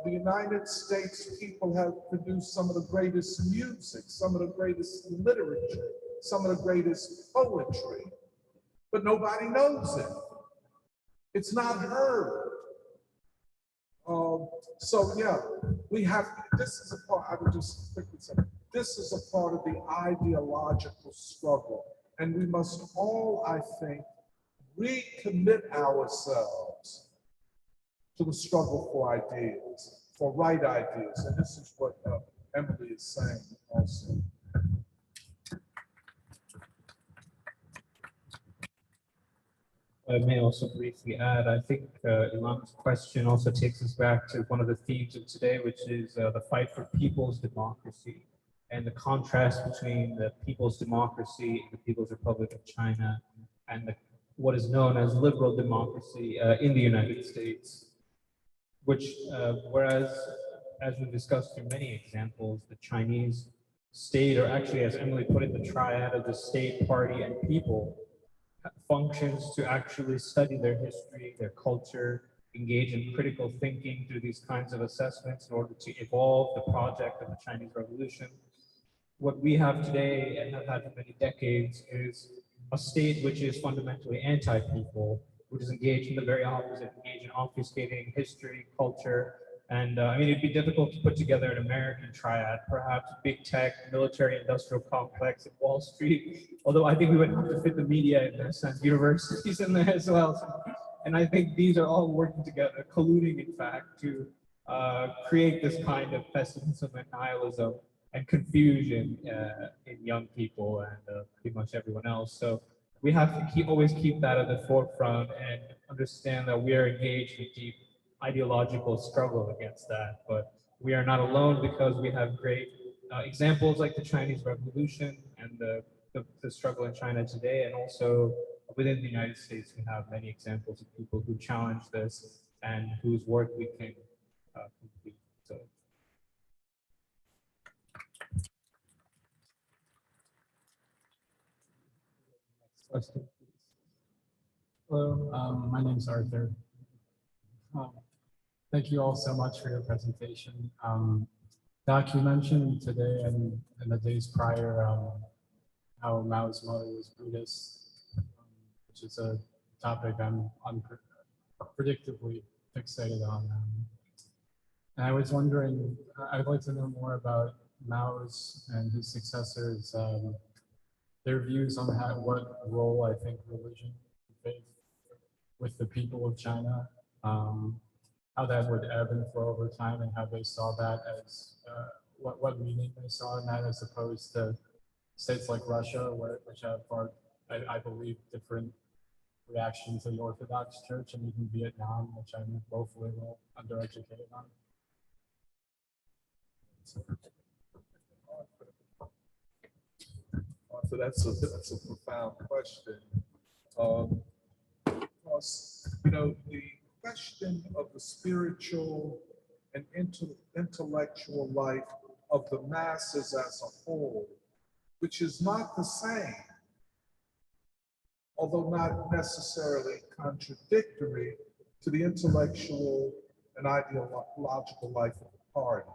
the United States people have produced some of the greatest music, some of the greatest literature, some of the greatest poetry, but nobody knows it. It's not heard. So yeah, we have, this is a part, I would just quickly say, this is a part of the ideological struggle. And we must all, I think, recommit ourselves to the struggle for ideas, for right ideas. And this is what Emily is saying also.
I may also briefly add, I think Ilan's question also takes us back to one of the themes of today, which is the fight for people's democracy and the contrast between the people's democracy, the People's Republic of China, and what is known as liberal democracy in the United States, which, whereas, as we've discussed through many examples, the Chinese state, or actually, as Emily put it, the triad of the state, party, and people, functions to actually study their history, their culture, engage in critical thinking through these kinds of assessments in order to evolve the project of the Chinese Revolution. What we have today and have had for many decades is a state which is fundamentally anti-people, which is engaged in the very opposite, engaged in obfuscating history, culture, and it'd be difficult to put together an American triad, perhaps big tech, military industrial complex, and Wall Street, although I think we would have to fit the media in that sense, universities in there as well. And I think these are all working together, colluding in fact, to create this kind of pessimism and nihilism and confusion in young people and pretty much everyone else. So we have to always keep that at the forefront and understand that we are engaged in deep ideological struggle against that. But we are not alone because we have great examples like the Chinese Revolution and the struggle in China today, and also within the United States, we have many examples of people who challenge this and whose work we can complete. So. Next question, please.
Hello, my name is Arthur. Thank you all so much for your presentation. Doc, you mentioned today and the days prior how Mao's mother was Buddhist, which is a topic I'm unpredictably fixated on. And I was wondering, I'd like to know more about Mao's and his successors, their views on what role I think religion and faith with the people of China, how that would ebb and flow over time, and how they saw that as what meaning they saw in that, as opposed to states like Russia, which have I believe different reaction to the Orthodox Church, and even Vietnam, which I'm woefully well undereducated on.
So that's a profound question. Because, the question of the spiritual and intellectual life of the masses as a whole, which is not the same, although not necessarily contradictory, to the intellectual and ideological life of the party.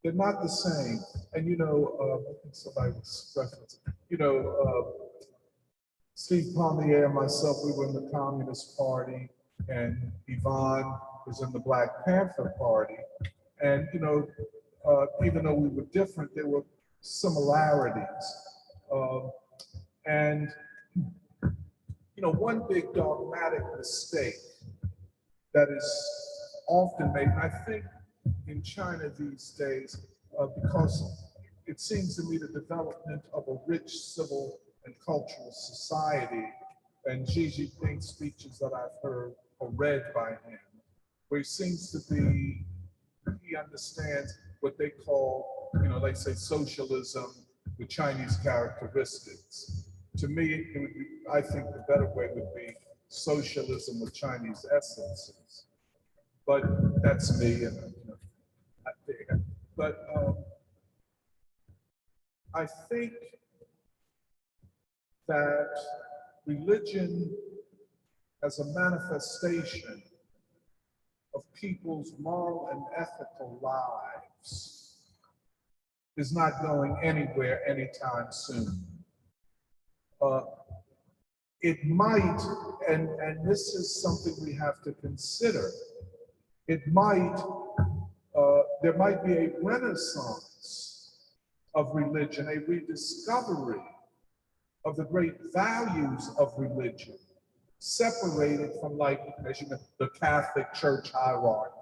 They're not the same. And I think somebody was referencing, Steve Palmier and myself, we were in the Communist Party, and Yvonne was in the Black Panther Party. And, even though we were different, there were similarities. And one big dogmatic mistake that is often made, and I think in China these days, because it seems to me the development of a rich civil and cultural society, and Xi Jinping's speeches that I've heard or read by him, where he seems to be, he understands what they call, they say socialism with Chinese characteristics. To me, it would be, I think the better way would be socialism with Chinese essences. But that's me, and not there. But I think that religion as a manifestation of people's moral and ethical lives is not going anywhere anytime soon. It might, and this is something we have to consider, it might, there might be a renaissance of religion, a rediscovery of the great values of religion, separated from, like, as you know, the Catholic Church hierarchy.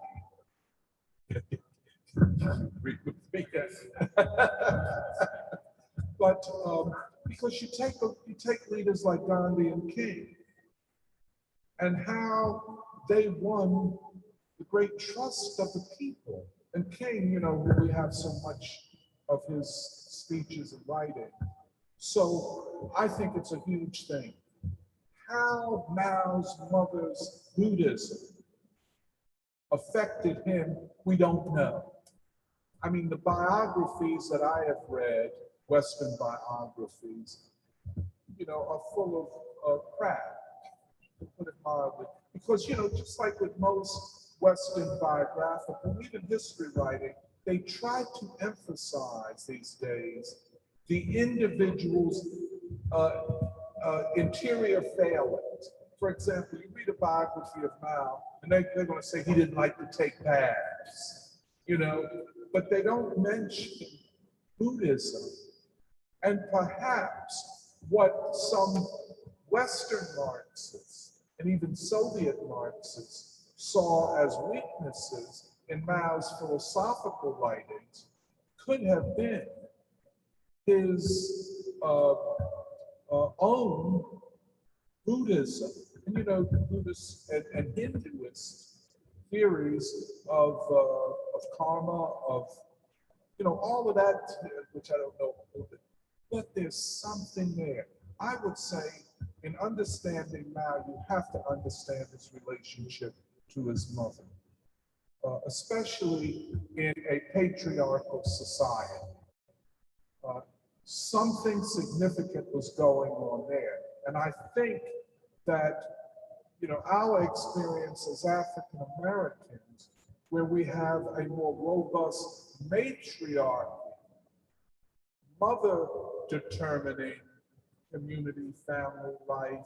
But because you take leaders like Gandhi and King, and how they won the great trust of the people. And King, we have so much of his speeches and writing. So I think it's a huge thing. How Mao's mother's Buddhism affected him, we don't know. I mean, the biographies that I have read, Western biographies, are full of crap, to put it mildly. Because, just like with most Western biographical, even history writing, they try to emphasize these days the individual's interior failings. For example, you read a biography of Mao, and they're going to say he didn't like to take baths, but they don't mention Buddhism. And perhaps what some Western Marxists and even Soviet Marxists saw as weaknesses in Mao's philosophical writings could have been his own Buddhism. And you know, Buddhist and Hinduist theories of karma, of, you know, all of that, which I don't know, but there's something there. I would say in understanding Mao, you have to understand his relationship to his mother, especially in a patriarchal society. Something significant was going on there. And I think that, you know, our experience as African Americans, where we have a more robust matriarchy, mother determining community, family life,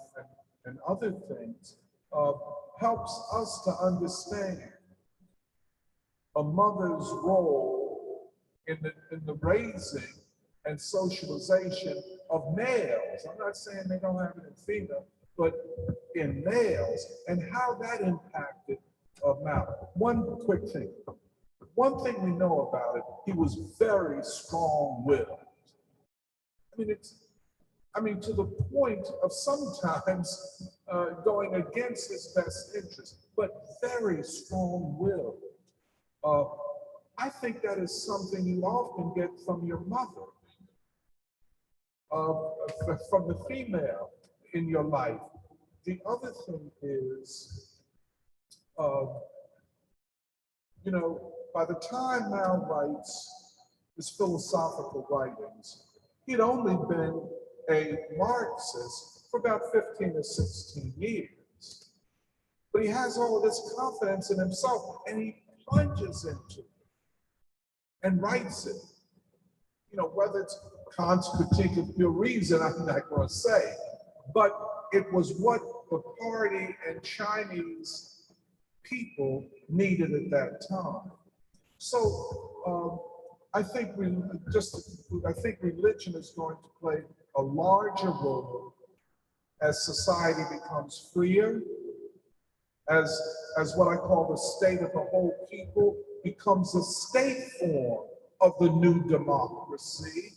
and other things, helps us to understand a mother's role in the raising and socialization of males. I'm not saying they don't have it in female, but in males, and how that impacted Mao. One quick thing. One thing we know about it, he was very strong-willed. I mean, to the point of sometimes going against his best interest, but very strong-willed. I think that is something you often get from your mother, from the female in your life. The other thing is, you know, by the time Mao writes his philosophical writings, he'd only been a Marxist for about 15 or 16 years. But he has all of this confidence in himself, and he plunges into it and writes it. You know, whether it's Kant's critique of pure reason, I'm not going to say, but it was what the party and Chinese people needed at that time. So I think religion is going to play a larger role as society becomes freer, as what I call the state of the whole people becomes a state form of the new democracy.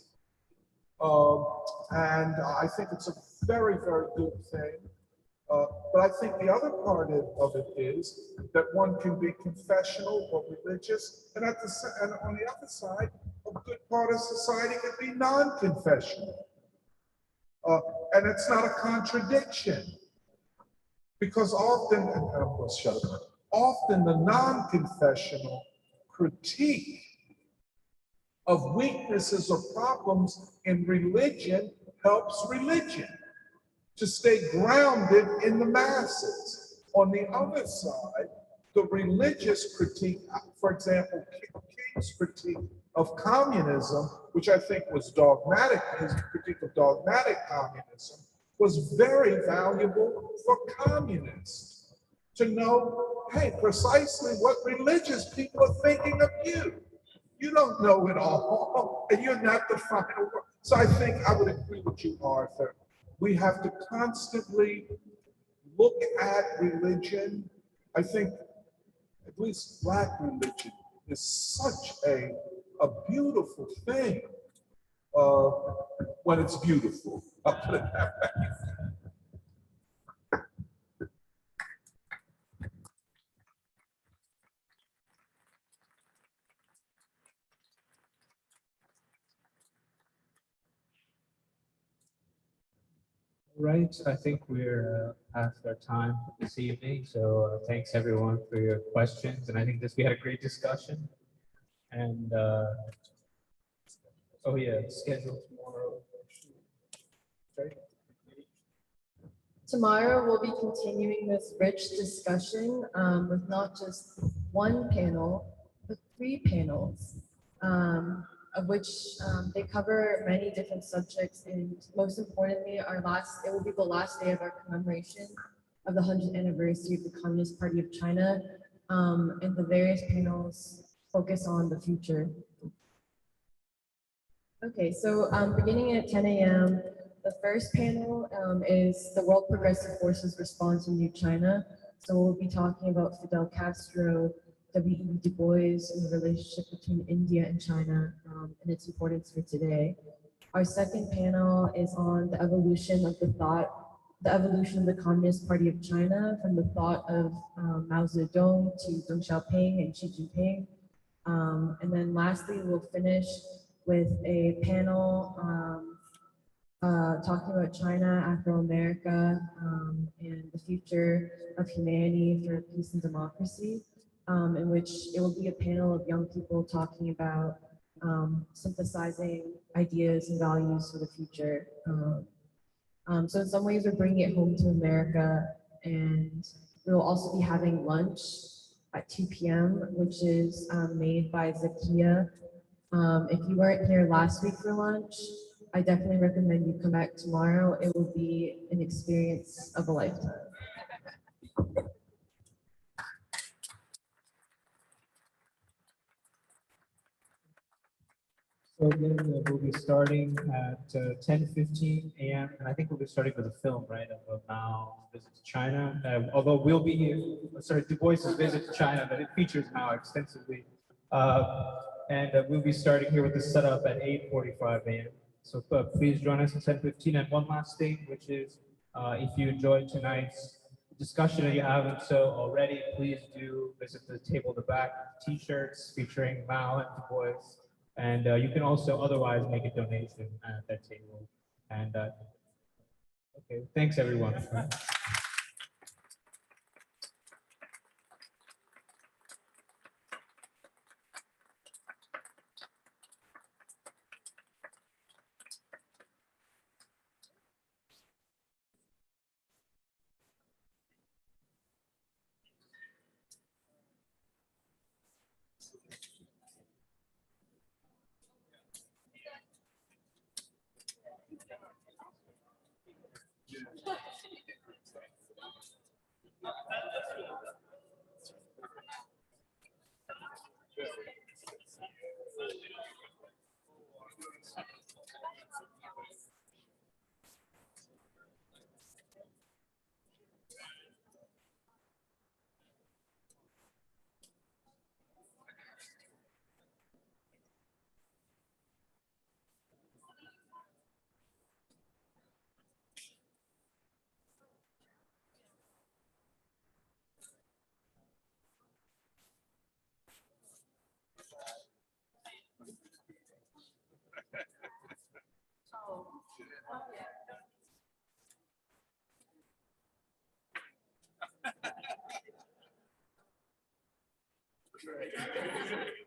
And I think it's a very, very good thing. But I think the other part of it is that one can be confessional or religious, and on the other side, a good part of society could be non-confessional. And it's not a contradiction, because often, and I'm going to shut up, often the non-confessional critique of weaknesses or problems in religion helps religion to stay grounded in the masses. On the other side, the religious critique, for example, King's critique of communism, which I think was dogmatic, his critique of dogmatic communism, was very valuable for communists to know, hey, precisely what religious people are thinking of you. You don't know it all, and you're not the final word. So I think I would agree with you, Arthur. We have to constantly look at religion. I think at least Black religion is such a beautiful thing when it's beautiful. I'll put it that way.
Right, I think we're past our time this evening, so thanks everyone for your questions, and I think we had a great discussion. And oh yeah, schedule tomorrow. Okay.
Tomorrow we'll be continuing this rich discussion with not just one panel, but 3 panels, of which they cover many different subjects, and most importantly, it will be the last day of our commemoration of the 100th anniversary of the Communist Party of China, and the various panels focus on the future. Okay, so beginning at 10 a.m., the first panel is the World Progressive Forces Response in New China. So we'll be talking about Fidel Castro, W.E. Du Bois, and the relationship between India and China and its importance for today. Our second panel is on the evolution of the evolution of the Communist Party of China from the thought of Mao Zedong to Deng Xiaoping and Xi Jinping. And then lastly, we'll finish with a panel talking about China, Afro-America, and the future of humanity for peace and democracy, in which it will be a panel of young people talking about synthesizing ideas and values for the future. So in some ways, we're bringing it home to America, and we will also be having lunch at 2 p.m., which is made by Zakia. If you weren't here last week for lunch, I definitely recommend you come back tomorrow. It will be an experience of a lifetime.
So again, we'll be starting at 10:15 a.m. and I think we'll be starting with a film, right, of Mao visit to China. Although we'll be, Du Bois's visit to China, but it features Mao extensively. We'll be starting here with the setup at 8:45 a.m. So please join us at 10:15. And one last thing, which is if you enjoyed tonight's discussion and you haven't so already, please do visit the table at the back, T-shirts featuring Mao and Du Bois. And you can also otherwise make a donation at that table. And okay, thanks everyone.
Right.